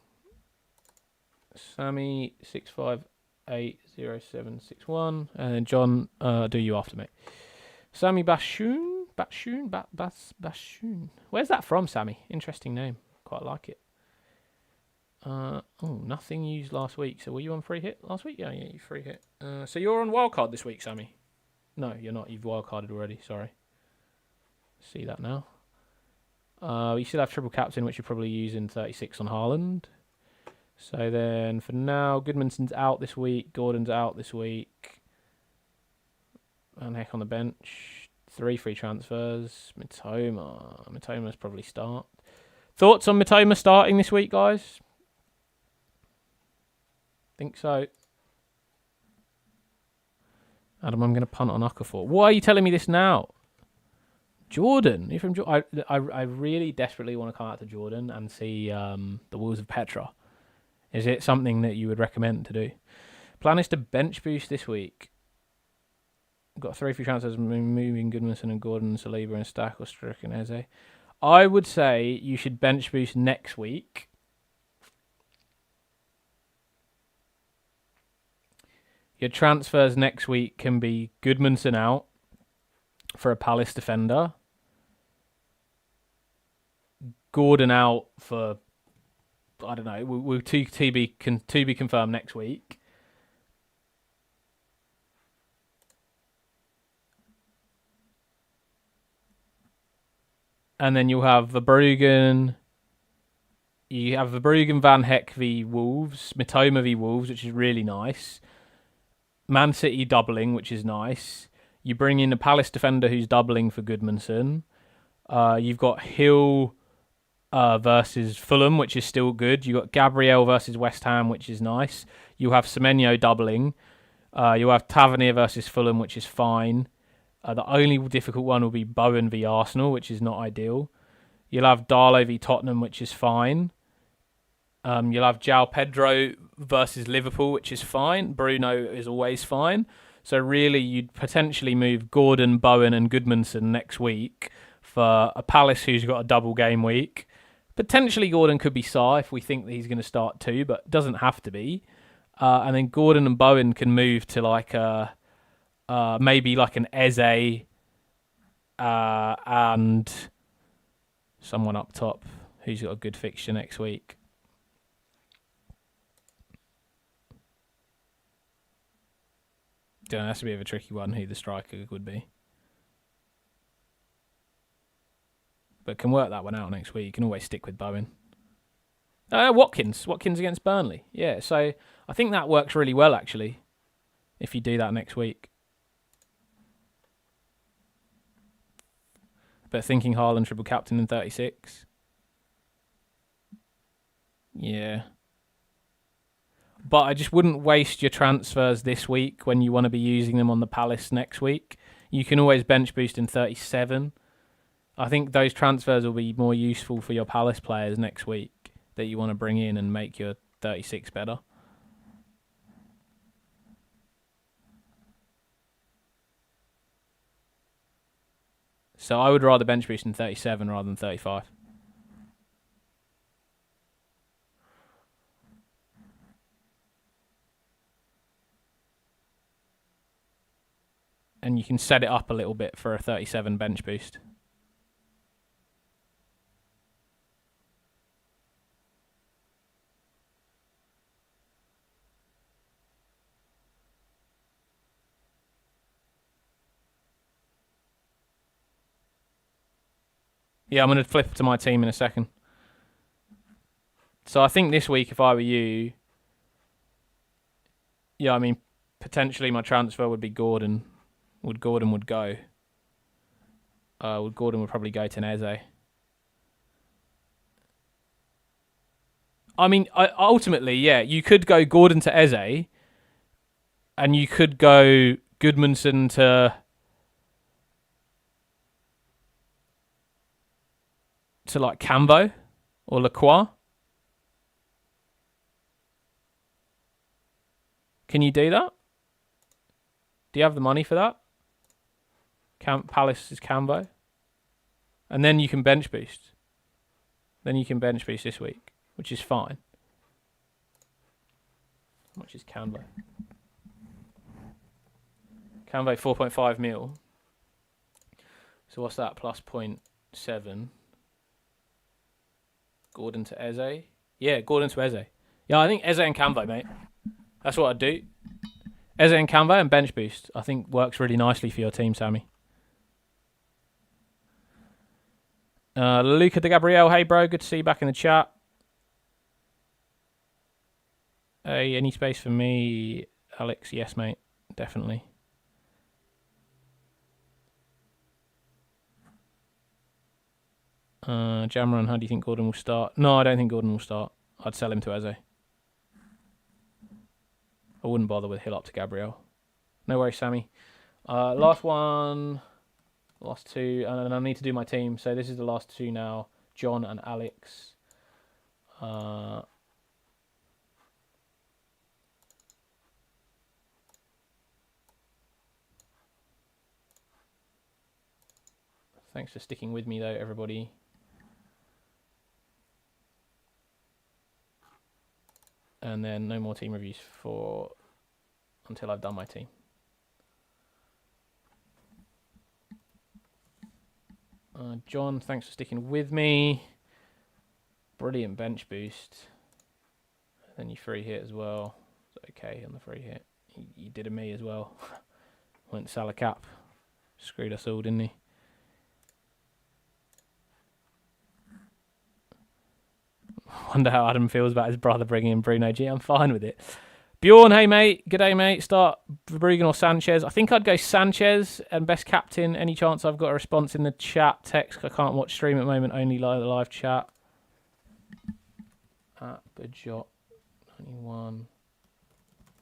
Sammy 6580761, and then John, do you after me. Sammy Bashoon. Where's that from, Sammy? Interesting name. Quite like it. Oh, nothing used last week. So were you on free hit last week? Yeah, you free hit. So you're on wildcard this week, Sammy? No, you're not. You've wildcarded already. Sorry. See that now. You still have triple captain, which you're probably using 36 on Haaland. So then, for now, Goodmanson's out this week. Gordon's out this week. Van Heck on the bench. 3 free transfers. Mitoma. Mitoma's probably start. Thoughts on Mitoma starting this week, guys? Think so. Adam, I'm going to punt on Okafor. Why are you telling me this now? Jordan. You're from Jordan. I really desperately want to come out to Jordan and see the Wolves of Petra. Is it something that you would recommend to do? Plan is to bench boost this week. Got 3 free transfers, moving Goodmanson and Gordon, Saliba and Stack or Strick and Eze. I would say you should bench boost next week. Your transfers next week can be Goodmanson out for a Palace defender. Gordon out for, I don't know, will to be confirmed next week. And then you'll have Verbruggen. You have Verbruggen, Van Heck v Wolves, Mitoma v Wolves, which is really nice. Man City doubling, which is nice. You bring in a Palace defender who's doubling for Goodmanson. You've got Hill versus Fulham, which is still good. You've got Gabriel versus West Ham, which is nice. You have Semenyo doubling. You have Tavernier versus Fulham, which is fine. The only difficult one will be Bowen v Arsenal, which is not ideal. You'll have Darlow v Tottenham, which is fine. You'll have João Pedro versus Liverpool, which is fine. Bruno is always fine. So really, you'd potentially move Gordon, Bowen and Goodmanson next week for a Palace who's got a double game week. Potentially Gordon could be Sarr if we think that he's going to start too, but doesn't have to be. And then Gordon and Bowen can move to like a... maybe like an Eze and someone up top who's got a good fixture next week. Don't know, that's a bit of a tricky one who the striker would be. But can work that one out next week. You can always stick with Bowen. Watkins against Burnley. Yeah, so I think that works really well actually if you do that next week. But thinking Haaland triple captain in 36. Yeah. But I just wouldn't waste your transfers this week when you want to be using them on the Palace next week. You can always bench boost in 37. I think those transfers will be more useful for your Palace players next week that you want to bring in and make your 36 better. So I would rather bench boost in 37 rather than 35. And you can set it up a little bit for a 37 bench boost. Yeah, I'm going to flip to my team in a second. So I think this week, if I were you, yeah, I mean, potentially my transfer would be Gordon. Gordon would go? Gordon would probably go to Eze. I mean, ultimately, yeah, you could go Gordon to Eze, and you could go Goodmanson to like Cambo or Lacroix. Can you do that? Do you have the money for that? Palace is Cambo. And then you can bench boost. Then you can bench boost this week, which is fine. How much is Cambo? Cambo 4.5 mil. So what's that? Plus 0.7. Gordon to Eze. Yeah, Gordon to Eze. Yeah, I think Eze and Cambo, mate. That's what I'd do. Eze and Cambo and bench boost. I think works really nicely for your team, Sammy. Luca de Gabriel, hey bro, good to see you back in the chat. Hey, any space for me, Alex? Yes, mate, definitely. Jamron, how do you think Gordon will start? No, I don't think Gordon will start. I'd sell him to Eze. I wouldn't bother with Hill up to Gabriel. No worries, Sammy. Last one. Last two. And I need to do my team. So this is the last two now. John and Alex. Thanks for sticking with me, though, everybody. And then no more team reviews for until I've done my team. John, thanks for sticking with me. Brilliant bench boost. Then you free hit as well. It's okay on the free hit. You did a me as well. Went Salah cap. Screwed us all, didn't he? Wonder how Adam feels about his brother bringing in Bruno G. I'm fine with it. Bjorn, hey mate. Good day, mate. Start Verbruggen or Sanchez. I think I'd go Sanchez and best captain. Any chance I've got a response in the chat? Text. I can't watch stream at the moment. Only live chat. At Bajot 91.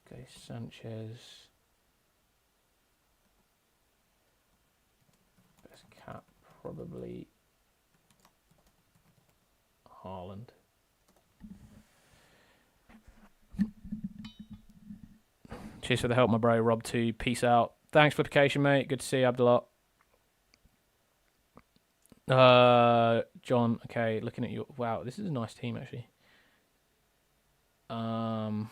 Go Sanchez. Best cap probably Haaland. Cheers for the help, my bro. Rob 2. Peace out. Thanks for the application, mate. Good to see you, Abdullah. John, okay, looking at your... Wow, this is a nice team, actually. No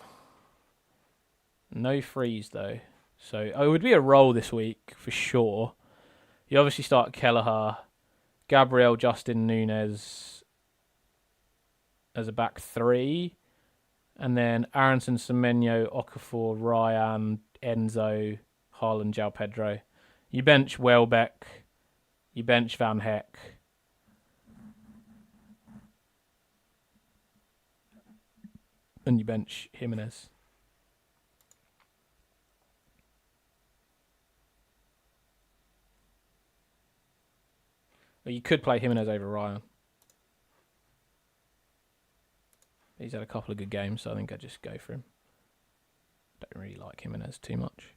freeze, though. So, it would be a roll this week, for sure. You obviously start Kelleher, Gabriel, Justin, Nunes as a back three. And then Aronson, Semenyo, Okafor, Ryan, Enzo, Haaland, João Pedro. You bench Welbeck. You bench Van Heck. And you bench Jimenez. Well, you could play Jimenez over Ryan. He's had a couple of good games, so I think I'd just go for him. Don't really like Jimenez too much.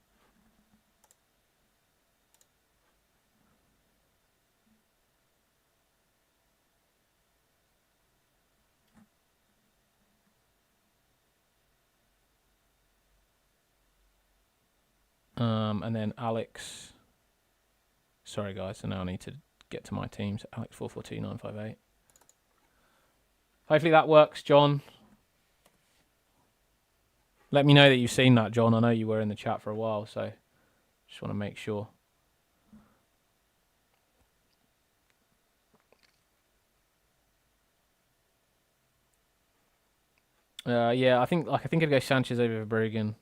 And then Alex. Sorry, guys. So now I need to get to my teams. Alex 442958. Hopefully that works, John. Let me know that you've seen that, John. I know you were in the chat for a while, so just want to make sure. Yeah, I think I'd go Sanchez over Verbruggen.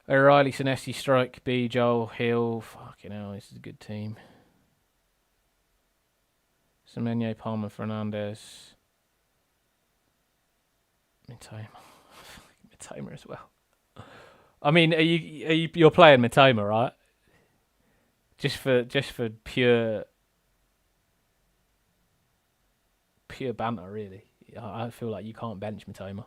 O'Reilly, Senesi, Strike, B, Joel, Hill. Fucking hell, this is a good team. Semenyo, Palmer, Fernandez. Mitoma as well. I mean, you're playing Mitoma, right? Just for pure banter, really. I feel like you can't bench Mitoma.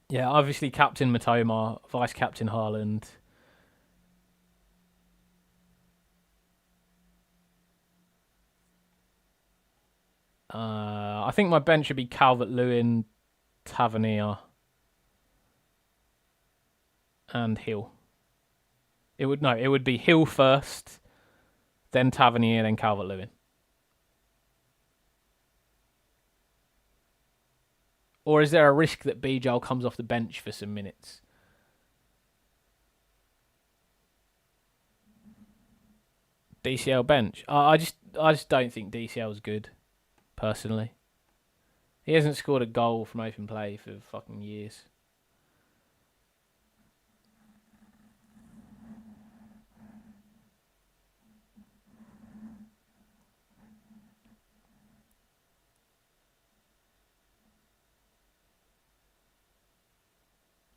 Yeah, obviously captain Mitoma, vice captain Haaland. I think my bench should be Calvert-Lewin, Tavernier, and Hill. It would be Hill first, then Tavernier, then Calvert-Lewin. Or is there a risk that Bijal comes off the bench for some minutes? DCL bench. I just don't think DCL is good, personally. He hasn't scored a goal from open play for fucking years.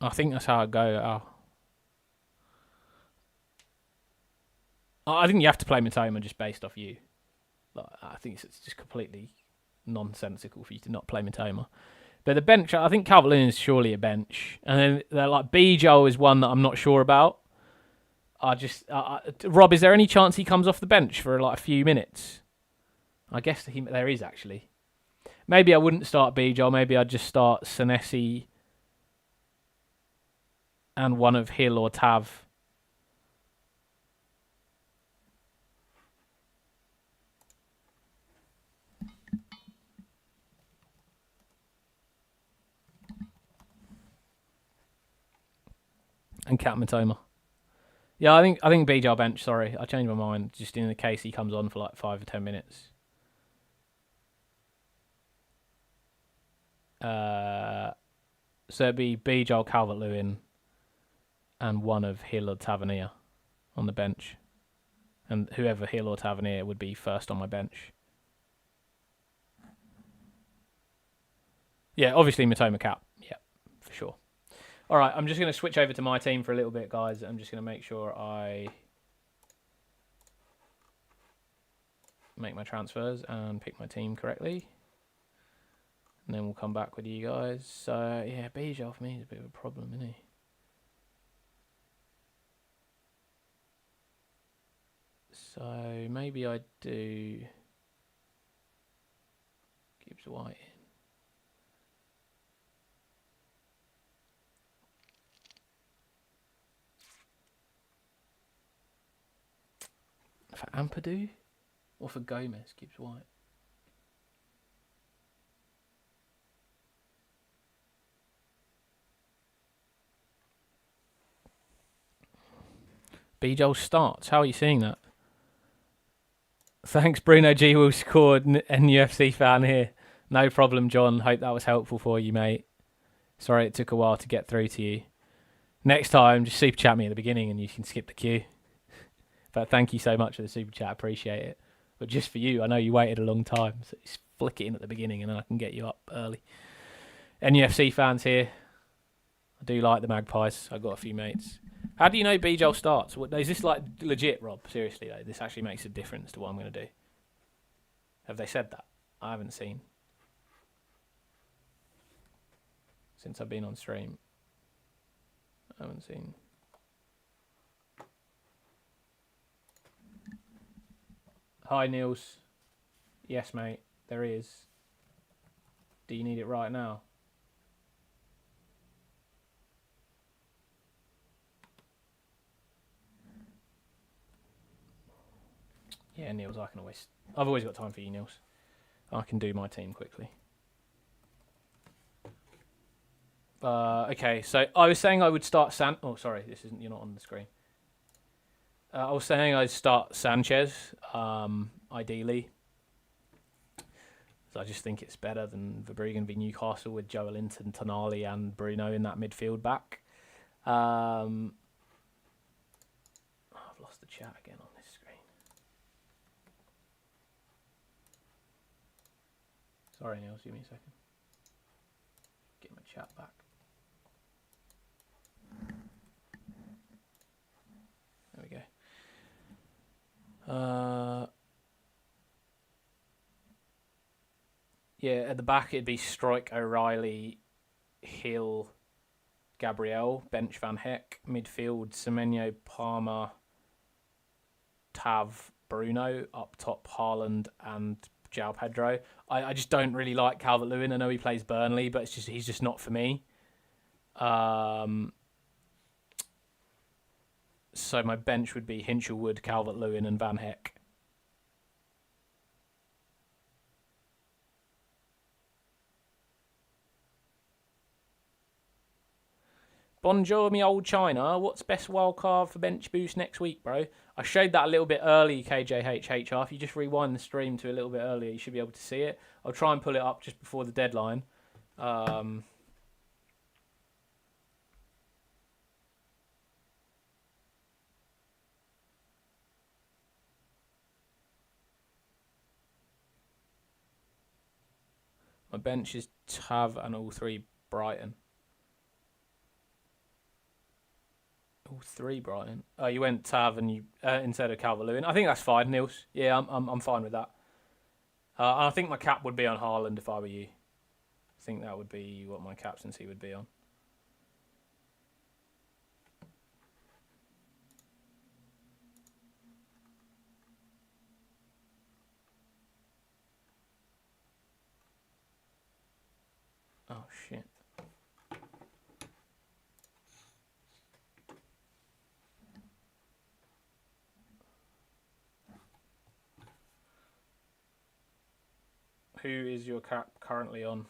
I think that's how I go. I think you have to play Mitoma just based off you. Like, I think it's just completely nonsensical for you to not play Mitoma. But the bench, I think Calvert-Lewin is surely a bench. And then they're like Bijal is one that I'm not sure about. Rob, is there any chance he comes off the bench for like a few minutes? I guess there is actually. Maybe I wouldn't start Bijal. Maybe I'd just start Senesi and one of Hill or Tav. And Cat Matoma. Yeah, I think BJ bench. Sorry, I changed my mind. Just in the case he comes on for like 5 or 10 minutes. So it'd be BJ, Calvert-Lewin, and one of Hill or Tavernier on the bench, and whoever Hill or Tavernier would be first on my bench. Yeah, obviously Matoma Cap. Yeah, for sure. All right, I'm just going to switch over to my team for a little bit, guys. I'm just going to make sure I make my transfers and pick my team correctly. And then we'll come back with you guys. So, yeah, Bijal for me is a bit of a problem, isn't he? So, maybe I do Gibbs White in. For Ampadu? Or for Gomez, Gibbs White? Bijal starts. How are you seeing that? Thanks, Bruno G. Will scored NUFC fan here. No problem, John. Hope that was helpful for you, mate. Sorry it took a while to get through to you. Next time, just super chat me at the beginning and you can skip the queue. But thank you so much for the super chat. Appreciate it. But just for you, I know you waited a long time, so just flick it in at the beginning and then I can get you up early. NUFC fans here. I do like the Magpies. I've got a few mates. How do you know Bijal starts? Is this like legit, Rob? Seriously, though, this actually makes a difference to what I'm going to do. Have they said that? I haven't seen. Since I've been on stream. I haven't seen. Hi, Niels. Yes, mate, there is. Do you need it right now? Yeah, Niels, I've always got time for you, Niels. I can do my team quickly. Okay, so I was saying I would start oh, sorry, you're not on the screen. I was saying I'd start Sanchez, ideally. So I just think it's better than Verbruggen v Newcastle with Joelinton, Tonali and Bruno in that midfield back. I've lost the chat again on this screen. Sorry, Niels, give me a second. Get my chat back. There we go. Yeah, at the back it'd be Strike, O'Reilly, Hill, Gabriel, bench Van Heck, midfield Semenyo, Palmer, Tav, Bruno, up top Haaland and João Pedro. I just don't really like Calvert-Lewin. I know he plays Burnley, but he's just not for me. So my bench would be Hinchelwood, Calvert-Lewin and Van Heck. Bonjour, me old China. What's best wildcard for bench boost next week, bro? I showed that a little bit early, KJHHR. If you just rewind the stream to a little bit earlier, you should be able to see it. I'll try and pull it up just before the deadline. My bench is Tav and all three Brighton. All three Brighton. Oh, you went Tav and you instead of Calvert-Lewin. I think that's fine, Niels. Yeah, I'm fine with that. I think my cap would be on Haaland if I were you. I think that would be what my captaincy would be on. Oh, shit. Who is your cap currently on?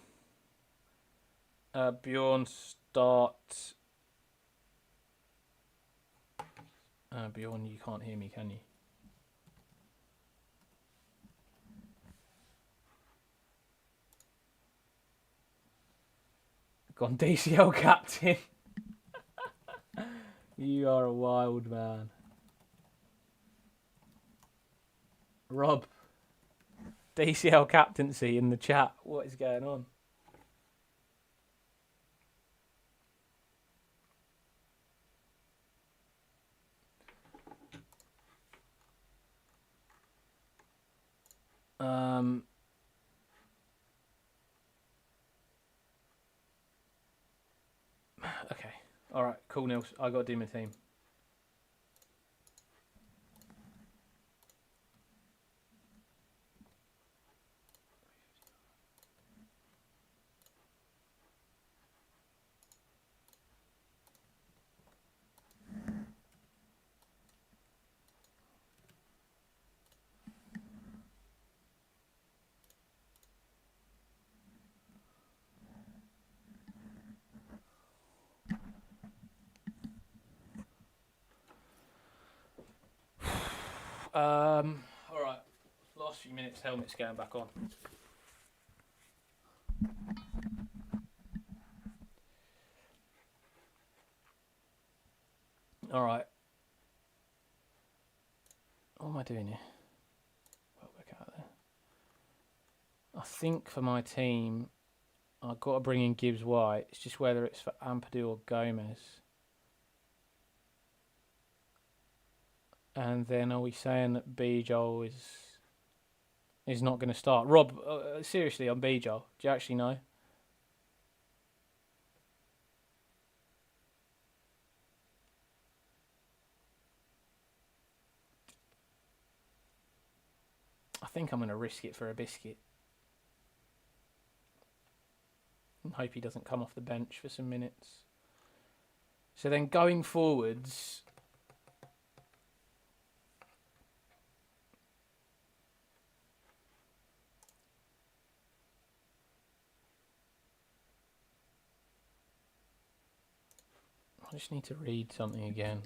Bjorn start Bjorn, you can't hear me, can you? Gone DCL captain. You are a wild man. Rob, DCL captaincy in the chat. What is going on? Okay. All right. Cool, Nils. I got to do my team. All right. Last few minutes. Helmet's going back on. All right. What am I doing here? Well, back out there. I think for my team, I've got to bring in Gibbs White. It's just whether it's for Ampadu or Gomez. And then are we saying that Bijol is not going to start? Rob, seriously, on Bijol, do you actually know? I think I'm going to risk it for a biscuit. And hope he doesn't come off the bench for some minutes. So then going forwards, I just need to read something again.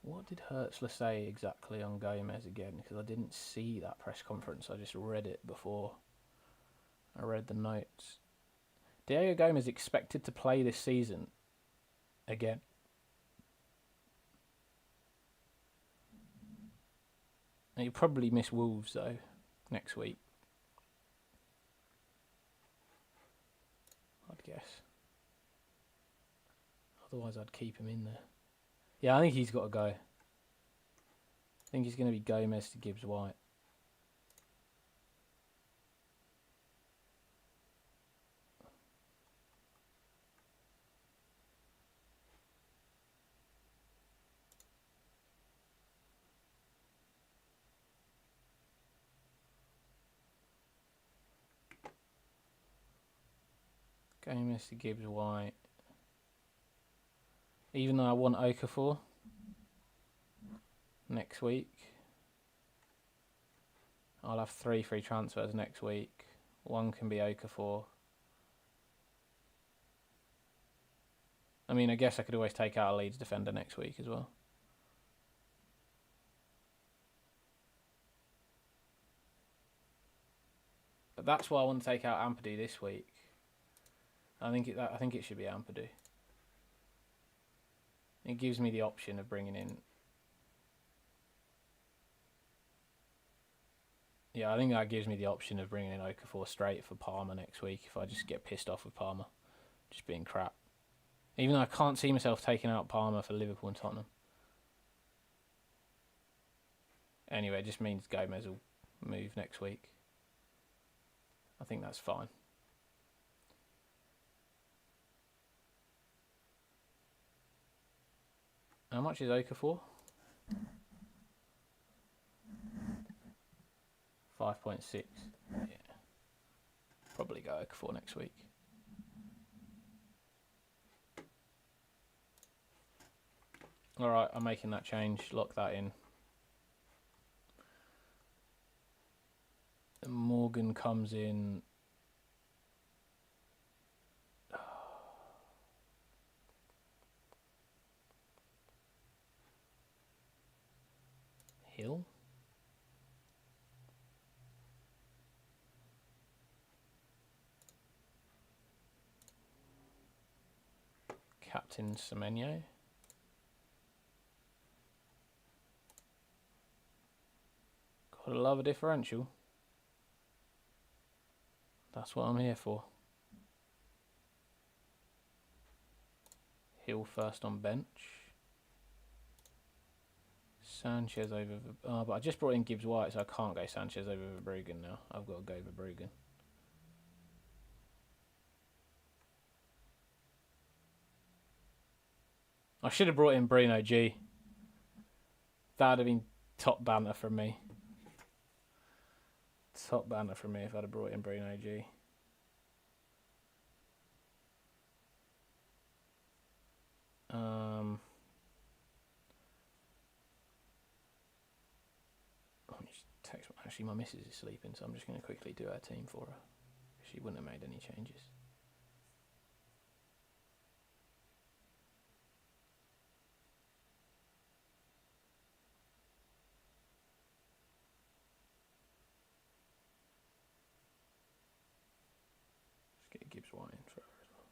What did Hertzler say exactly on Gomez again? Because I didn't see that press conference. I just read it before I read the notes. Diego Gomez expected to play this season again. He'll probably miss Wolves, though, next week. I'd guess. Otherwise, I'd keep him in there. Yeah, I think he's got to go. I think he's going to be Gomez to Gibbs White. Gomez to Gibbs White. Even though I want Okafor next week, I'll have 3 free transfers next week. One can be Okafor. I mean, I guess I could always take out a Leeds defender next week as well. But that's why I want to take out Ampadu this week. I think it should be Ampadu. It gives me the option of bringing in. Yeah, I think that gives me the option of bringing in Okafor straight for Palmer next week if I just get pissed off with Palmer just being crap. Even though I can't see myself taking out Palmer for Liverpool and Tottenham. Anyway, it just means Gomez will move next week. I think that's fine. How much is Okafor? 5.6. Yeah. Probably go Okafor next week. Alright, I'm making that change. Lock that in. Morgan comes in. Hill. Captain Semenyo. Gotta love a differential. That's what I'm here for. Hill first on bench. Sanchez over... Oh, but I just brought in Gibbs White, so I can't go Sanchez over Verbruggen now. I've got to go Verbruggen. I should have brought in Bruno G. That would have been top banter from me. Top banter from me if I'd have brought in Bruno G. Actually, my missus is sleeping, so I'm just going to quickly do her team for her. She wouldn't have made any changes. Let's get Gibbs White in for her as well.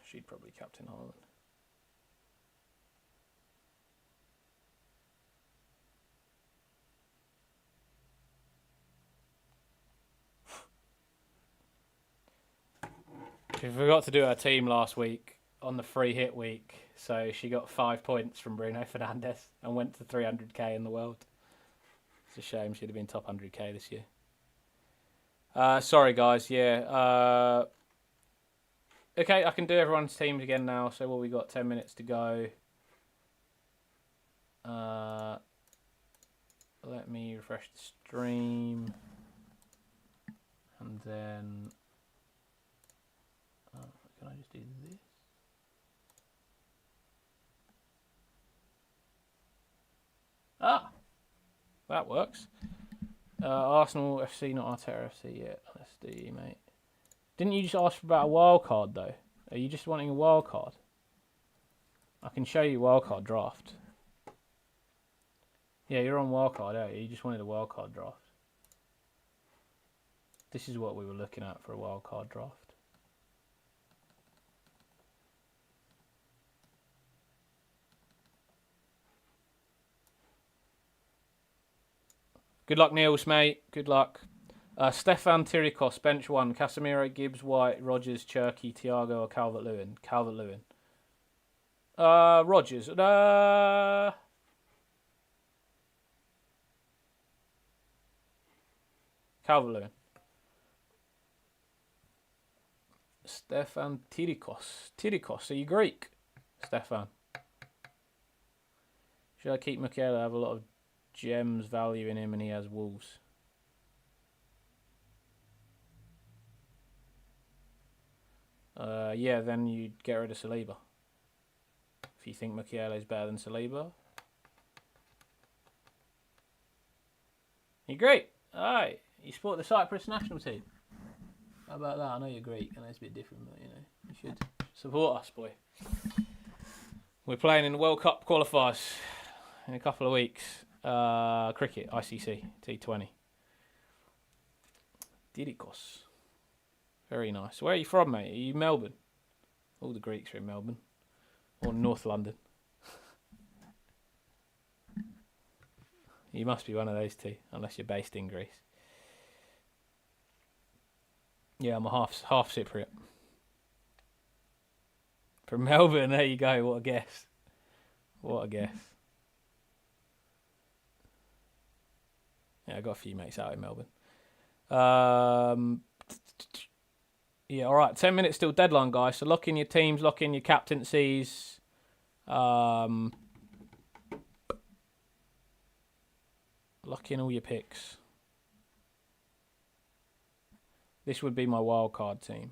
She'd probably captain Haaland. She forgot to do her team last week on the free hit week, so she got 5 points from Bruno Fernandes and went to 300k in the world. It's a shame. She'd have been top 100k this year. Sorry guys, yeah. Okay, I can do everyone's teams again now. So what we got? 10 minutes to go. Let me refresh the stream, and then can I just do this? Ah, that works. Arsenal FC, not Arteta FC yet. Let's do you, mate. Didn't you just ask about a wild card though? Are you just wanting a wild card? I can show you wild card draft. Yeah, you're on wild card, aren't you? You just wanted a wild card draft. This is what we were looking at for a wild card draft. Good luck, Niels, mate. Good luck. Stefan Tirikos, bench 1. Casemiro, Gibbs, White, Rogers, Cherky, Thiago, or Calvert-Lewin? Calvert-Lewin. Rogers. Calvert-Lewin. Stefan Tirikos. Tirikos, are you Greek? Stefan. Should I keep Michaela? I have a lot of gems value in him and he has Wolves. Yeah, then you'd get rid of Saliba. If you think Michaela is better than Saliba. You're great. Alright. You support the Cyprus national team. How about that? I know you're Greek. I know it's a bit different, but you know, you should support us, boy. We're playing in the World Cup qualifiers in a couple of weeks. Cricket, ICC, T20. Didikos. Very nice. Where are you from, mate? Are you Melbourne? All the Greeks are in Melbourne. Or North London. You must be one of those two, unless you're based in Greece. Yeah, I'm a half Cypriot. From Melbourne, there you go. What a guess. What a guess. Yeah, I got a few mates out in Melbourne. Yeah, all right. 10 minutes till deadline, guys. So lock in your teams, lock in your captaincies. Lock in all your picks. This would be my wild card team.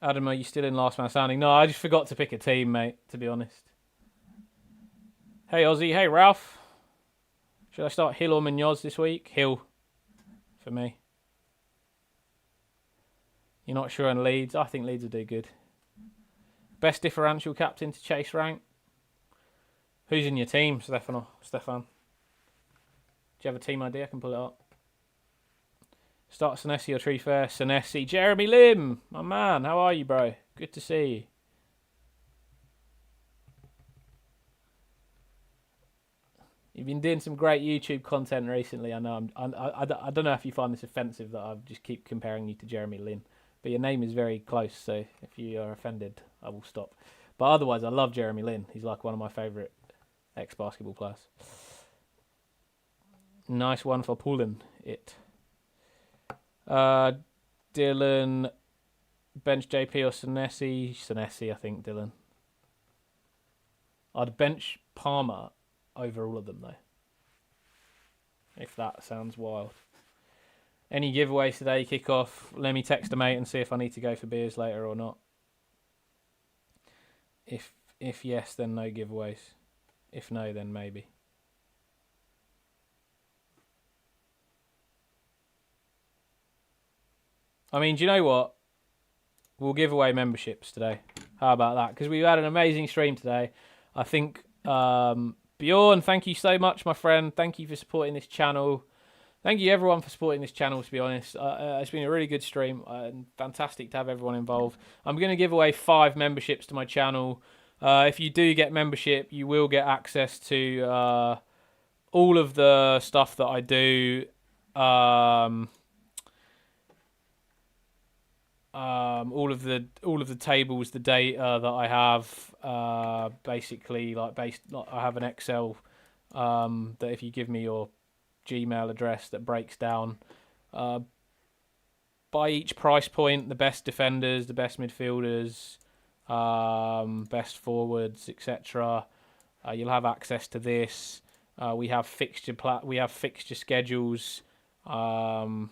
Adam, are you still in last man standing? No, I just forgot to pick a team, mate, to be honest. Hey, Aussie. Hey, Ralph. Should I start Hill or Munoz this week? Hill, for me. You're not sure on Leeds? I think Leeds will do good. Best differential captain to chase rank? Who's in your team, Stefan? Do you have a team idea? I can pull it up. Start Senesi or Treefair? Senesi. Jeremy Lim, my man. How are you, bro? Good to see you. You've been doing some great YouTube content recently. I know. I don't know if you find this offensive that I just keep comparing you to Jeremy Lin, but your name is very close. So if you are offended, I will stop. But otherwise, I love Jeremy Lin. He's like one of my favourite ex-basketball players. Nice one for pulling it. Dylan, bench JP or Senesi? Senesi, I think, Dylan. I'd bench Palmer over all of them, though. If that sounds wild. Any giveaways today, kick off? Let me text a mate and see if I need to go for beers later or not. If yes, then no giveaways. If no, then maybe. I mean, do you know what? We'll give away memberships today. How about that? Because we've had an amazing stream today. I think Bjorn, thank you so much, my friend. Thank you for supporting this channel. Thank you, everyone, for supporting this channel, to be honest. It's been a really good stream. Fantastic to have everyone involved. I'm going to give away 5 memberships to my channel. If you do get membership, you will get access to all of the stuff that I do. All of the tables, the data that I have, basically I have an Excel that if you give me your Gmail address, that breaks down by each price point, the best defenders, the best midfielders, best forwards, etc. You'll have access to this. We have fixture schedules that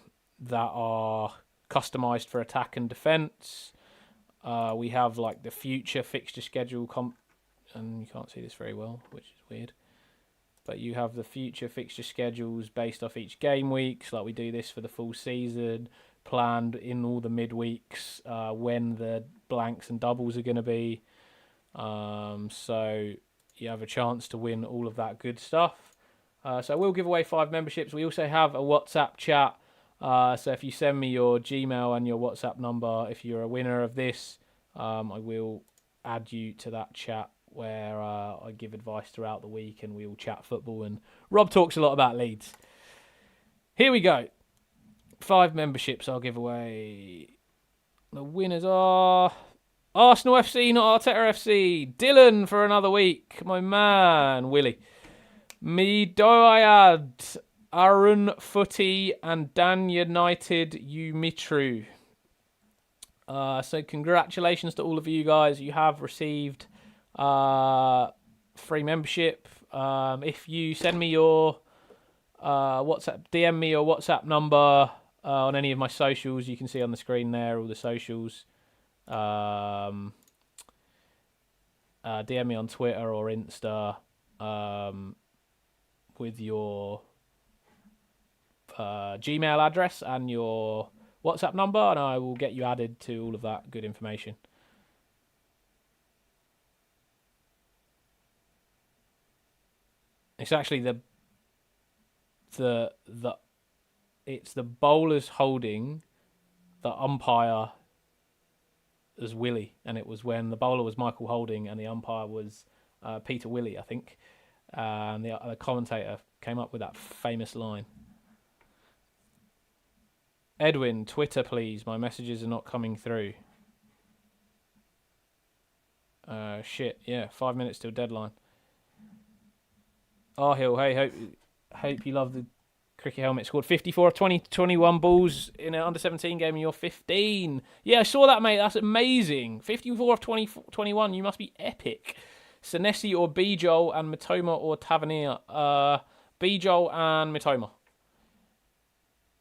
are customized for attack and defense. We have like the future fixture schedule and you can't see this very well, which is weird. But you have the future fixture schedules based off each game weeks, like we do this for the full season, planned in all the midweeks, when the blanks and doubles are going to be. So you have a chance to win all of that good stuff. So we'll give away 5 memberships. We also have a WhatsApp chat. So if you send me your Gmail and your WhatsApp number, if you're a winner of this, I will add you to that chat where I give advice throughout the week and we all chat football. And Rob talks a lot about Leeds. Here we go. 5 memberships I'll give away. The winners are Arsenal FC, not Arteta FC. Dylan for another week. My man, Willie. Midoyad, Arun Footy, and Dan United Umitru. So congratulations to all of you guys. You have received free membership. If you send me your WhatsApp, DM me your WhatsApp number on any of my socials, you can see on the screen there all the socials. DM me on Twitter or Insta with your Gmail address and your WhatsApp number, and I will get you added to all of that good information. It's actually it's the bowler's holding the umpire as Willie, and it was when the bowler was Michael Holding and the umpire was Peter Willie, I think. And the commentator came up with that famous line. Edwin, Twitter, please. My messages are not coming through. Shit, yeah, 5 minutes till deadline. Hill, hey, hope you love the cricket helmet. Scored 54 of 21 balls in an under-17 game and you're 15. Yeah, I saw that, mate. That's amazing. 54 of 21. You must be epic. Senesi or Bijol and Mitoma or Tavernier? Bijol and Mitoma.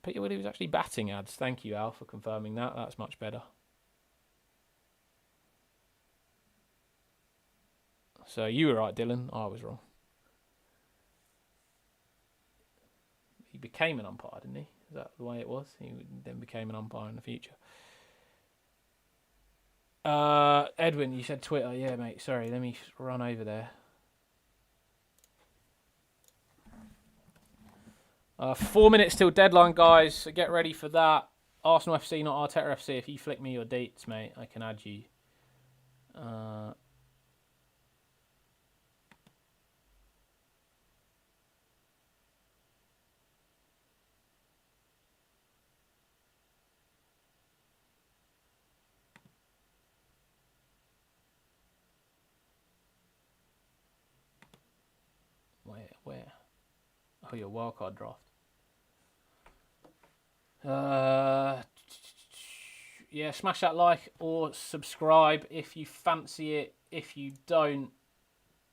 Peter Willie was actually batting ads. Thank you, Al, for confirming that. That's much better. So you were right, Dylan. I was wrong. He became an umpire, didn't he? Is that the way it was? He then became an umpire in the future. Edwin, you said Twitter. Yeah, mate. Sorry, let me run over there. 4 minutes till deadline, guys. So get ready for that. Arsenal FC, not Arteta FC. If you flick me your dates, mate, I can add you. Where? Oh, your wildcard draft. Yeah, smash that like or subscribe if you fancy it. If you don't,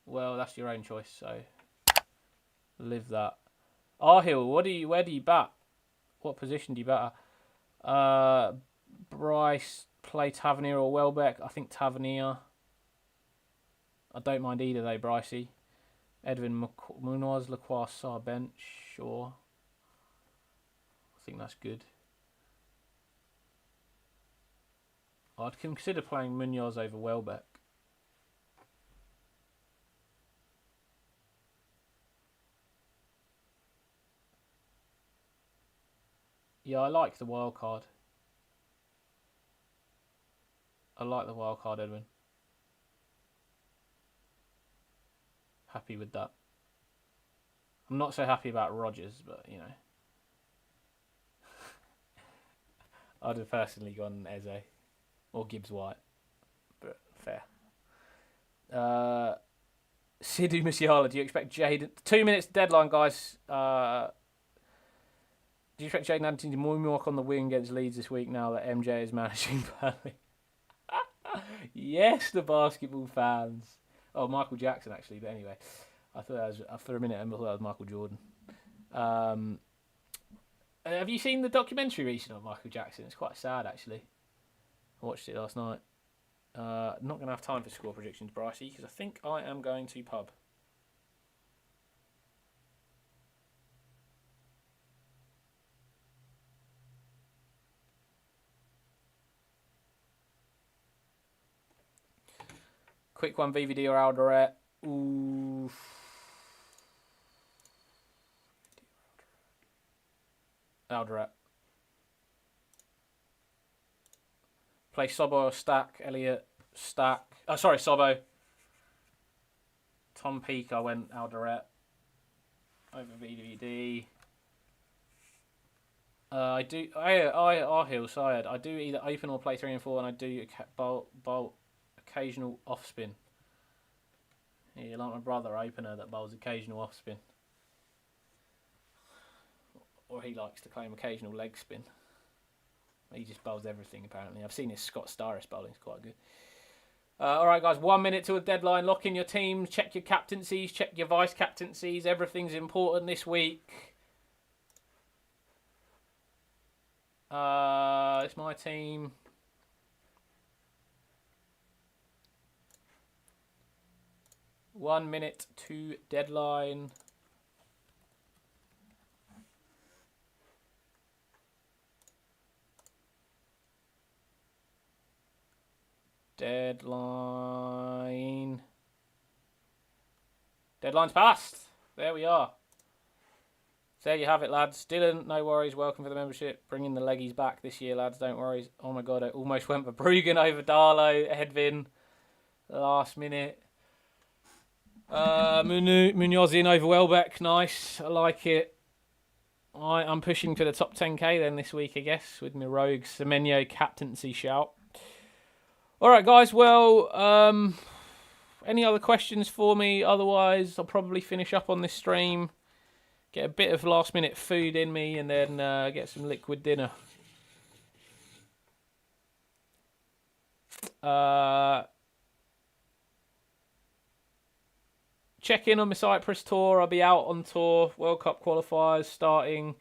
well, that's your own choice. So live that. Arhill, where do you bat? What position do you bat at? Bryce, play Tavernier or Welbeck? I think Tavernier. I don't mind either though, Brycey. Edwin Munoz, Lacroix, Sar bench, sure. I think that's good. I'd consider playing Munoz over Welbeck. Yeah, I like the wild card. I like the wild card, Edwin. Happy with that. I'm not so happy about Rodgers, but you know. I'd have personally gone Eze or Gibbs White, but fair. Sidhu Musiala, do you expect Jade? 2 minutes deadline, guys. Do you expect Jayden Anthony to moonwalk on the wing against Leeds this week now that MJ is managing Burnley? Yes, the basketball fans. Oh, Michael Jackson, actually. But anyway, I thought that was, for a minute, I thought that was Michael Jordan. Have you seen the documentary recently on Michael Jackson? It's quite sad, actually. I watched it last night. Not going to have time for score predictions, Brycey, because I think I am going to pub. Quick one, VVD or Alderette. Ooh. Alderette. Play Sobo or Stack. Elliot, Stack. Oh, sorry, Sobo. Tom Peake, I went Alderette over VVD. I Arhill, Syed. I do either open or play 3 and 4, and I do bowl occasional off spin. Yeah, like my brother, opener that bowls occasional off spin. Or he likes to claim occasional leg spin. He just bowls everything, apparently. I've seen his Scott Starris bowling. It's quite good. Alright, guys. 1 minute to a deadline. Lock in your teams. Check your captaincies. Check your vice-captaincies. Everything's important this week. It's my team. One minute to deadline. Deadline. Deadline's passed. There we are. So there you have it, lads. Dylan, no worries. Welcome for the membership. Bringing the leggies back this year, lads. Don't worry. Oh my God, I almost went for Bruggen over Darlow. Edvin, last minute. Munoz in over Welbeck. Nice. I like it. I'm pushing for the top 10k then this week, I guess, with my rogue Semenyo captaincy shout. All right, guys. Well, any other questions for me? Otherwise, I'll probably finish up on this stream, get a bit of last-minute food in me, and then get some liquid dinner. Check in on my Cyprus tour. I'll be out on tour. World Cup qualifiers starting.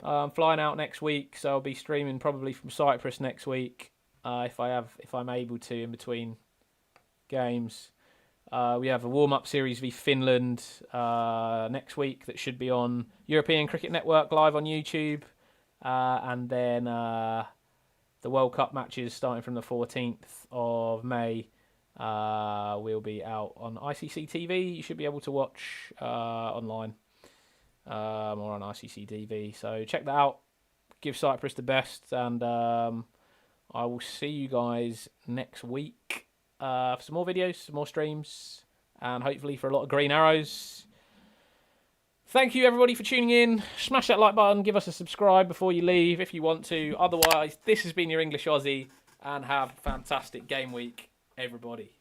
I'm flying out next week, so I'll be streaming probably from Cyprus next week if I'm able to in between games. We have a warm-up series v Finland next week that should be on European Cricket Network live on YouTube. And then the World Cup matches starting from the 14th of May will be out on ICC TV. You should be able to watch online or on ICC TV. So check that out. Give Cyprus the best, and I will see you guys next week for some more videos, some more streams, and hopefully for a lot of green arrows. Thank you, everybody, for tuning in. Smash that like button. Give us a subscribe before you leave if you want to. Otherwise, this has been your English Aussie, and have a fantastic game week, everybody.